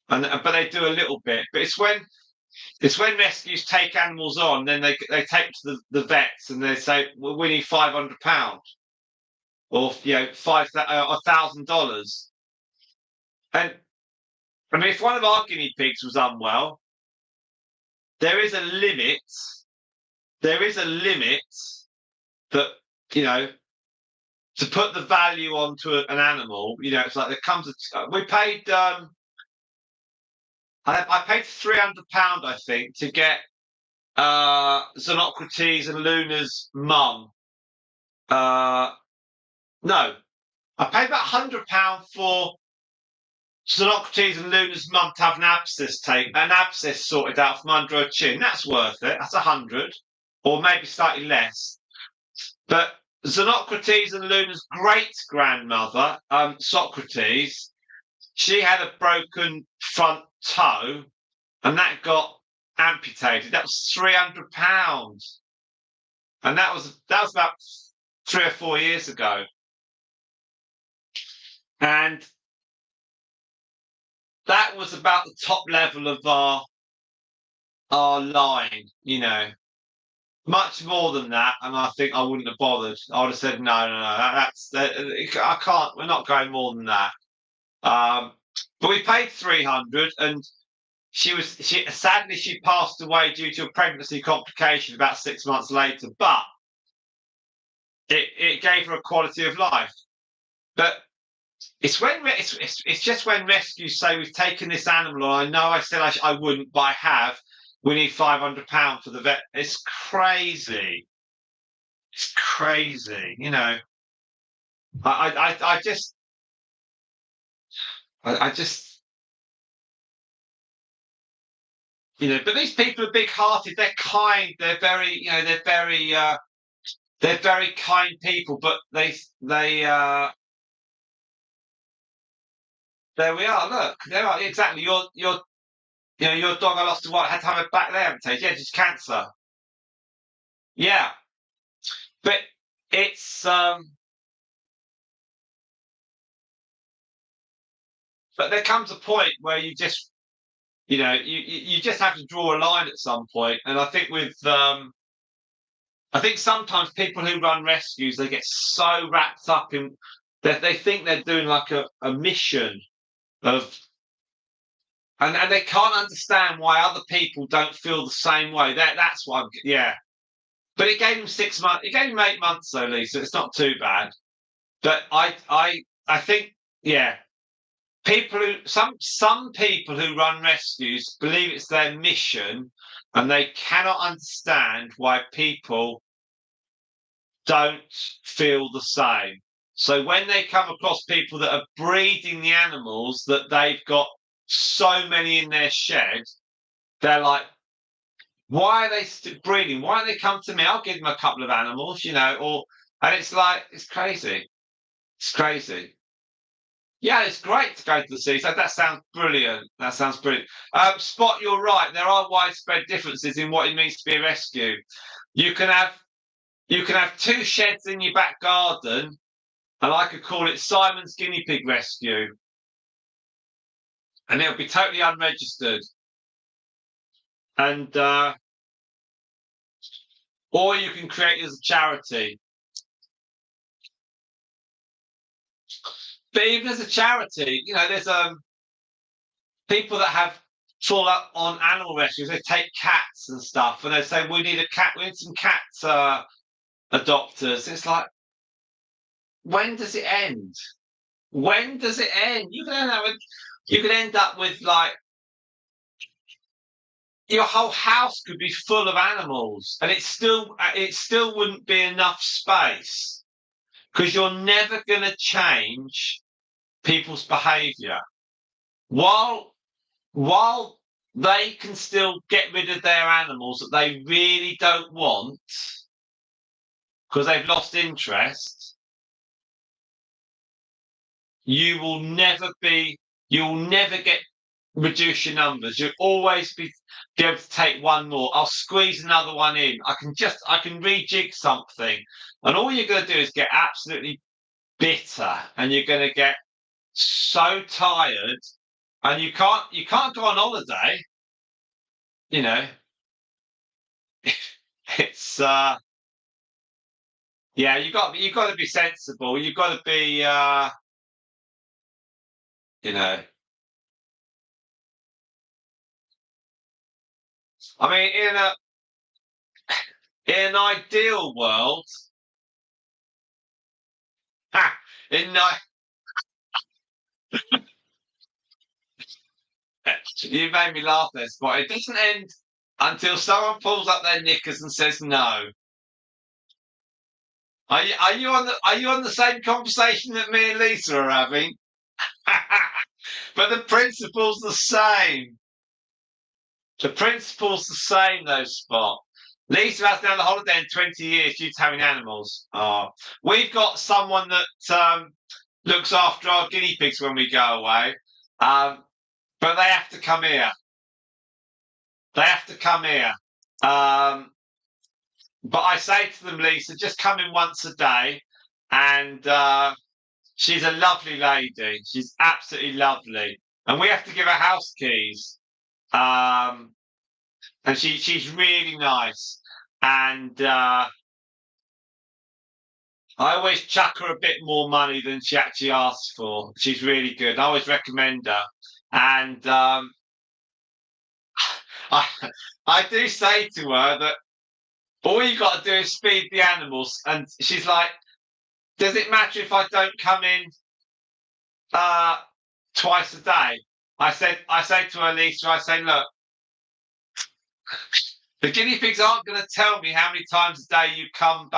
but they do a little bit. But it's when rescues take animals on, then they take to the vets and they say, well, we need £500 or $1,000. And I mean, if one of our guinea pigs was unwell, there is a limit. There is a limit that to put the value onto an animal. It's like there comes. We paid. I paid £300, I think, to get Xenocrates and Luna's mum. No, I paid about £100 for Xenocrates and Luna's mum to have an abscess sorted out from under her chin. That's worth it. That's 100, or maybe slightly less. But Xenocrates and Luna's great grandmother, Socrates, she had a broken front toe, and that got amputated. That was £300, and that was about 3 or 4 years ago. And that was about the top level of our line, Much more than that, and I think I wouldn't have bothered. I would have said no. I can't. We're not going more than that. But we paid 300, and sadly she passed away due to a pregnancy complication about 6 months later. But it gave her a quality of life. But it's just when rescues say we've taken this animal, and I know I said I wouldn't, but I have. We need £500 for the vet. It's crazy. It's crazy. I just but these people are big-hearted. They're kind. They're very, they're very kind people. But they there we are. Look, there are exactly your dog I lost to what had to have a back leg amputated. Yeah, just cancer. Yeah, but it's but there comes a point where you just you just have to draw a line at some point. And I think with I think sometimes people who run rescues, they get so wrapped up in that they think they're doing like a mission of, and they can't understand why other people don't feel the same way. That's why, yeah. But it gave him 6 months. It gave him 8 months though, Lisa. It's not too bad. But I think, yeah, some people who run rescues believe it's their mission, and they cannot understand why people don't feel the same. So when they come across people that are breeding the animals that they've got so many in their shed, they're like, why are they breeding? Why don't they come to me? I'll give them a couple of animals, or and it's like it's crazy. It's crazy. Yeah, it's great to go to the sea. So that sounds brilliant. That sounds brilliant. Spot, you're right. There are widespread differences in what it means to be a rescue. You can have you can have two sheds in your back garden, and I could call it Simon's Guinea Pig Rescue, and it'll be totally unregistered. And or you can create it as a charity. But even as a charity, there's people that have full up on animal rescues. They take cats and stuff, and they say we need some cat adopters. It's like, when does it end? When does it end? You could end up with like your whole house could be full of animals, and it still wouldn't be enough space because you're never going to change people's behaviour. While while they can still get rid of their animals that they really don't want because they've lost interest, you will never be, you'll never get reduce your numbers. You'll always be able to take one more. I'll squeeze another one in. I can rejig something. And all you're going to do is get absolutely bitter, and you're going to get so tired, and you can't go on holiday. You know, it's yeah, you got to be sensible. You've got to be you know. I mean, in an ideal world, ha, in ni- you made me laugh there, Spot. It doesn't end until someone pulls up their knickers and says no. Are you on the same conversation that me and Lisa are having? But the principle's the same. The principle's the same, though, Spot. Lisa has been on the holiday in 20 years due to having animals. Oh, we've got someone that looks after our guinea pigs when we go away, but they have to come here. They have to come here. Um, but I say to them, Lisa, just come in once a day, and she's a lovely lady. She's absolutely lovely, and we have to give her house keys. Um, and she's really nice. And I always chuck her a bit more money than she actually asks for. She's really good. I always recommend her. And I I do say to her that all you got to do is feed the animals. And she's like, does it matter if I don't come in uh, twice a day? I say to her, Lisa, I say, look, the guinea pigs aren't going to tell me how many times a day you come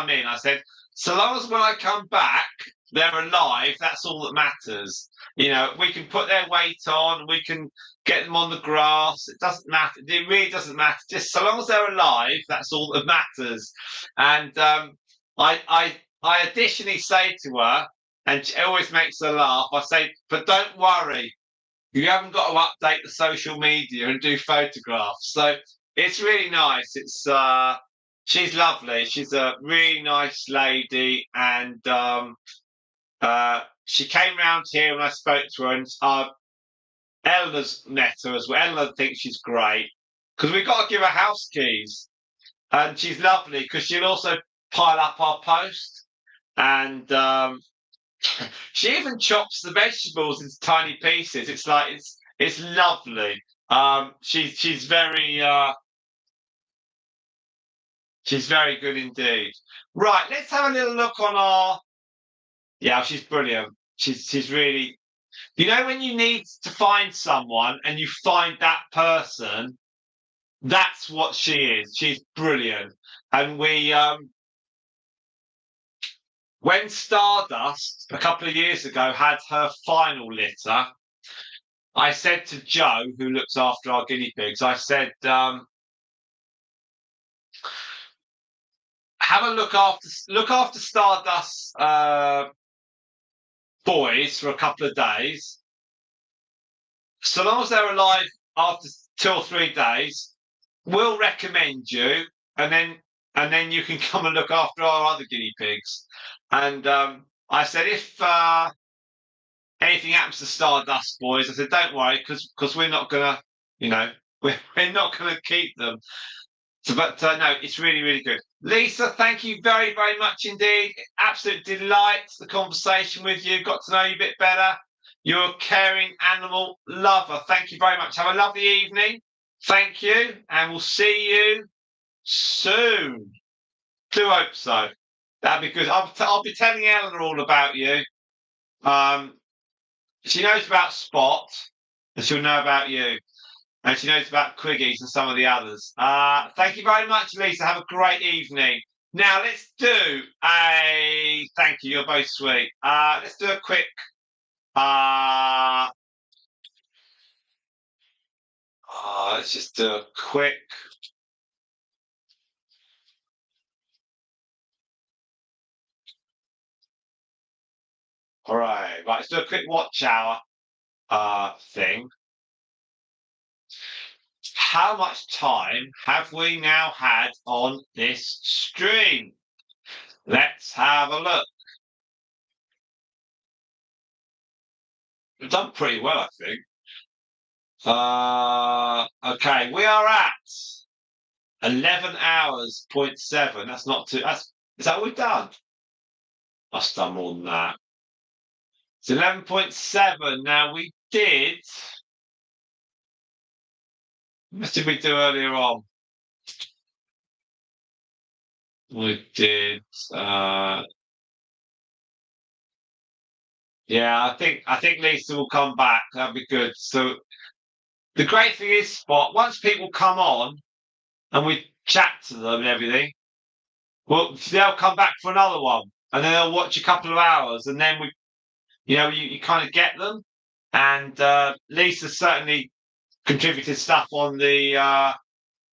in. I said, so long as when I come back, they're alive, that's all that matters. We can put their weight on, we can get them on the grass. It doesn't matter. It really doesn't matter. Just so long as they're alive, that's all that matters. And I additionally say to her, and it always makes her laugh, I say, but don't worry, you haven't got to update the social media and do photographs. So it's really nice. She's lovely. She's a really nice lady, and she came round here and I spoke to her, and Ella's met her as well. Ella thinks she's great because we've got to give her house keys. and she's lovely because she'll also pile up our post, and she even chops the vegetables into tiny pieces. It's like it's lovely. She's very good indeed. Right, let's have a little look on our. Yeah, she's brilliant. She's really. You know when you need to find someone and you find that person, that's what she is. She's brilliant. And when Stardust a couple of years ago had her final litter, I said to Joe, who looks after our guinea pigs, I said, have a look after Stardust boys for a couple of days. So long as they're alive after 2 or 3 days, we'll recommend you, and then you can come and look after our other guinea pigs. And I said, if anything happens to Stardust boys, I said, don't worry, because we're not gonna, we're not gonna keep them. So, but no, it's really, really good. Lisa, thank you very, very much indeed. Absolute delight, the conversation with you. Got to know you a bit better. You're a caring animal lover. Thank you very much. Have a lovely evening. Thank you, and we'll see you soon. Do hope so. That'd be good. I'll be telling Eleanor all about you. She knows about Spot, and she'll know about you. And she knows about Quiggies and some of the others. Thank you very much, Lisa. Have a great evening. Now, let's do a... Thank you, you're both sweet. Let's do a quick... let's just do a quick... All right, let's do a quick watch hour thing. How much time have we now had on this stream? Let's have a look. We've done pretty well, I think. Okay, we are at 11 hours, 0.7. That's not too. Is that what we've done? Must have done more than that. It's 11.7. Now we did. What did we do earlier on? We did. Yeah, I think Lisa will come back. That'd be good. So the great thing is, Spot, once people come on and we chat to them and everything, well, they'll come back for another one, and then they'll watch a couple of hours, and then you kind of get them. And Lisa certainly contributed stuff on the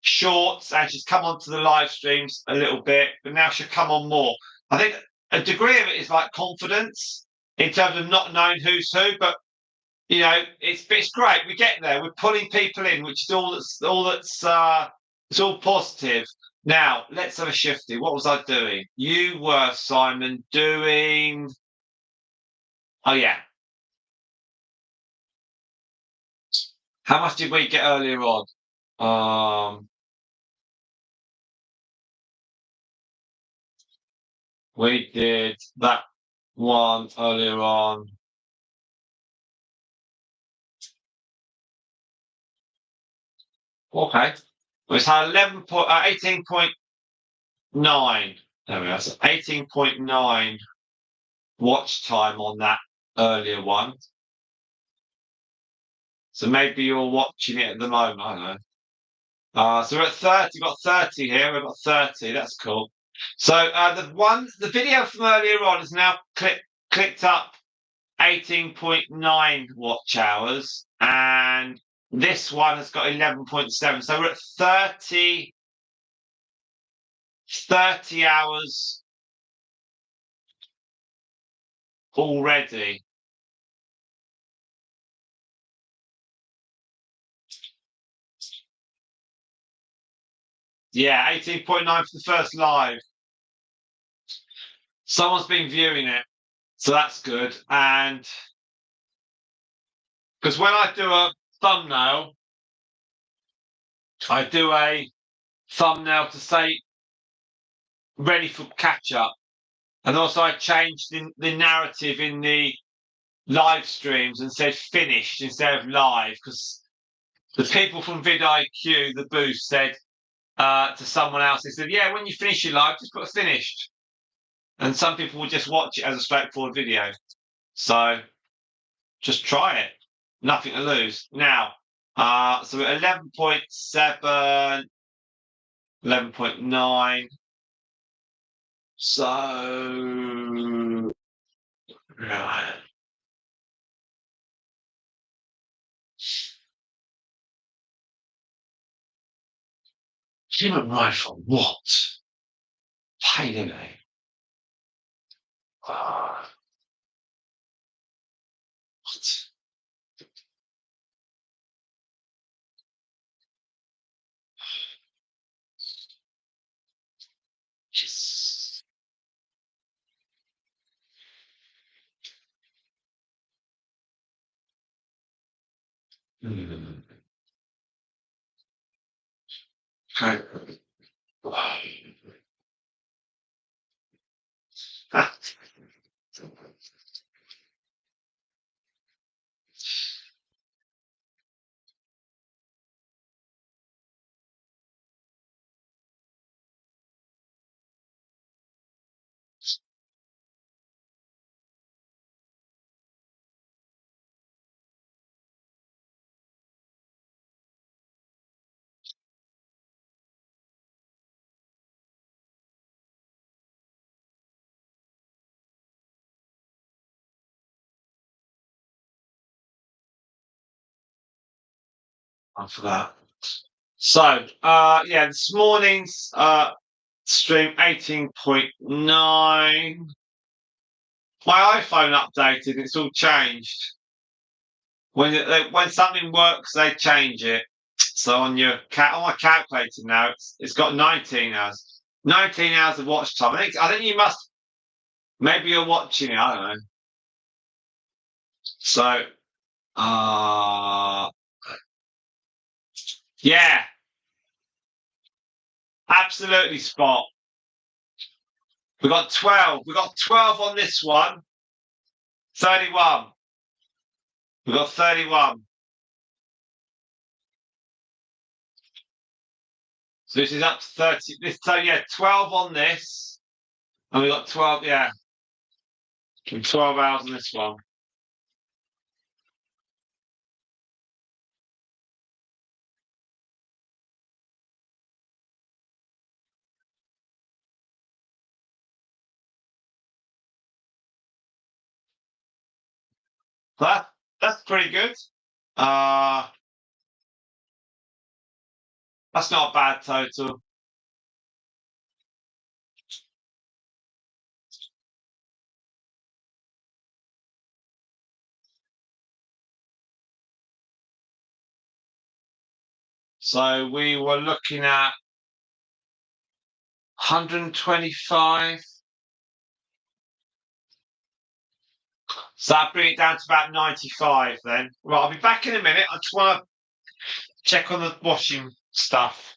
shorts, and she's come onto the live streams a little bit, but now she'll come on more. I think a degree of it is like confidence in terms of not knowing who's who, but it's great. We get there. We're pulling people in, which is it's all positive. Now let's have a shifty. What was I doing? You were, Simon, doing. Oh yeah. How much did we get earlier on? We did that one earlier on. Okay. It's had 18.9. There we go. So 18.9 watch time on that earlier one. So maybe you're watching it at the moment. I don't know. So we're at 30. We've got 30 here. We've got 30. That's cool. So the video from earlier on is now clicked up 18.9 watch hours, and this one has got 11.7. So we're at 30 hours already. Yeah, 18.9 for the first live. Someone's been viewing it, so that's good. And because when I do a thumbnail, I do a thumbnail to say ready for catch up. And also, I changed the narrative in the live streams and said finished instead of live because the people from vidIQ, the boost, said to someone else, they said, "Yeah, when you finish your live, just put finished." And some people will just watch it as a straightforward video. So just try it. Nothing to lose. Now, so we're at 11.7, 11.9. So, right. Human rifle, what? Pain in it. What? Yes. Hmm. Okay. For that. So, yeah, this morning's stream 18.9. My iPhone updated, it's all changed. When something works, they change it. So on my calculator now, it's got 19 hours. 19 hours of watch time. I think you must. Maybe you're watching it. I don't know. So, uh, yeah, absolutely spot. We got 12. We got 12 on this one. 31. We got 31. So this is up to 30. So yeah, 12 on this. And we got 12, yeah. 12 hours on this one. That's pretty good. Uh that's not a bad total. So we were looking at 125. So that bring it down to about 95 then. Right, I'll be back in a minute. I just want to check on the washing stuff.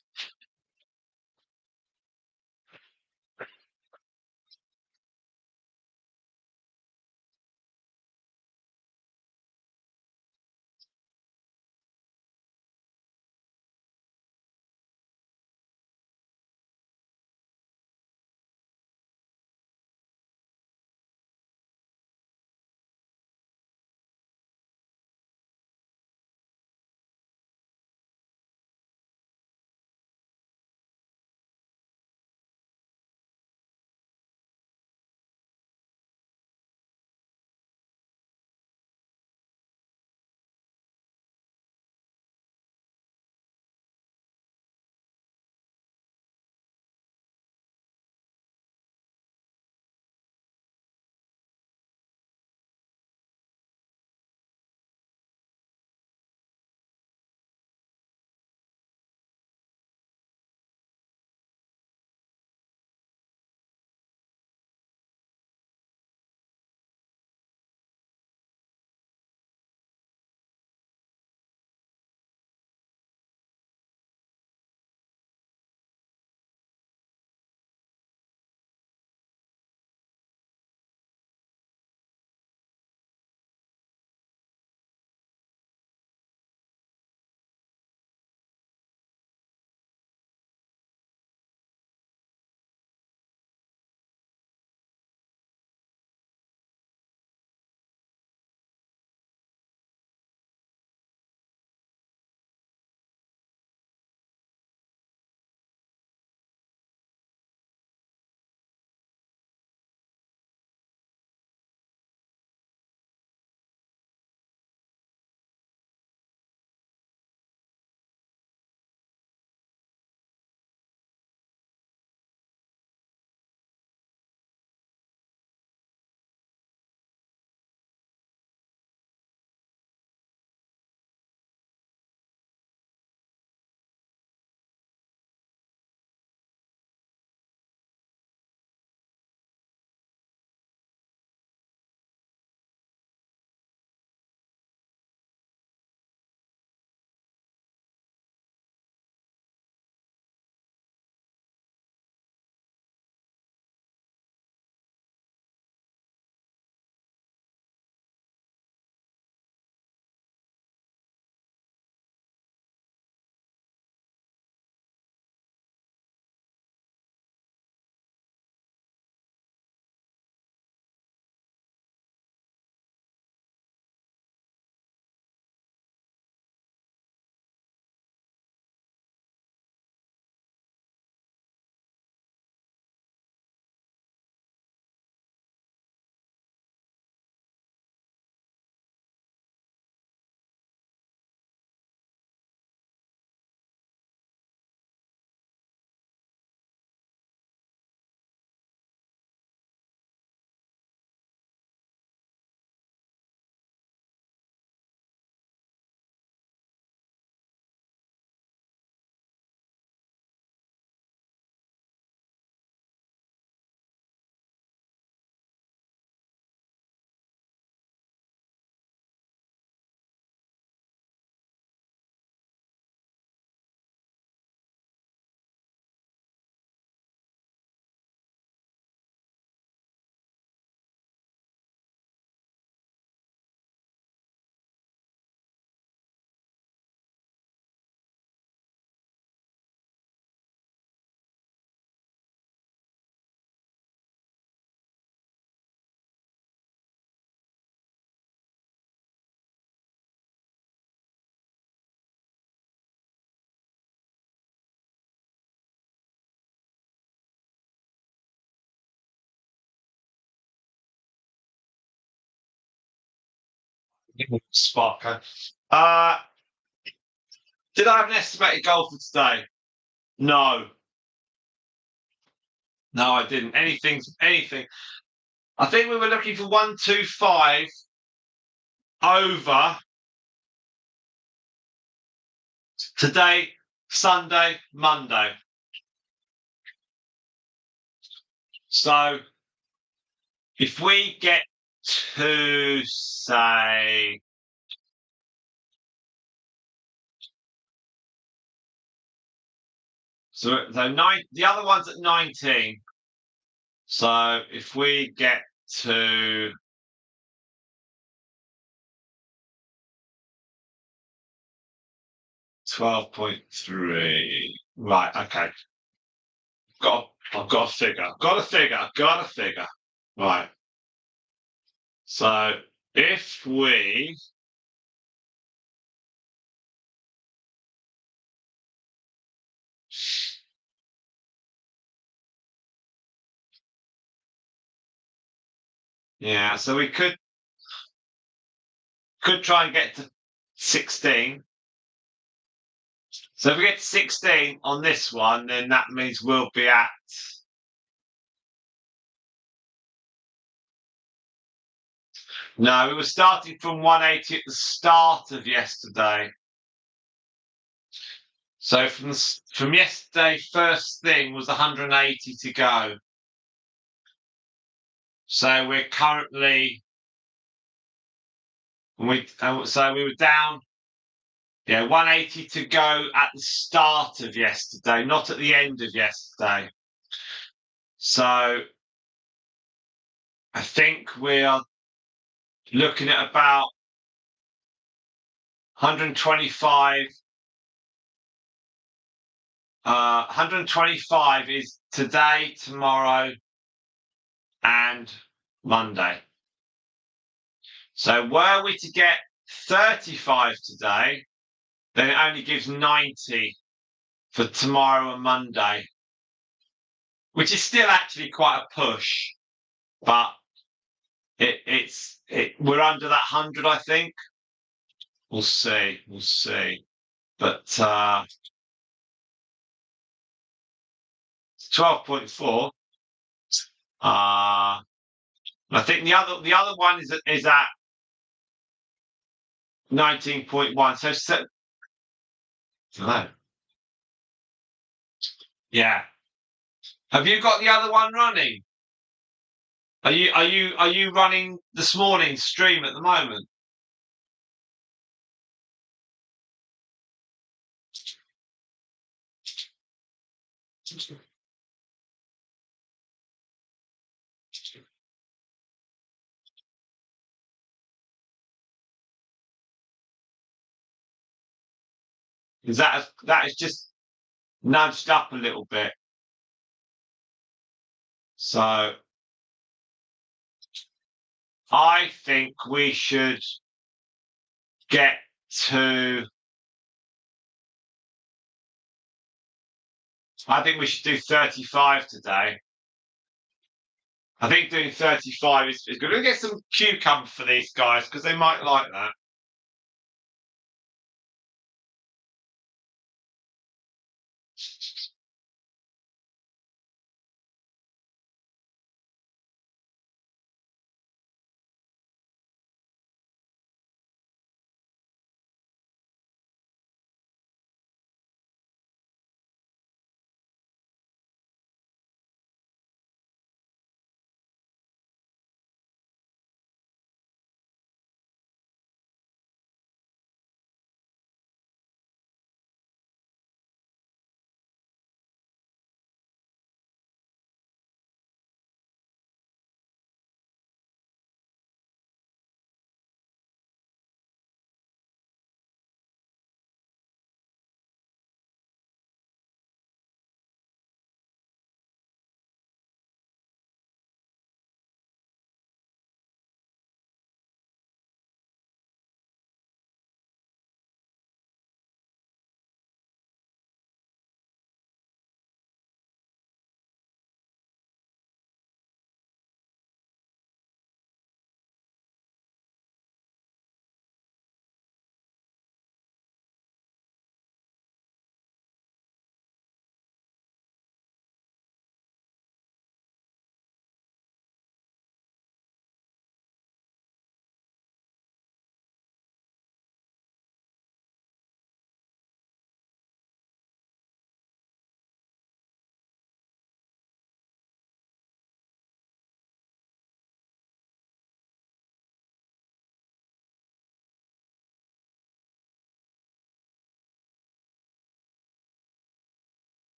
Sparko. Uh, did I have an estimated goal for today? No. No, I didn't. Anything. I think we were looking for 125 over today, Sunday, Monday. So if we get to say so the other one's at 19. So if we get to 12.3. Right, okay. I've got a figure. Got a figure. Right. So if we yeah, so we could try and get to 16. So if we get to 16 on this one, then that means we'll be at no, we were starting from 180 at the start of yesterday. So from yesterday, first thing was 180 to go. So we're currently so we were down, 180 to go at the start of yesterday, not at the end of yesterday. So I think we are looking at about 125. 125 is today, tomorrow, and Monday. So were we to get 35 today, then it only gives 90 for tomorrow and Monday, which is still actually quite a push, but we're under that 100, I think. We'll see. But 12.4. I think the other one is at 19.1. So no. Yeah. Have you got the other one running? Are you running this morning's stream at the moment? Is that is just nudged up a little bit? So I think we should get to. I think we should do 35 today. I think doing 35 is good. We'll get some cucumber for these guys because they might like that.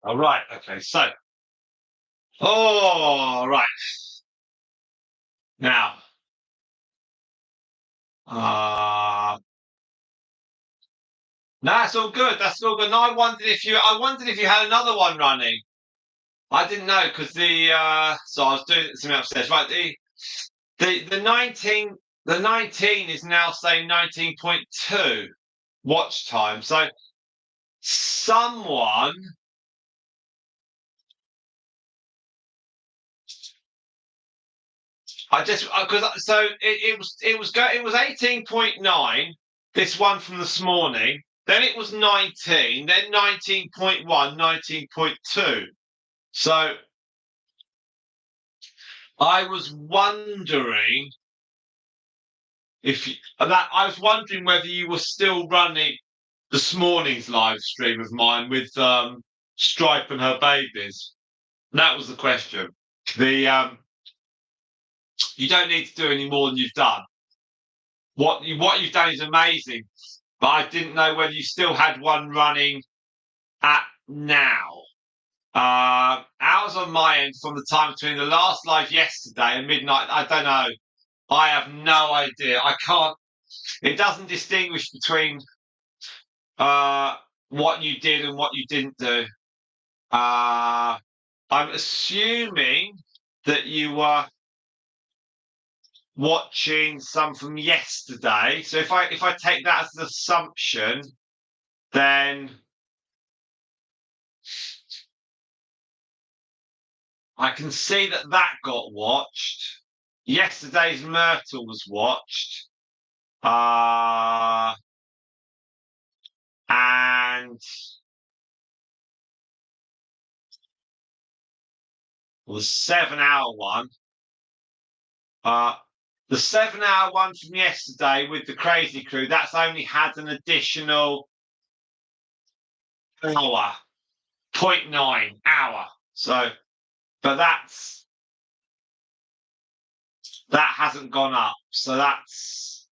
All right. Okay. So, oh, right. Now, uh, no, that's all good. That's all good. No, I wondered if you had another one running. I didn't know because so I was doing something upstairs. Right. The 19 is now saying 19.2 watch time. So someone I just because so it was 18.9. This one from this morning. Then it was 19. Then 19.1, 19.2. So I was wondering if you, that I was wondering whether you were still running this morning's live stream of mine with Stripe and her babies. That was the question. The You don't need to do any more than you've done. What you've done is amazing, but I didn't know whether you still had one running at now. Hours on my end from the time between the last live yesterday and midnight. I don't know. I have no idea. I can't. It doesn't distinguish between what you did and what you didn't do. I'm assuming that you were watching some from yesterday. So if I take that as an assumption, then I can see that that got watched. Yesterday's Myrtle was watched. And the 7 hour one. The 7 hour one from yesterday with the Crazy Crew, that's only had an additional hour, point 0.9 hour. So, but that hasn't gone up. So that's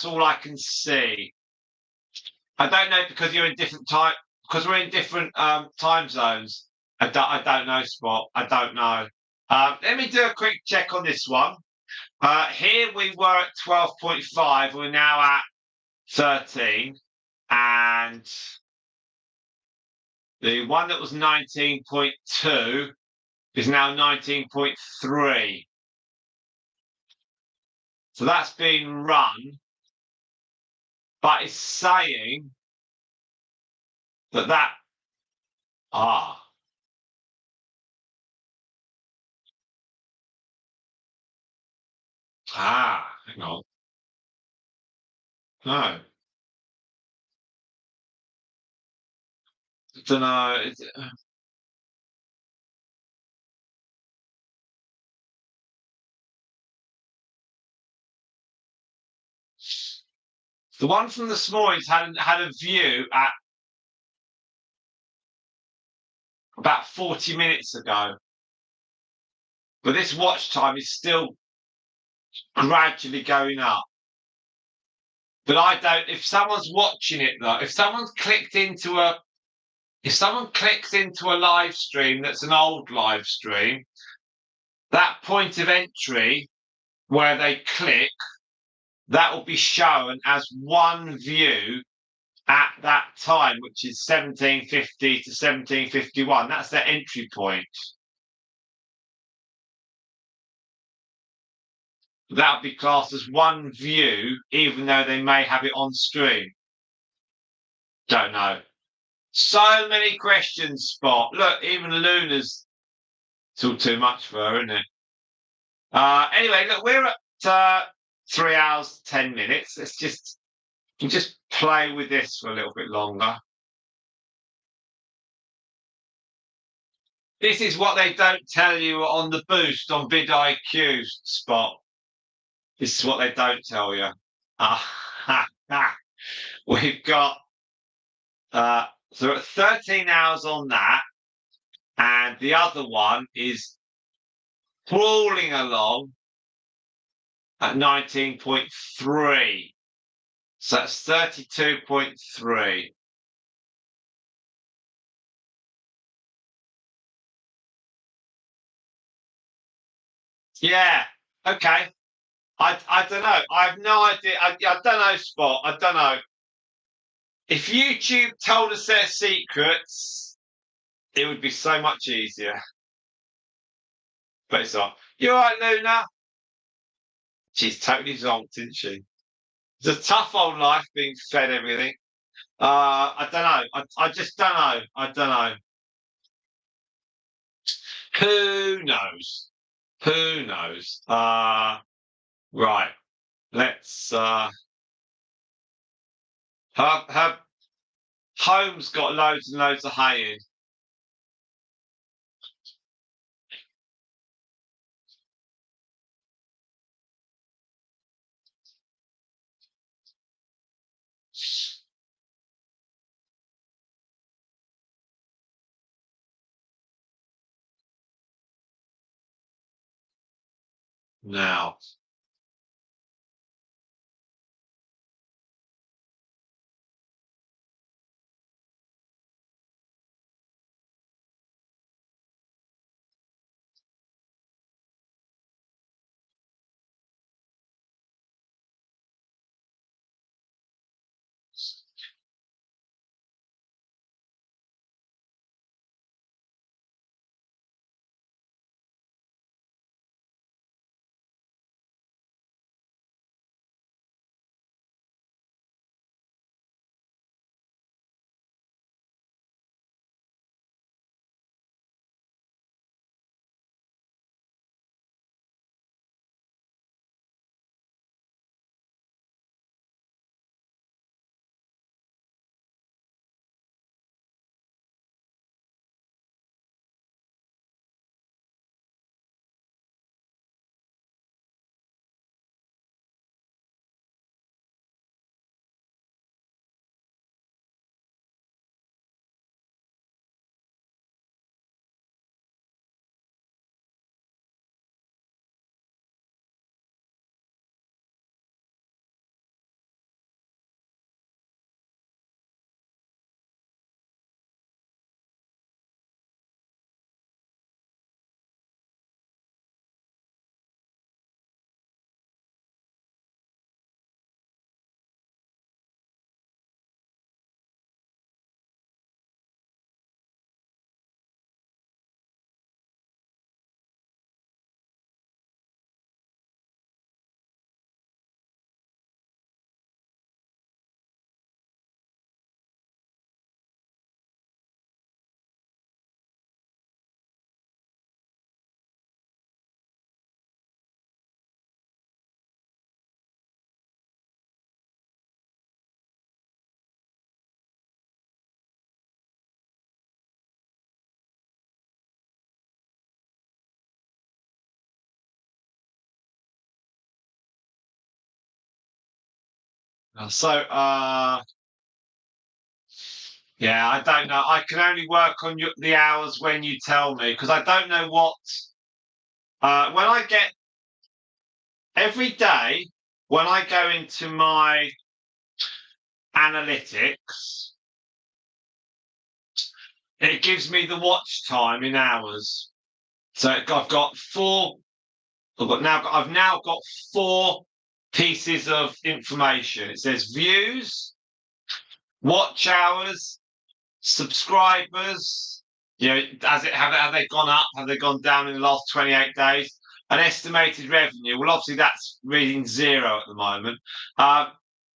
all I can see. I don't know because you're in different time because we're in different time zones. I don't know, Spot. I don't know. Let me do a quick check on this one. Here we were at 12.5. We're now at 13. And the one that was 19.2 is now 19.3. So that's being run, but it's saying that ah hang on. No, I don't know. The one from this morning's had a view at about 40 minutes ago, but this watch time is still gradually going up. But I don't. If someone's watching it though, if someone clicks into a live stream that's an old live stream, that point of entry where they click, that will be shown as one view at that time, which is 1750 to 1751. That's their entry point. That would be classed as one view, even though they may have it on stream. Don't know. So many questions, Spot. Look, even Luna's it's all too much for her, isn't it? Anyway, look, we're at 3 hours, 10 minutes. Let's just play with this for a little bit longer. This is what they don't tell you on the boost on vidIQ, Spot. This is what they don't tell you. We've got so at 13 hours on that, and the other one is crawling along at 19.3. So that's 32.3. Yeah. Okay. I don't know. I have no idea. I don't know, Spot. I don't know. If YouTube told us their secrets, it would be so much easier. But it's not. You all right, Luna? She's totally zonked, isn't she? It's a tough old life being fed everything. I don't know. I just don't know. I don't know. Who knows? Who knows? Right. Let's her home's got loads and loads of hay in. Now. So yeah, I don't know. I can only work on the hours when you tell me because I don't know what. When I get every day, when I go into my analytics, it gives me the watch time in hours. So I've got four. I've now got four pieces of information. It says views, watch hours, subscribers, have they gone up? Have they gone down in the last 28 days? An estimated revenue. Well, obviously that's reading zero at the moment. Uh,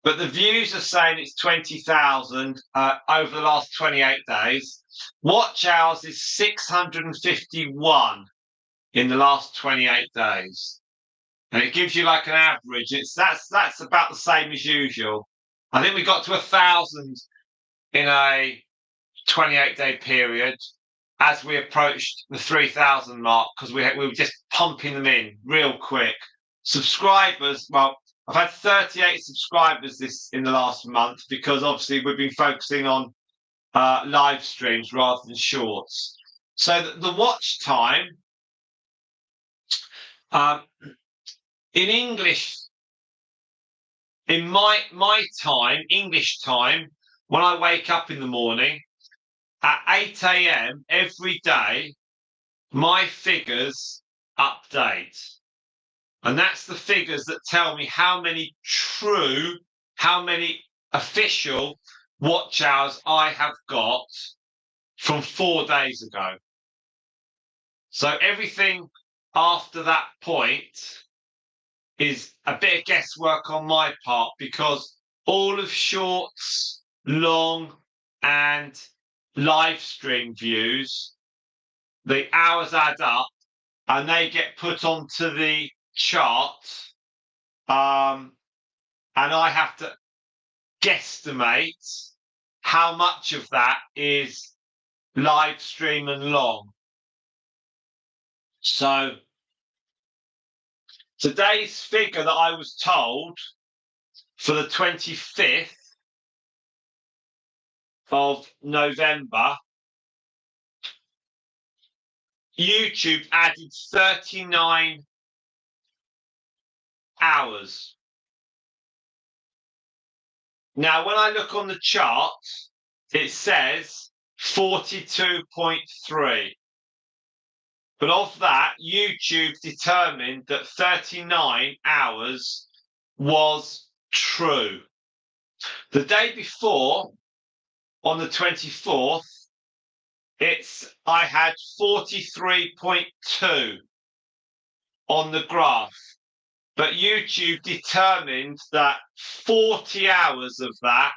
but the views are saying it's 20,000 over the last 28 days. Watch hours is 651 in the last 28 days. And it gives you like an average. That's about the same as usual. I think we got to 1,000 in a 28-day period as we approached the 3,000 mark because we were just pumping them in real quick. Subscribers, well, I've had 38 subscribers in the last month because obviously we've been focusing on live streams rather than shorts. So the watch time um, in English in my time, English time, when I wake up in the morning at 8 a.m. every day, my figures update. And that's the figures that tell me how many official watch hours I have got from 4 days ago. So everything after that point is a bit of guesswork on my part, because all of shorts, long, and live stream views, the hours add up and they get put onto the chart. And I have to guesstimate how much of that is live stream and long. So today's figure that I was told for the 25th of November, YouTube added 39 hours. Now, when I look on the chart, it says 42.3. But of that, YouTube determined that 39 hours was true. The day before, on the 24th, I had 43.2 on the graph. But YouTube determined that 40 hours of that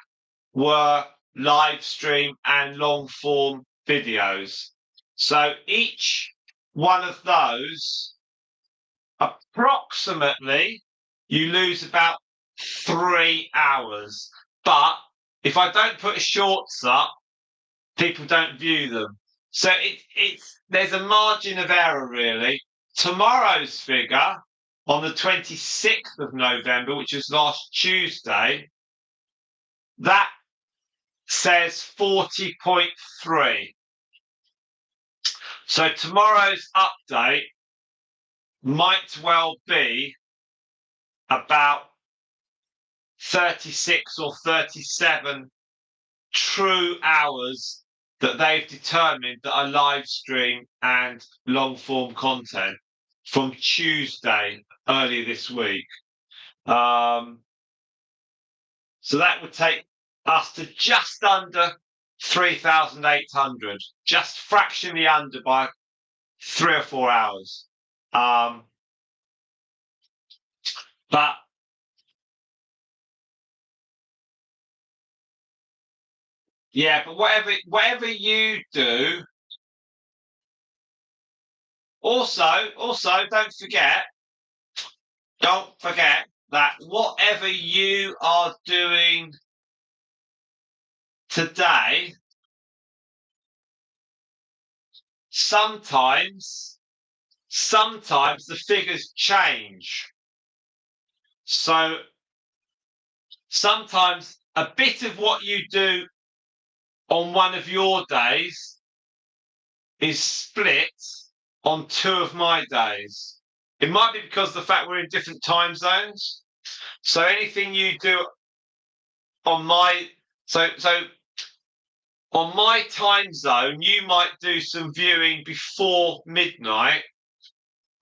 were live stream and long form videos. So each one of those, approximately, you lose about 3 hours. But if I don't put shorts up, people don't view them. So there's a margin of error, really. Tomorrow's figure on the 26th of November, which was last Tuesday, that says 40.3. So tomorrow's update might well be about 36 or 37 true hours that they've determined that are live stream and long form content from Tuesday earlier this week. So that would take us to just under 3,800, just fractionally under by 3 or 4 hours. But yeah, but whatever you do, also don't forget that whatever you are doing today, sometimes the figures change. So sometimes a bit of what you do on one of your days is split on 2 of my days. It might be because of the fact we're in different time zones. So anything you do on my on my time zone, you might do some viewing before midnight,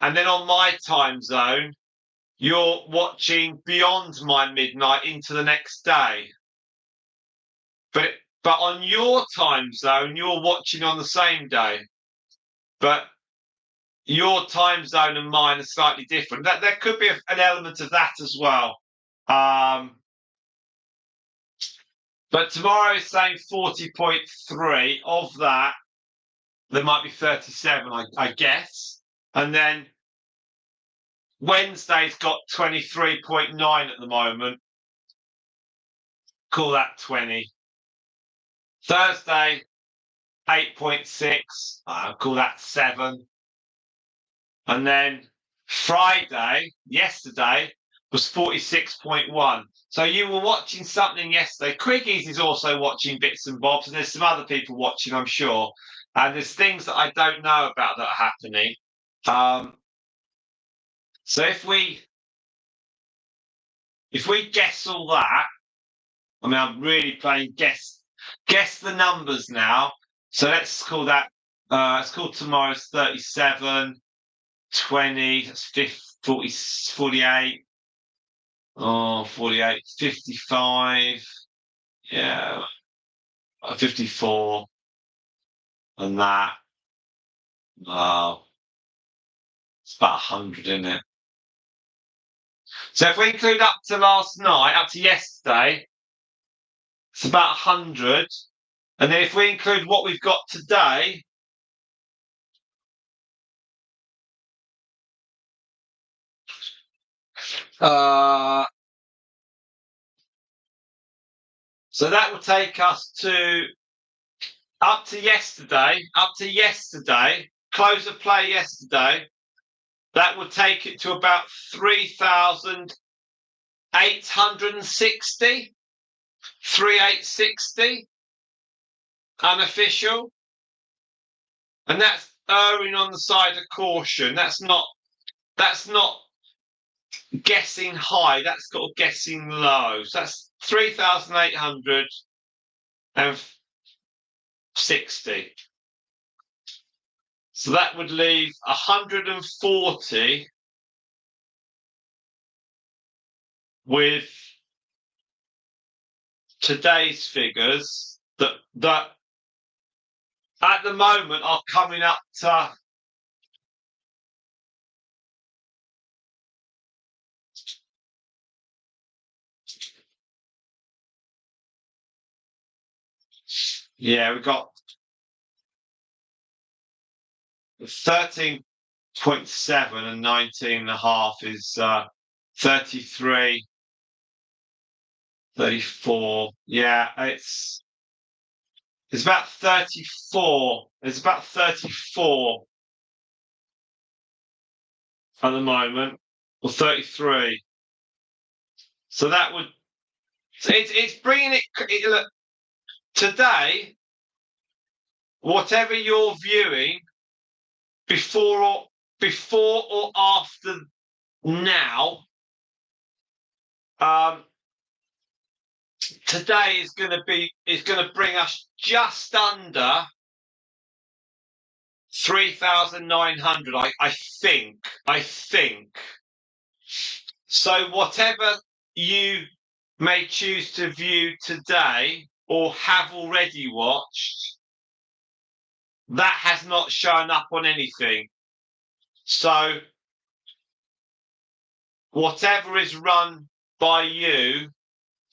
and then on my time zone, you're watching beyond my midnight into the next day. But on your time zone, you're watching on the same day. But your time zone and mine are slightly different. That there could be an element of that as well. But tomorrow is saying 40.3. Of that, there might be 37, I guess. And then Wednesday's got 23.9 at the moment. Call that 20. Thursday, 8.6. Call that 7. And then Friday, yesterday, was 46.1. So you were watching something yesterday. Quiggies is also watching bits and bobs, and there's some other people watching, I'm sure. And there's things that I don't know about that are happening. So if we if we guess all that, I mean, I'm really playing guess the numbers now. So let's call that. Let's call tomorrow's 37, 20, that's 50, 40, 48. Oh, 48, 55. Yeah, 54. And that. Oh, it's about 100, isn't it? So if we include up to last night, up to yesterday, it's about 100. And then if we include what we've got today, so that will take us to up to yesterday, close of play yesterday. That would take it to about 3,860, 3,860 unofficial. And that's erring on the side of caution. That's not guessing high, that's got guessing low. So that's 3,860. So that would leave 140 with today's figures that at the moment are coming up to we've got 13.7 and 19.5 is 33, 34. Yeah, it's about 34. It's about 34 at the moment, or 33. So that would. So it's bringing it. Look, today, whatever you're viewing, before or after now, today is going to bring us just under 3,900. I think. So whatever you may choose to view today or have already watched, that has not shown up on anything. So whatever is run by you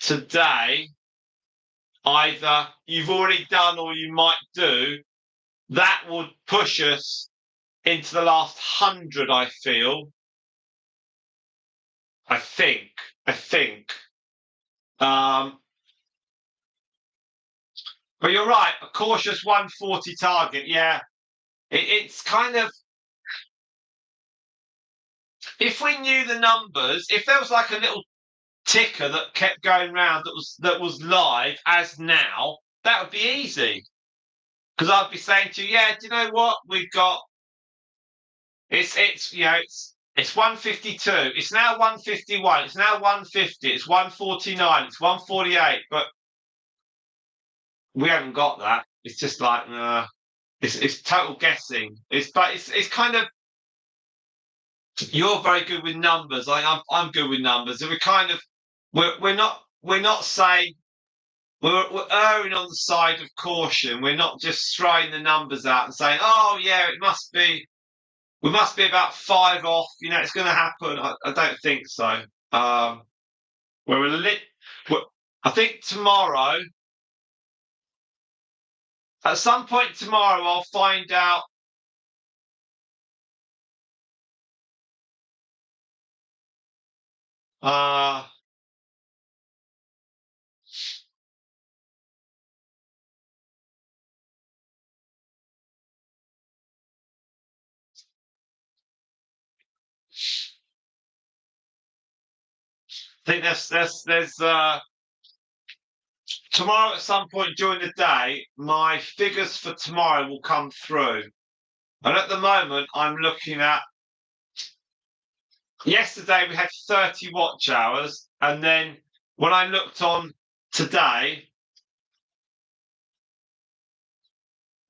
today, either you've already done or you might do, that would push us into the last 100, I feel. I think. But you're right, a cautious 140 target. Yeah, it's kind of. If we knew the numbers, if there was like a little ticker that kept going round that was live as now, that would be easy. Because I'd be saying to you, yeah, do you know what we've got? It's 152. It's now 151. It's now 150. It's 149. It's 148. But we haven't got that. It's just like it's total guessing. It's kind of. You're very good with numbers. I'm good with numbers, and we're not saying we're erring on the side of caution. We're not just throwing the numbers out and saying, oh yeah, we must be about 5 off. It's going to happen. I don't think so. We're I think tomorrow, at some point tomorrow, I'll find out. I think there's tomorrow at some point during the day, my figures for tomorrow will come through. And at the moment, I'm looking at. Yesterday we had 30 watch hours, and then when I looked on today,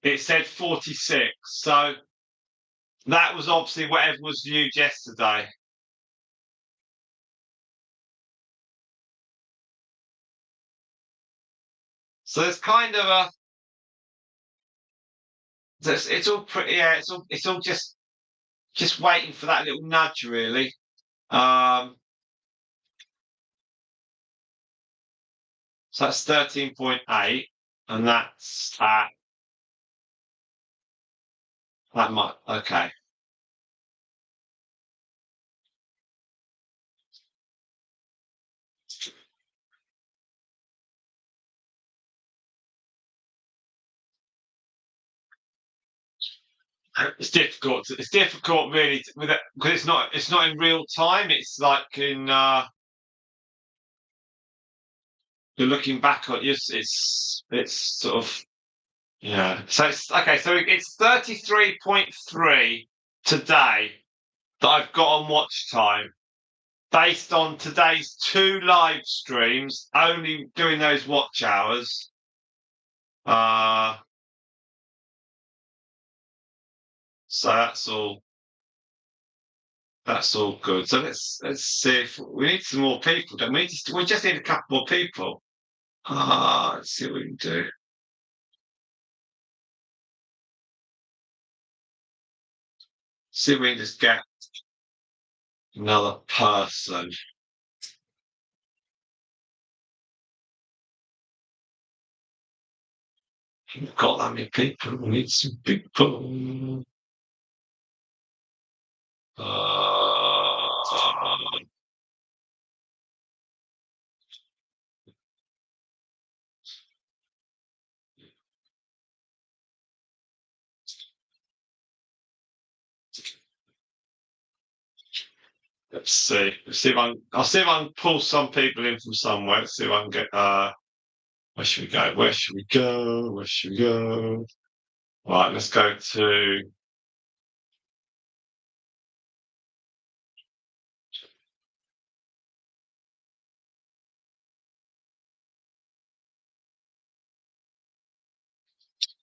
it said 46. So that was obviously whatever was viewed yesterday. So there's kind of a. It's all pretty. Yeah, it's all just waiting for that little nudge, really. Um, so that's 13.8, and that's at that much. Okay. It's difficult. It's difficult, really, with it because it's not in real time. It's like in you're looking back on. It's sort of yeah. So it's okay. So it's 33.3 today that I've got on watch time based on today's 2 live streams, only doing those watch hours. Uh, so that's all. That's all good. So let's see if we need some more people. Don't we? We just need a couple more people. Let's see what we can do. See if we can just get another person. We've got that many people. We need some people. Uh, let's see. I'll see if I can pull some people in from somewhere. Let's see if I can get. Where should we go? Where should we go? Where should we go? Right. Let's go to.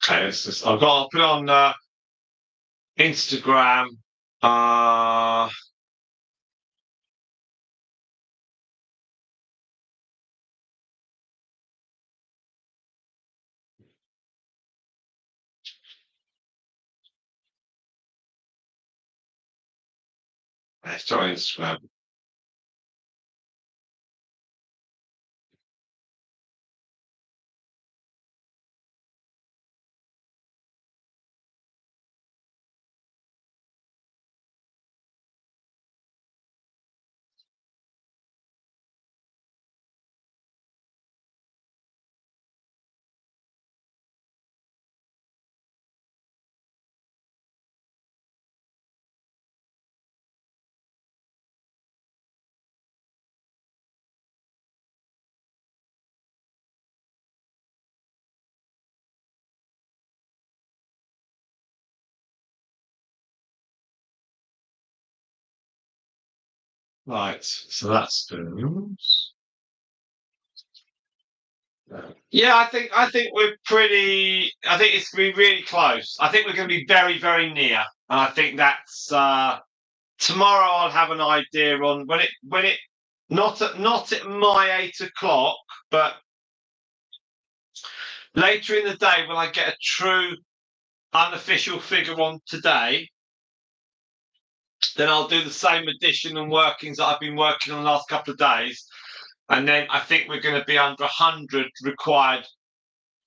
Okay. I'll put it on Instagram. Uh, let's try Instagram. Right. So that's good. Yeah, I think we're pretty. I think it's going to be really close. I think we're going to be very very near, and I think that's tomorrow. I'll have an idea on when it not at my 8 o'clock, but later in the day when I get a true unofficial figure on today. Then I'll do the same addition and workings that I've been working on the last couple of days, and then I think we're going to be under 100 required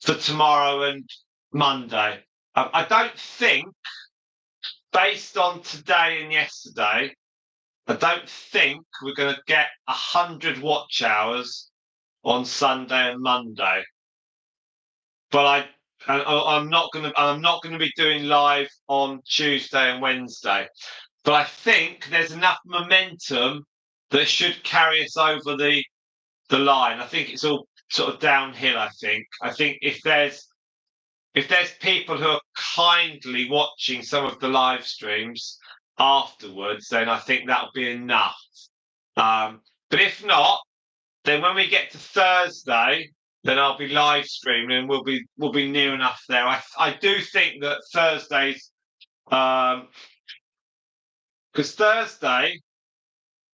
for tomorrow and Monday. I don't think, based on today and yesterday, I don't think we're going to get 100 watch hours on Sunday and Monday. But I'm not going to. I'm not going to be doing live on Tuesday and Wednesday. But I think there's enough momentum that should carry us over the line. I think it's all sort of downhill. I think if there's people who are kindly watching some of the live streams afterwards, then I think that'll be enough. But if not, Then when we get to Thursday, then I'll be live streaming and we'll be near enough there. I do think that Thursdays, because Thursday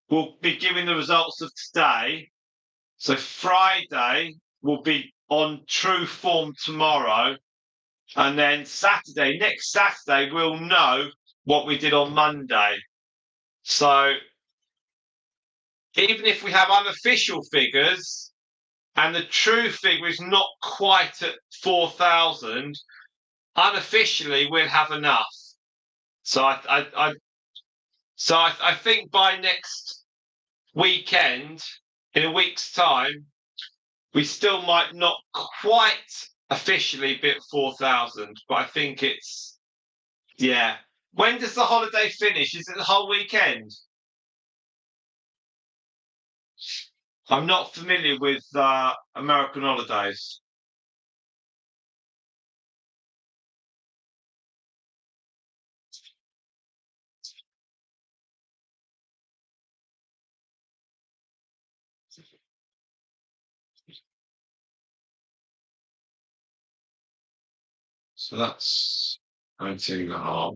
we'll be giving the results of today. So Friday will be on true form tomorrow. And then next Saturday, we'll know what we did on Monday. So even if we have unofficial figures and the true figure is not quite at 4,000, unofficially we'll have enough. So I think by next weekend, in a week's time, we still might not quite officially be at 4,000, but I think it's, yeah. When does the holiday finish? Is it the whole weekend? I'm not familiar with American holidays. So that's 19 and a half.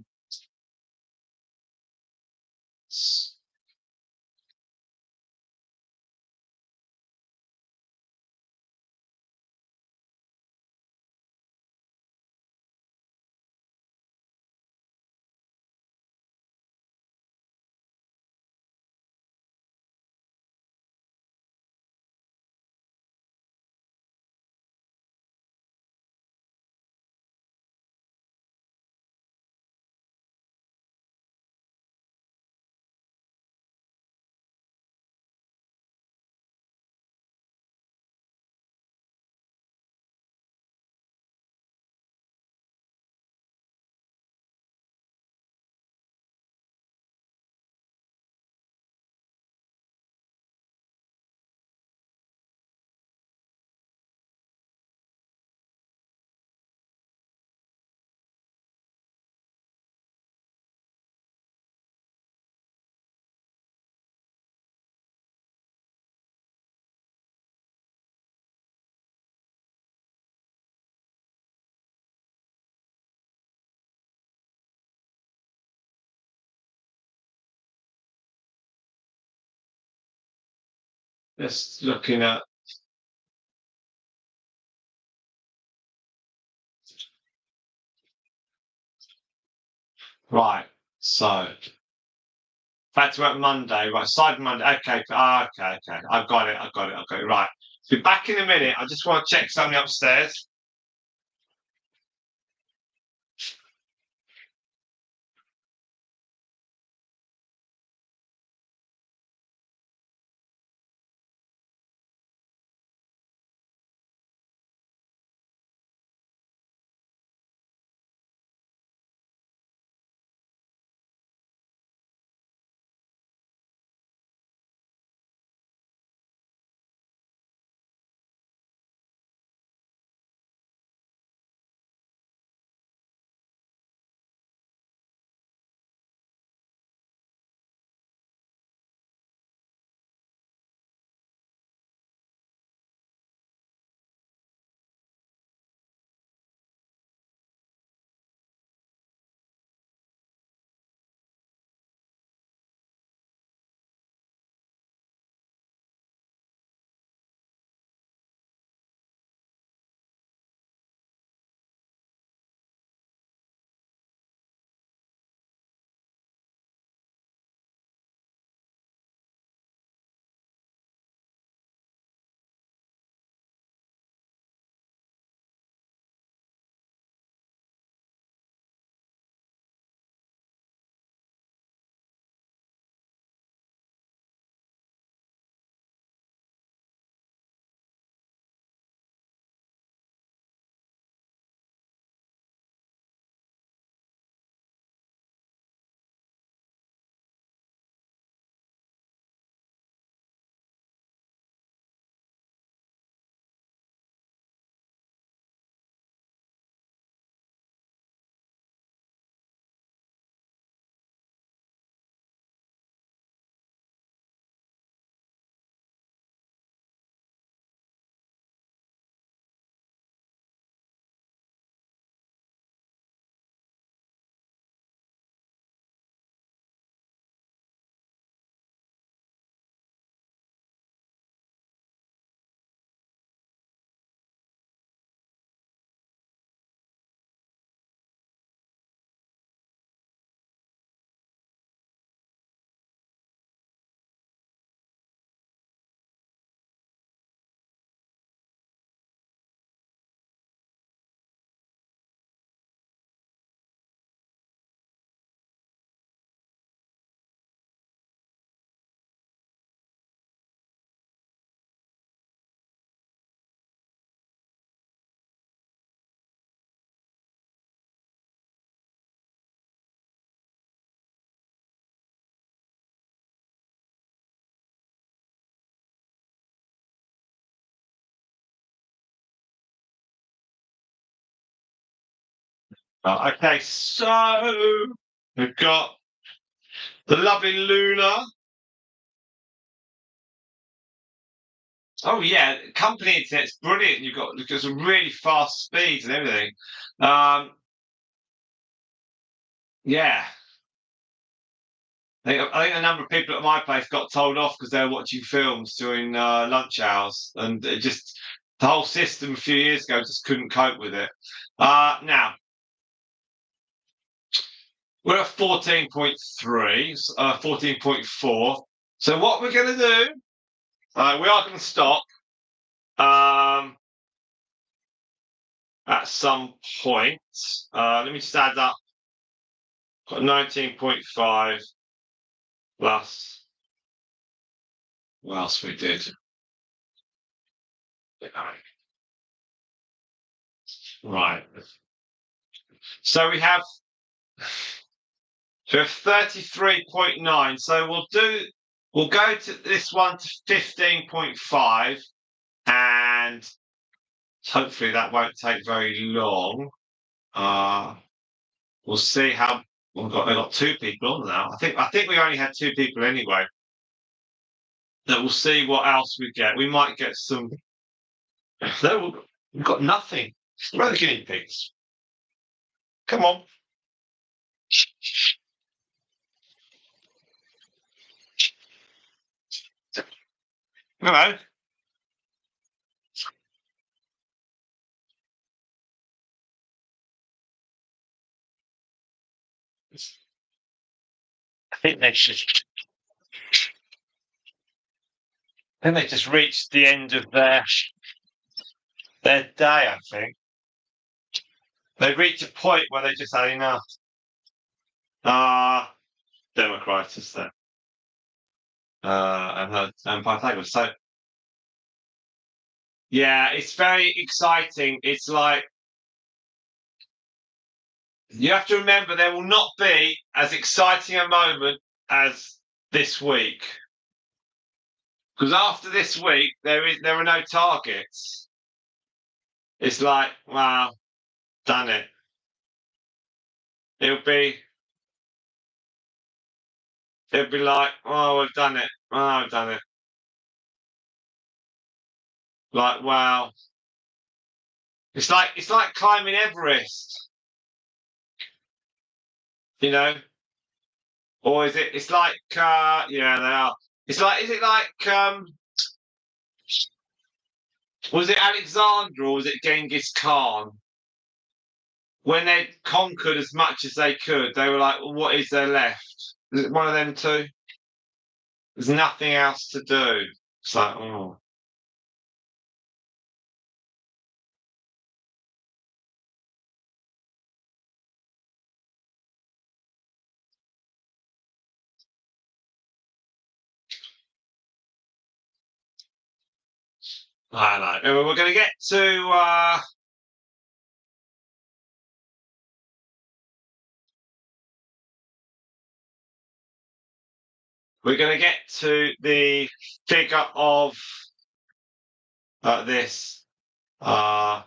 Just looking at right. So back to work Monday, right? Side Monday. Okay, okay. I've got it. Right. Be back in a minute. I just want to check something upstairs. Okay, so we've got the lovely Luna. Oh yeah, company internet's brilliant. You've got some really fast speeds and everything. Um, yeah, I think a number of people at my place got told off because they were watching films during lunch hours, and it just the whole system a few years ago just couldn't cope with it. Now we're at 14.3, 14.4. So what we're going to do, we are going to stop um, at some point. Let me just add up. Got 19.5 plus. What else we did? Right. So we have 33.9. So we'll go to this one to 15.5, and hopefully that won't take very long. We'll see how I've got two people on now. I think we only had two people anyway. Then we'll see what else we get. We might get some. No, we've got nothing. Where are the guinea pigs? Come on. Hello. I think they just. I think they just reached the end of their day. I think they reached a point where they just had enough. Ah, Democritus there. And Pythagoras. So yeah, it's very exciting. It's like you have to remember there will not be as exciting a moment as this week. Because after this week there are no targets. It's like, wow, done it. It'll be like, oh, we've done it. Oh, I've done it. Like, wow. It's like climbing Everest, you know? Or is it it's like yeah, they are. It's like is it like was it Alexander or was it Genghis Khan? When they conquered as much as they could, they were like, well, what is there left? Is it one of them two? There's nothing else to do. It's like, oh, I don't know. Anyway, we're gonna get to the figure of this. Uh,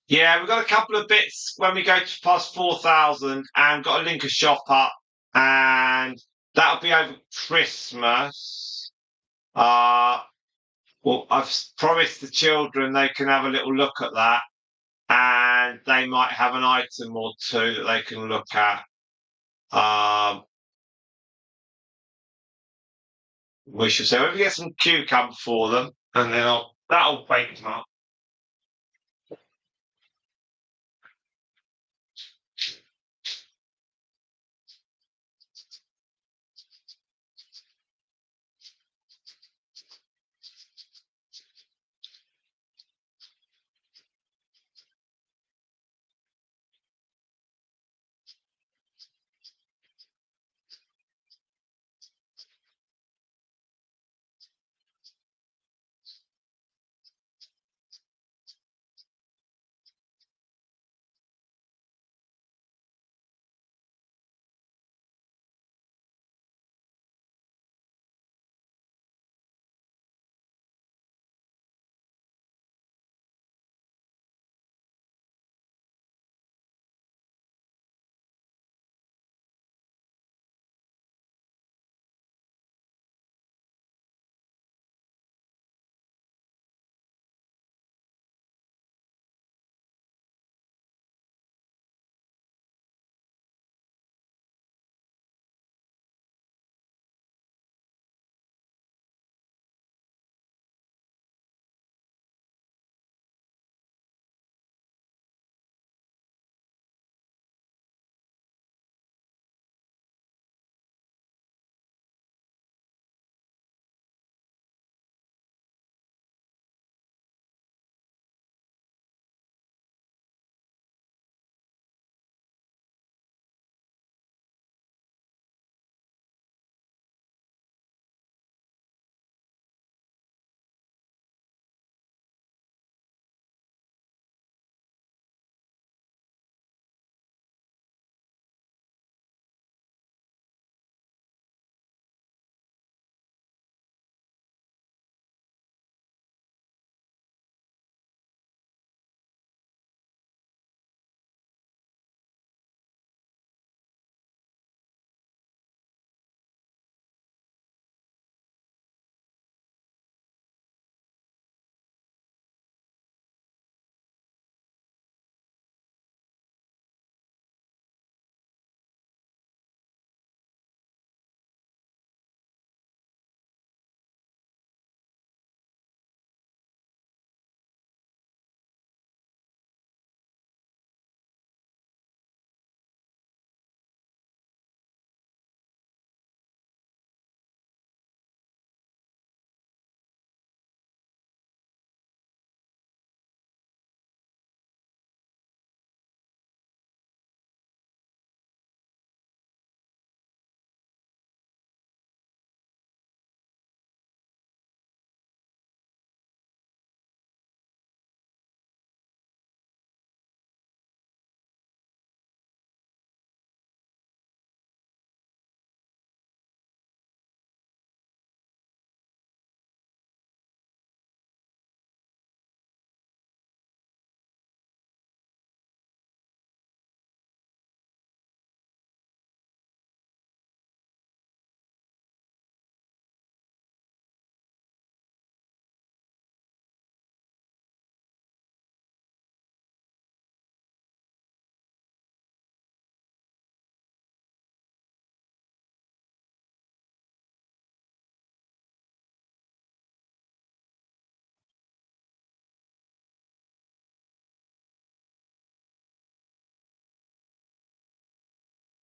yeah, we've got a couple of bits when we go to past 4,000, and got to link a shop up, and that'll be over Christmas. Uh, well, promised the children they can have a little look at that, and they might have an item or two that they can look at. Um, we should say, if we get some cucumber for them, and then that'll wake them up.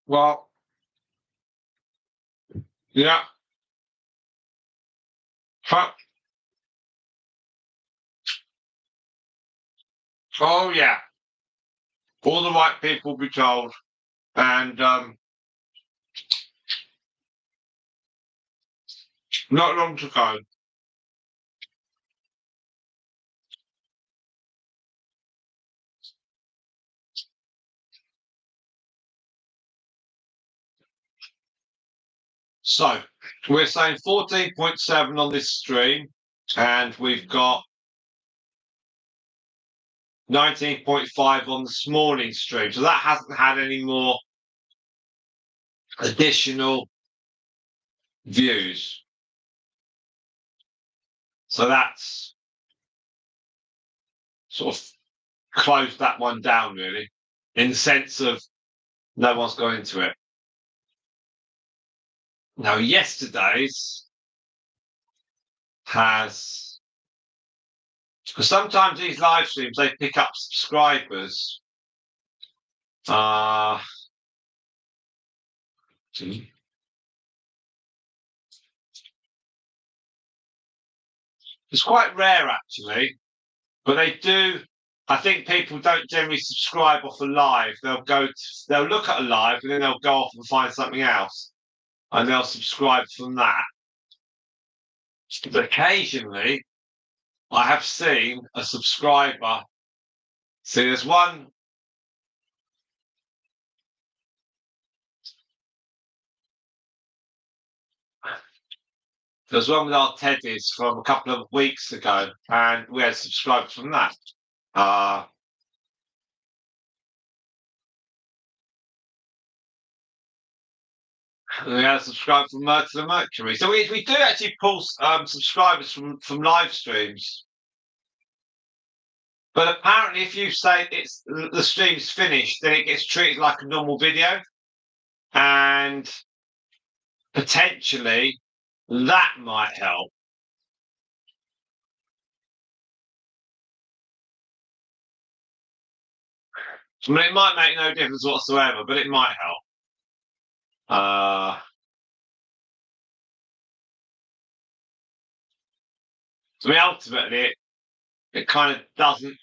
Well, yeah. Huh. Oh, yeah. All the right people will be told. And not long to go. So, we're saying 14.7 on this stream, and we've got 19.5 on this morning stream. So that hasn't had any more additional views. So that's sort of closed that one down, really, in the sense of no one's going into it. Now, yesterday's has, because sometimes these live streams they pick up subscribers. It's quite rare actually, but they do. I think people don't generally subscribe off a live. They'll look at a live and then they'll go off and find something else, and they'll subscribe from that. But occasionally, I have seen a subscriber. See, there's one. There's one with our Teddies from a couple of weeks ago, and we had subscribed from that. We had subscribed from Myrtle and Mercury. So we do actually pull subscribers from live streams. But apparently, if you say the stream's finished, then it gets treated like a normal video, and potentially that might help. I mean, it might make no difference whatsoever, but it might help. I mean, ultimately, it kind of doesn't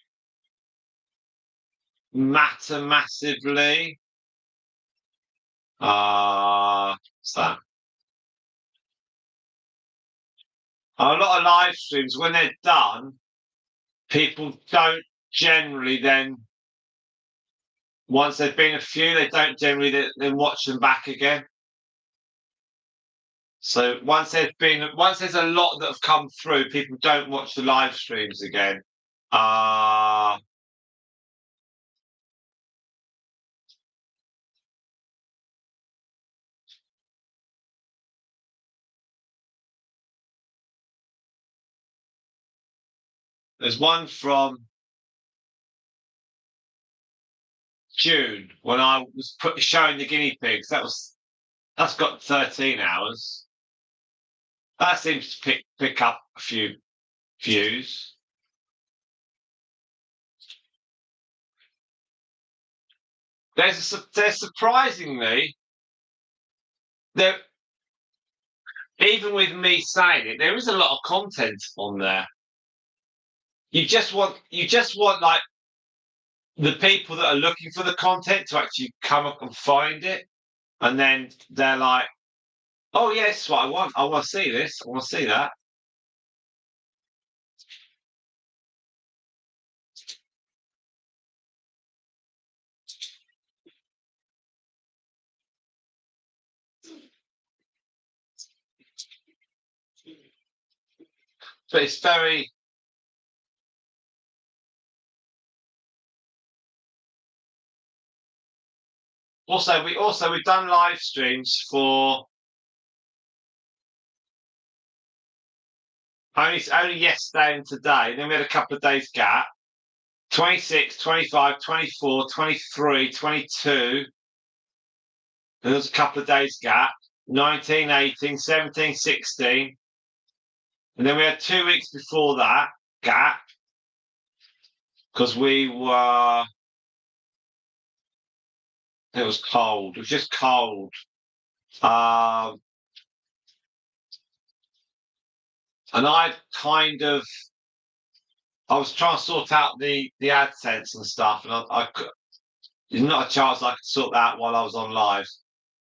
matter massively. What's that? A lot of live streams, when they're done, people don't generally then, once there've been a few, they don't generally then watch them back again. So once there's a lot that have come through, people don't watch the live streams again. There's one from June when I was showing the guinea pigs. That's got 13 hours. That seems to pick up a few views. There's surprisingly there, even with me saying it, there is a lot of content on there. You just want like the people that are looking for the content to actually come up and find it, and then they're like, "Oh yes, what I want. I want to see this. I want to see that." But it's very. We've done live streams for only yesterday and today. And then we had a couple of days gap. 26, 25, 24, 23, 22. And there was a couple of days gap. 19, 18, 17, 16. And then we had 2 weeks before that gap because we were It was cold. It was just cold. Um, and I was trying to sort out the AdSense and stuff, and there's not a chance I could sort that out while I was on live.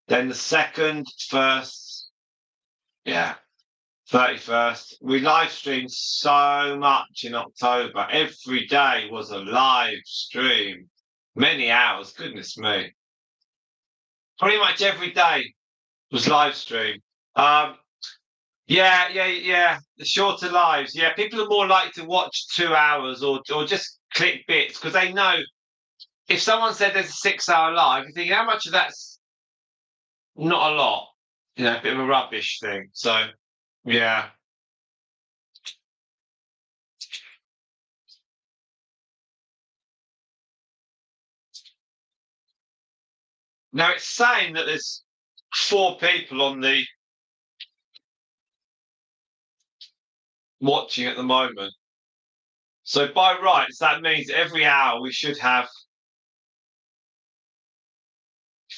Then the second, first, yeah, 31st, we live streamed so much in October. Every day was a live stream, many hours. Goodness me, pretty much every day was live stream. Um, yeah. The shorter lives. Yeah, people are more likely to watch 2 hours or just click bits because they know if someone said there's a 6 hour live, you think how much of that's not a lot, a bit of a rubbish thing. So yeah. Now it's saying that there's 4 people on the watching at the moment. So by rights, that means every hour we should have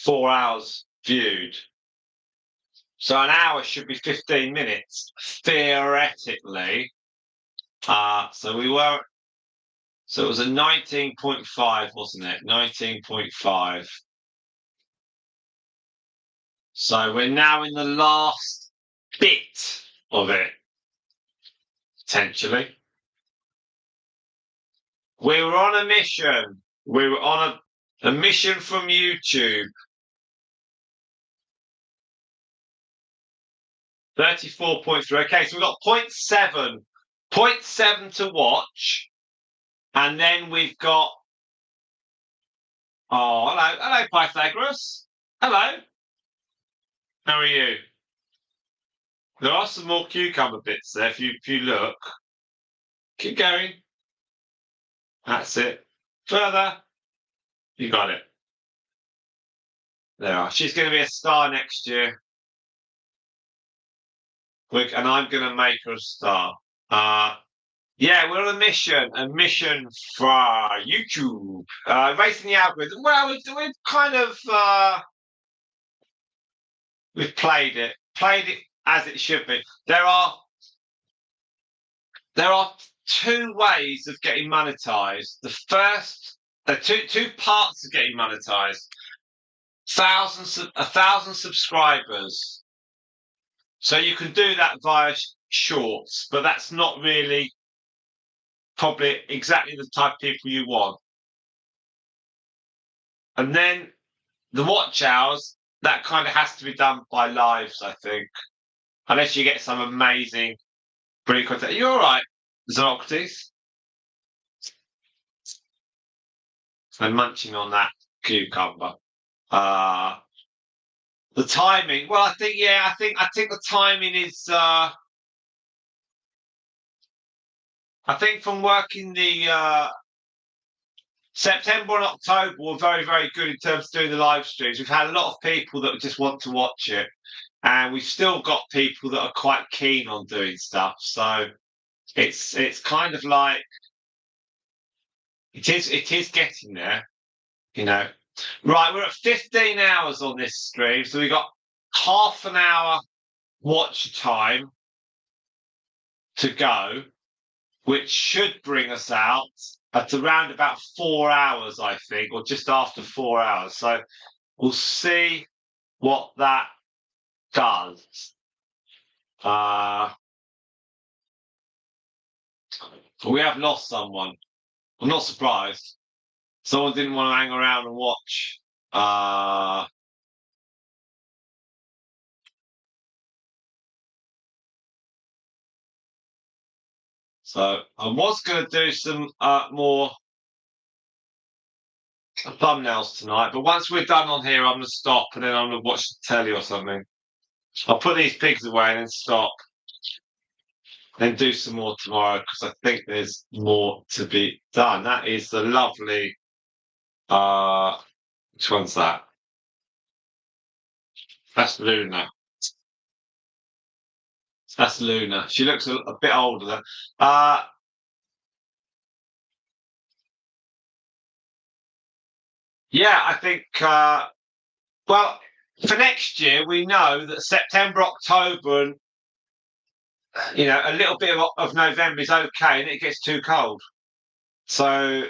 4 hours viewed. So an hour should be 15 minutes, theoretically. So it was a 19.5, wasn't it? 19.5. So we're now in the last bit of it, potentially. We were on a mission. We were on a mission from YouTube. 34.3. Okay, so we've got 0.7 to watch. And then we've got. Oh, hello, Pythagoras. Hello. How are you? There are some more cucumber bits there if you look. Keep going. That's it. Further. You got it. There are. She's going to be a star next year. And I'm going to make her a star. Yeah, we're on a mission for YouTube. Racing the algorithm. Well, we've kind of we've played it as it should be. There are 2 ways of getting monetized. The first, two parts of getting monetized. 1,000 subscribers. So you can do that via shorts, but that's not really probably exactly the type of people you want. And then the watch hours, that kind of has to be done by lives, I think. Unless you get some amazing, brilliant content. You're all right, Xenocrates. I'm munching on that cucumber. The timing. Well, I think the timing is. I think from working the September and October were very, very good in terms of doing the live streams. We've had a lot of people that just want to watch it, and we've still got people that are quite keen on doing stuff. So it's kind of like it is getting there, Right, we're at 15 hours on this stream, so we've got half an hour watch time to go, which should bring us out at around about 4 hours, I think, or just after 4 hours. So we'll see what that does. We have lost someone. I'm not surprised. Someone didn't want to hang around and watch. So I was going to do some more thumbnails tonight, but once we're done on here, I'm going to stop and then I'm going to watch the telly or something. I'll put these pigs away and then stop. Then do some more tomorrow because I think there's more to be done. That is the lovely. Which one's that? That's Luna. That's Luna. She looks a bit older than. Yeah, I think Well, for next year, we know that September, October, and a little bit of November is okay, and it gets too cold. So,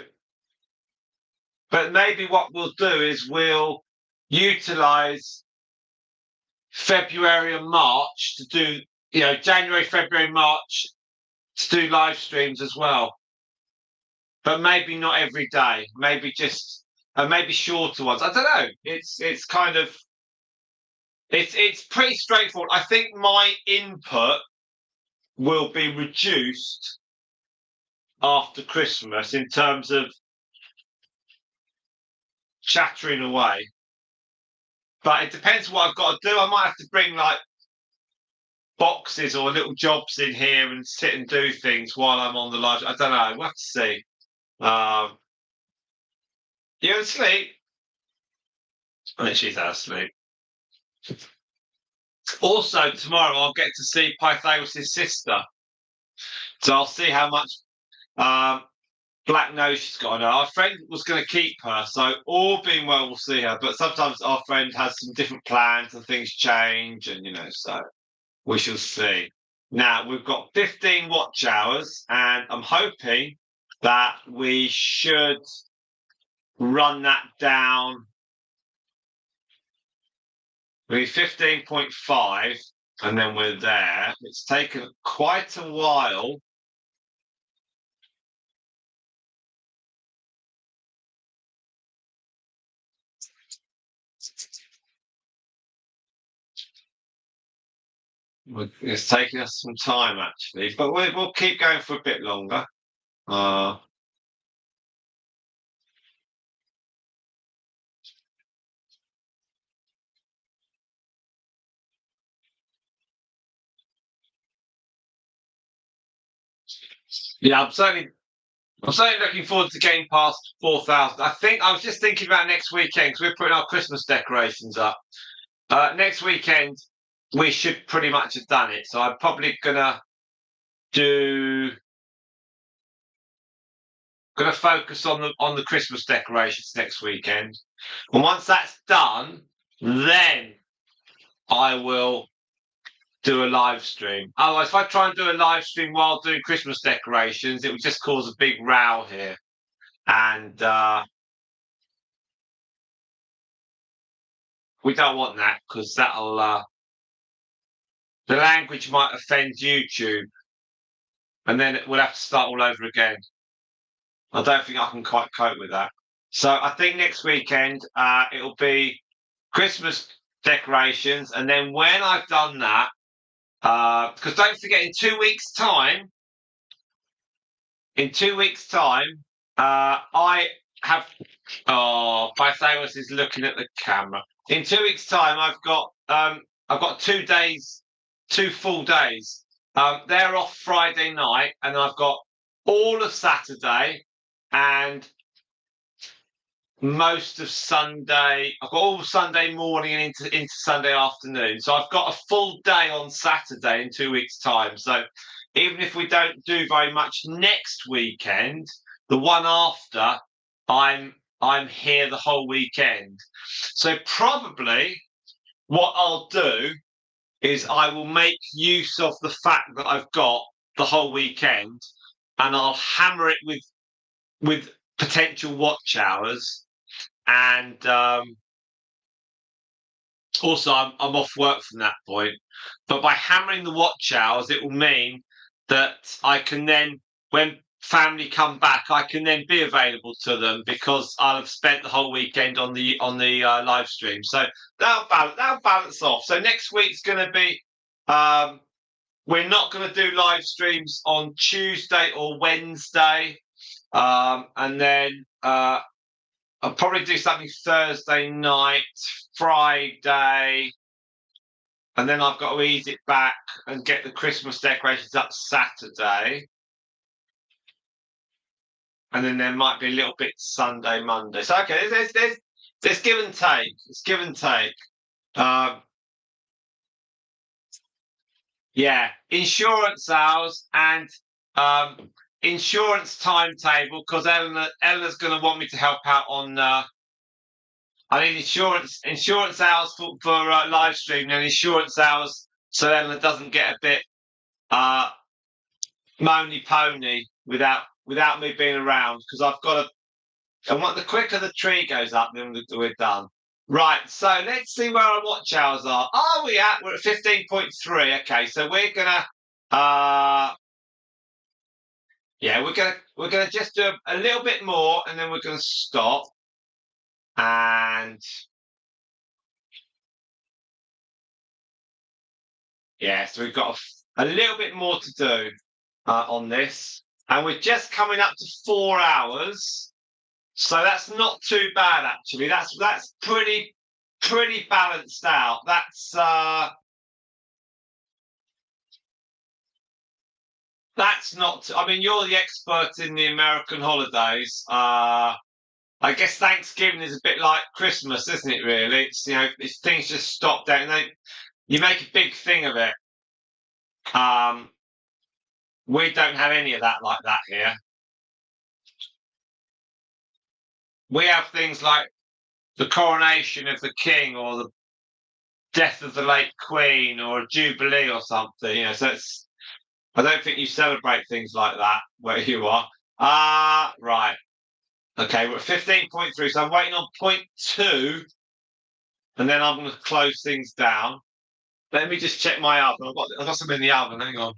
but maybe what we'll do is we'll utilize February and March to do, January, February, March to do live streams as well. But maybe not every day. Maybe just maybe shorter ones. I don't know. It's kind of it's pretty straightforward. I think my input will be reduced after Christmas in terms of chattering away. But it depends what I've got to do. I might have to bring like boxes or little jobs in here and sit and do things while I'm on the live. I don't know. We'll have to see. You asleep? I think she's asleep. Also, tomorrow I'll get to see Pythagoras' sister. So I'll see how much black nose she's got on her. Our friend was going to keep her, so all being well, we'll see her. But sometimes our friend has some different plans and things change, and so we shall see. Now we've got 15 watch hours, and I'm hoping that we should run that down. We're 15.5, and then we're there. It's taken quite a while. It's taking us some time, actually, but we'll keep going for a bit longer. Yeah, I'm certainly looking forward to getting past 4,000. I think I was just thinking about next weekend because we're putting our Christmas decorations up. Next weekend we should pretty much have done it, so I'm probably gonna focus on the Christmas decorations next weekend. And once that's done, then I will do a live stream. Otherwise, if I try and do a live stream while doing Christmas decorations, it would just cause a big row here. And we don't want that because that'll the language might offend YouTube, and then we'll have to start all over again. I don't think I can quite cope with that. So I think next weekend it'll be Christmas decorations, and then when I've done that, because don't forget, in 2 weeks' time, I have. Oh, Pythagoras is looking at the camera. In 2 weeks' time, I've got 2 days, 2 full days. They're off Friday night, and I've got all of Saturday and most of Sunday. I've got all Sunday morning and into Sunday afternoon. So I've got a full day on Saturday in 2 weeks' time. So even if we don't do very much next weekend, the one after, I'm here the whole weekend. So probably what I'll do is I will make use of the fact that I've got the whole weekend, and I'll hammer it with potential watch hours. And also, I'm off work from that point. But by hammering the watch hours, it will mean that I can then, when family come back, I can then be available to them because I'll have spent the whole weekend on the live stream. So that'll balance off. So next week's going to be. We're not going to do live streams on Tuesday or Wednesday, and then I'll probably do something Thursday night, Friday, and then I've got to ease it back and get the Christmas decorations up Saturday. And then there might be a little bit Sunday, Monday. So okay, there's give and take. It's give and take. Yeah, insurance hours and insurance timetable because Eleanor's going to want me to help out on I need insurance hours for live stream and insurance hours so Ellen doesn't get a bit moany pony without me being around because I've got to. And the quicker the tree goes up, then we're done. Right, so let's see where our watch hours are. Are we at? We're at 15.3. Okay, so we're gonna yeah, we're gonna just do a little bit more and then we're gonna stop. And yeah, so we've got a little bit more to do on this. And we're just coming up to 4 hours. So that's not too bad actually. That's pretty balanced out. That's not. I mean, you're the expert in the American holidays. I guess Thanksgiving is a bit like Christmas, isn't it? Really, it's it's things just stop down. You make a big thing of it. We don't have any of that like that here. We have things like the coronation of the king or the death of the late queen or a jubilee or something. So I don't think you celebrate things like that where you are. Right. Okay, we're at 15.3, so I'm waiting on point 2, and then I'm going to close things down. Let me just check my oven. I've got some in the oven. Hang on.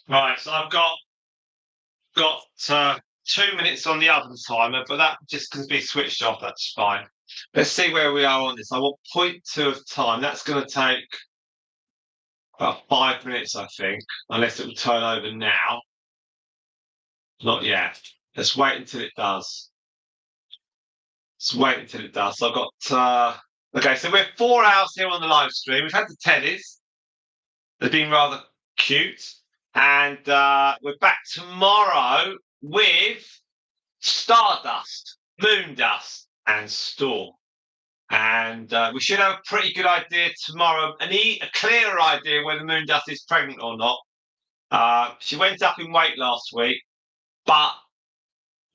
Right, so I've got 2 minutes on the oven timer, but that just can be switched off. That's fine. Let's see where we are on this. I want point 2 of time. That's going to take about 5 minutes, I think, unless it will turn over now. Not yet. Let's wait until it does. Let's wait until it does. So I've got okay, so we're 4 hours here on the live stream. We've had the teddies. They've been rather cute. And we're back tomorrow with Stardust, Moon Dust, and Storm. And we should have a pretty good idea tomorrow, a clearer idea whether Moon Dust is pregnant or not. She went up in weight last week, but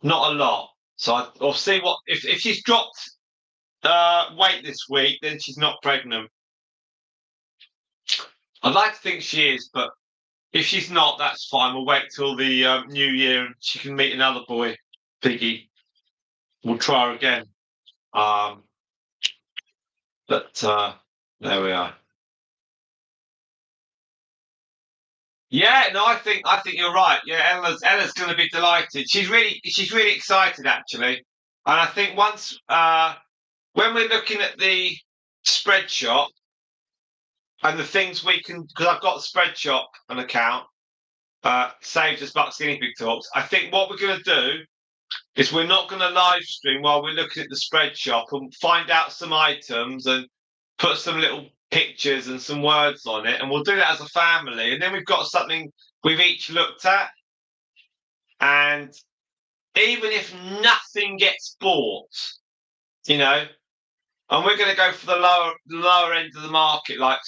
not a lot. So I'll see what if she's dropped weight this week, then she's not pregnant. I'd like to think she is, but if she's not, that's fine. We'll wait till the new year and she can meet another boy, Piggy. We'll try her again. But there we are. Yeah, no, I think you're right. Yeah, Ella's going to be delighted. She's really excited actually, and I think once when we're looking at the spread shop and the things we can, because I've got the spread shop an account, saved as Bucks Guinea Pig Talks. I think what we're going to do is we're not going to live stream while we're looking at the spread shop and find out some items and put some little pictures and some words on it, and we'll do that as a family. And then we've got something we've each looked at, and even if nothing gets bought, and we're going to go for the lower end of the market, like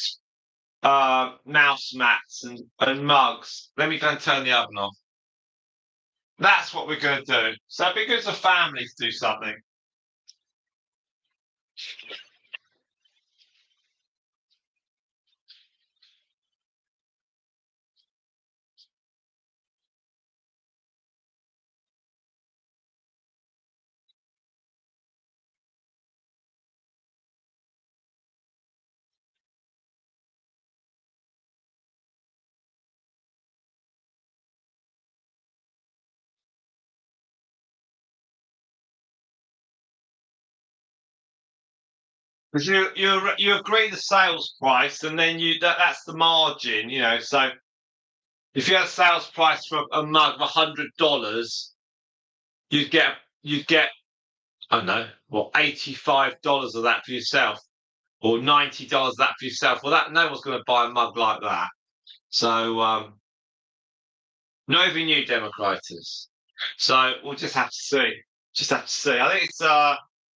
mouse mats and mugs. Let me go and turn the oven off. That's what we're going to do. So it'd be good as a family to do something. Because you agree the sales price, and then that's the margin, So if you had a sales price for a mug of $100, you'd get I don't know $85 of that for yourself, or $90 of that for yourself. Well, no one's going to buy a mug like that. So, no, even you, Democritus. So we'll just have to see. Just have to see. I think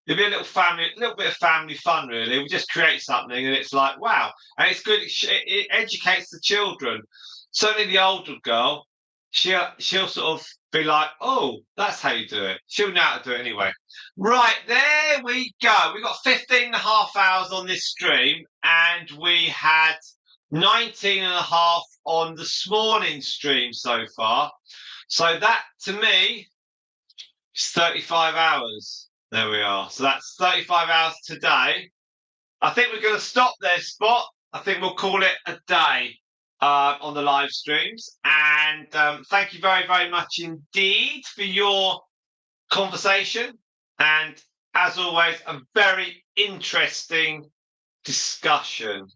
it'll be a little bit of family fun, really. We just create something, and it's like, wow, and it's good. It educates the children. Certainly, the older girl, she'll sort of be like, oh, that's how you do it. She'll know how to do it anyway. Right, there we go. We got 15 and a half hours on this stream, and we had 19 and a half on this morning's stream so far. So that, to me, is 35 hours. There we are. So that's 35 hours today. I think we're going to stop there, Spot. I think we'll call it a day on the live streams. And thank you very, very much indeed for your conversation. And as always, a very interesting discussion.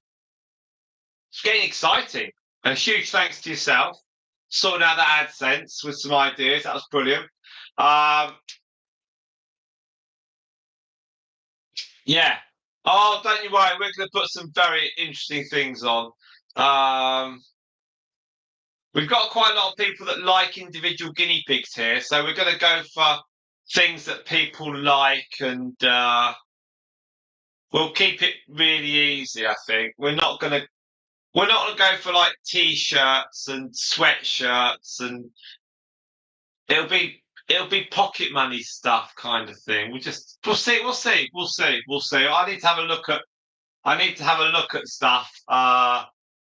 It's getting exciting. And a huge thanks to yourself. Sorting out that AdSense with some ideas. That was brilliant. Yeah. Oh, don't you worry. We're going to put some very interesting things on. We've got quite a lot of people that like individual guinea pigs here, so we're going to go for things that people like, and we'll keep it really easy. I think we're not going to go for like t-shirts and sweatshirts, and it'll be pocket money stuff kind of thing. We'll see. I need to have a look at stuff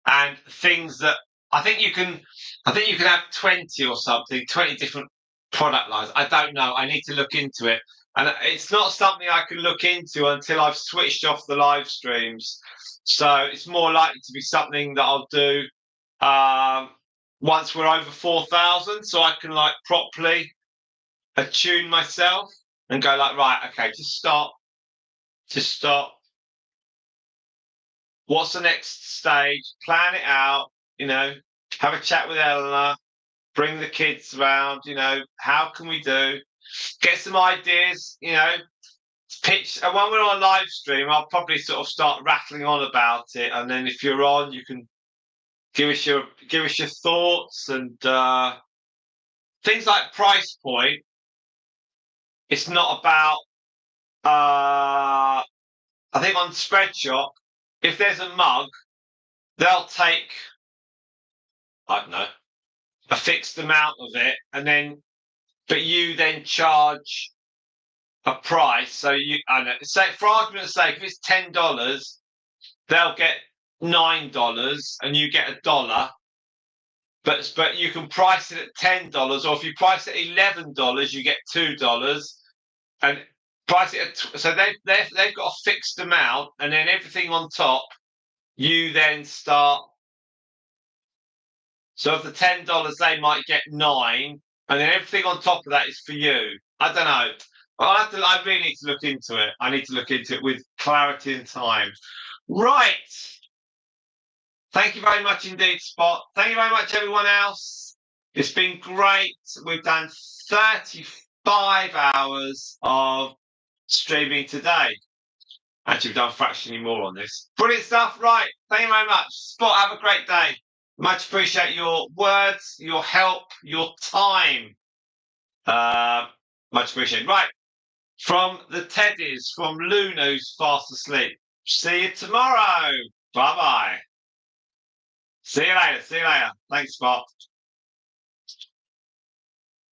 and things that I think you can have 20 or something, 20 different product lines. I don't know. I need to look into it. And it's not something I can look into until I've switched off the live streams. So it's more likely to be something that I'll do once we're over 4,000, so I can like properly attune myself and go like, right, okay, just stop. What's the next stage? Plan it out, have a chat with Eleanor, bring the kids around, how can we get some ideas, pitch. And when we're on live stream, I'll probably sort of start rattling on about it. And then if you're on, you can give us your thoughts and things like price point. It's not about, I think on Spreadshop, if there's a mug, they'll take, I don't know, a fixed amount of it, but you then charge a price. So I know, say for argument's sake, if it's $10, they'll get $9, and you get $1. But you can price it at $10, or if you price it at $11, you get $2, and price it so they've got a fixed amount, and then everything on top, you then start. So of the $10, they might get $9, and then everything on top of that is for you. I don't know. I really need to look into it. I need to look into it with clarity and time. Right. Thank you very much indeed, Spot. Thank you very much, everyone else. It's been great. We've done 35 hours of streaming today. Actually, we've done fractionally more on this. Brilliant stuff. Right. Thank you very much. Spot, have a great day. Much appreciate your words, your help, your time. Much appreciated. Right. From the Teddies, from Luna, who's fast asleep. See you tomorrow. Bye-bye. See you later. Thanks, Spot.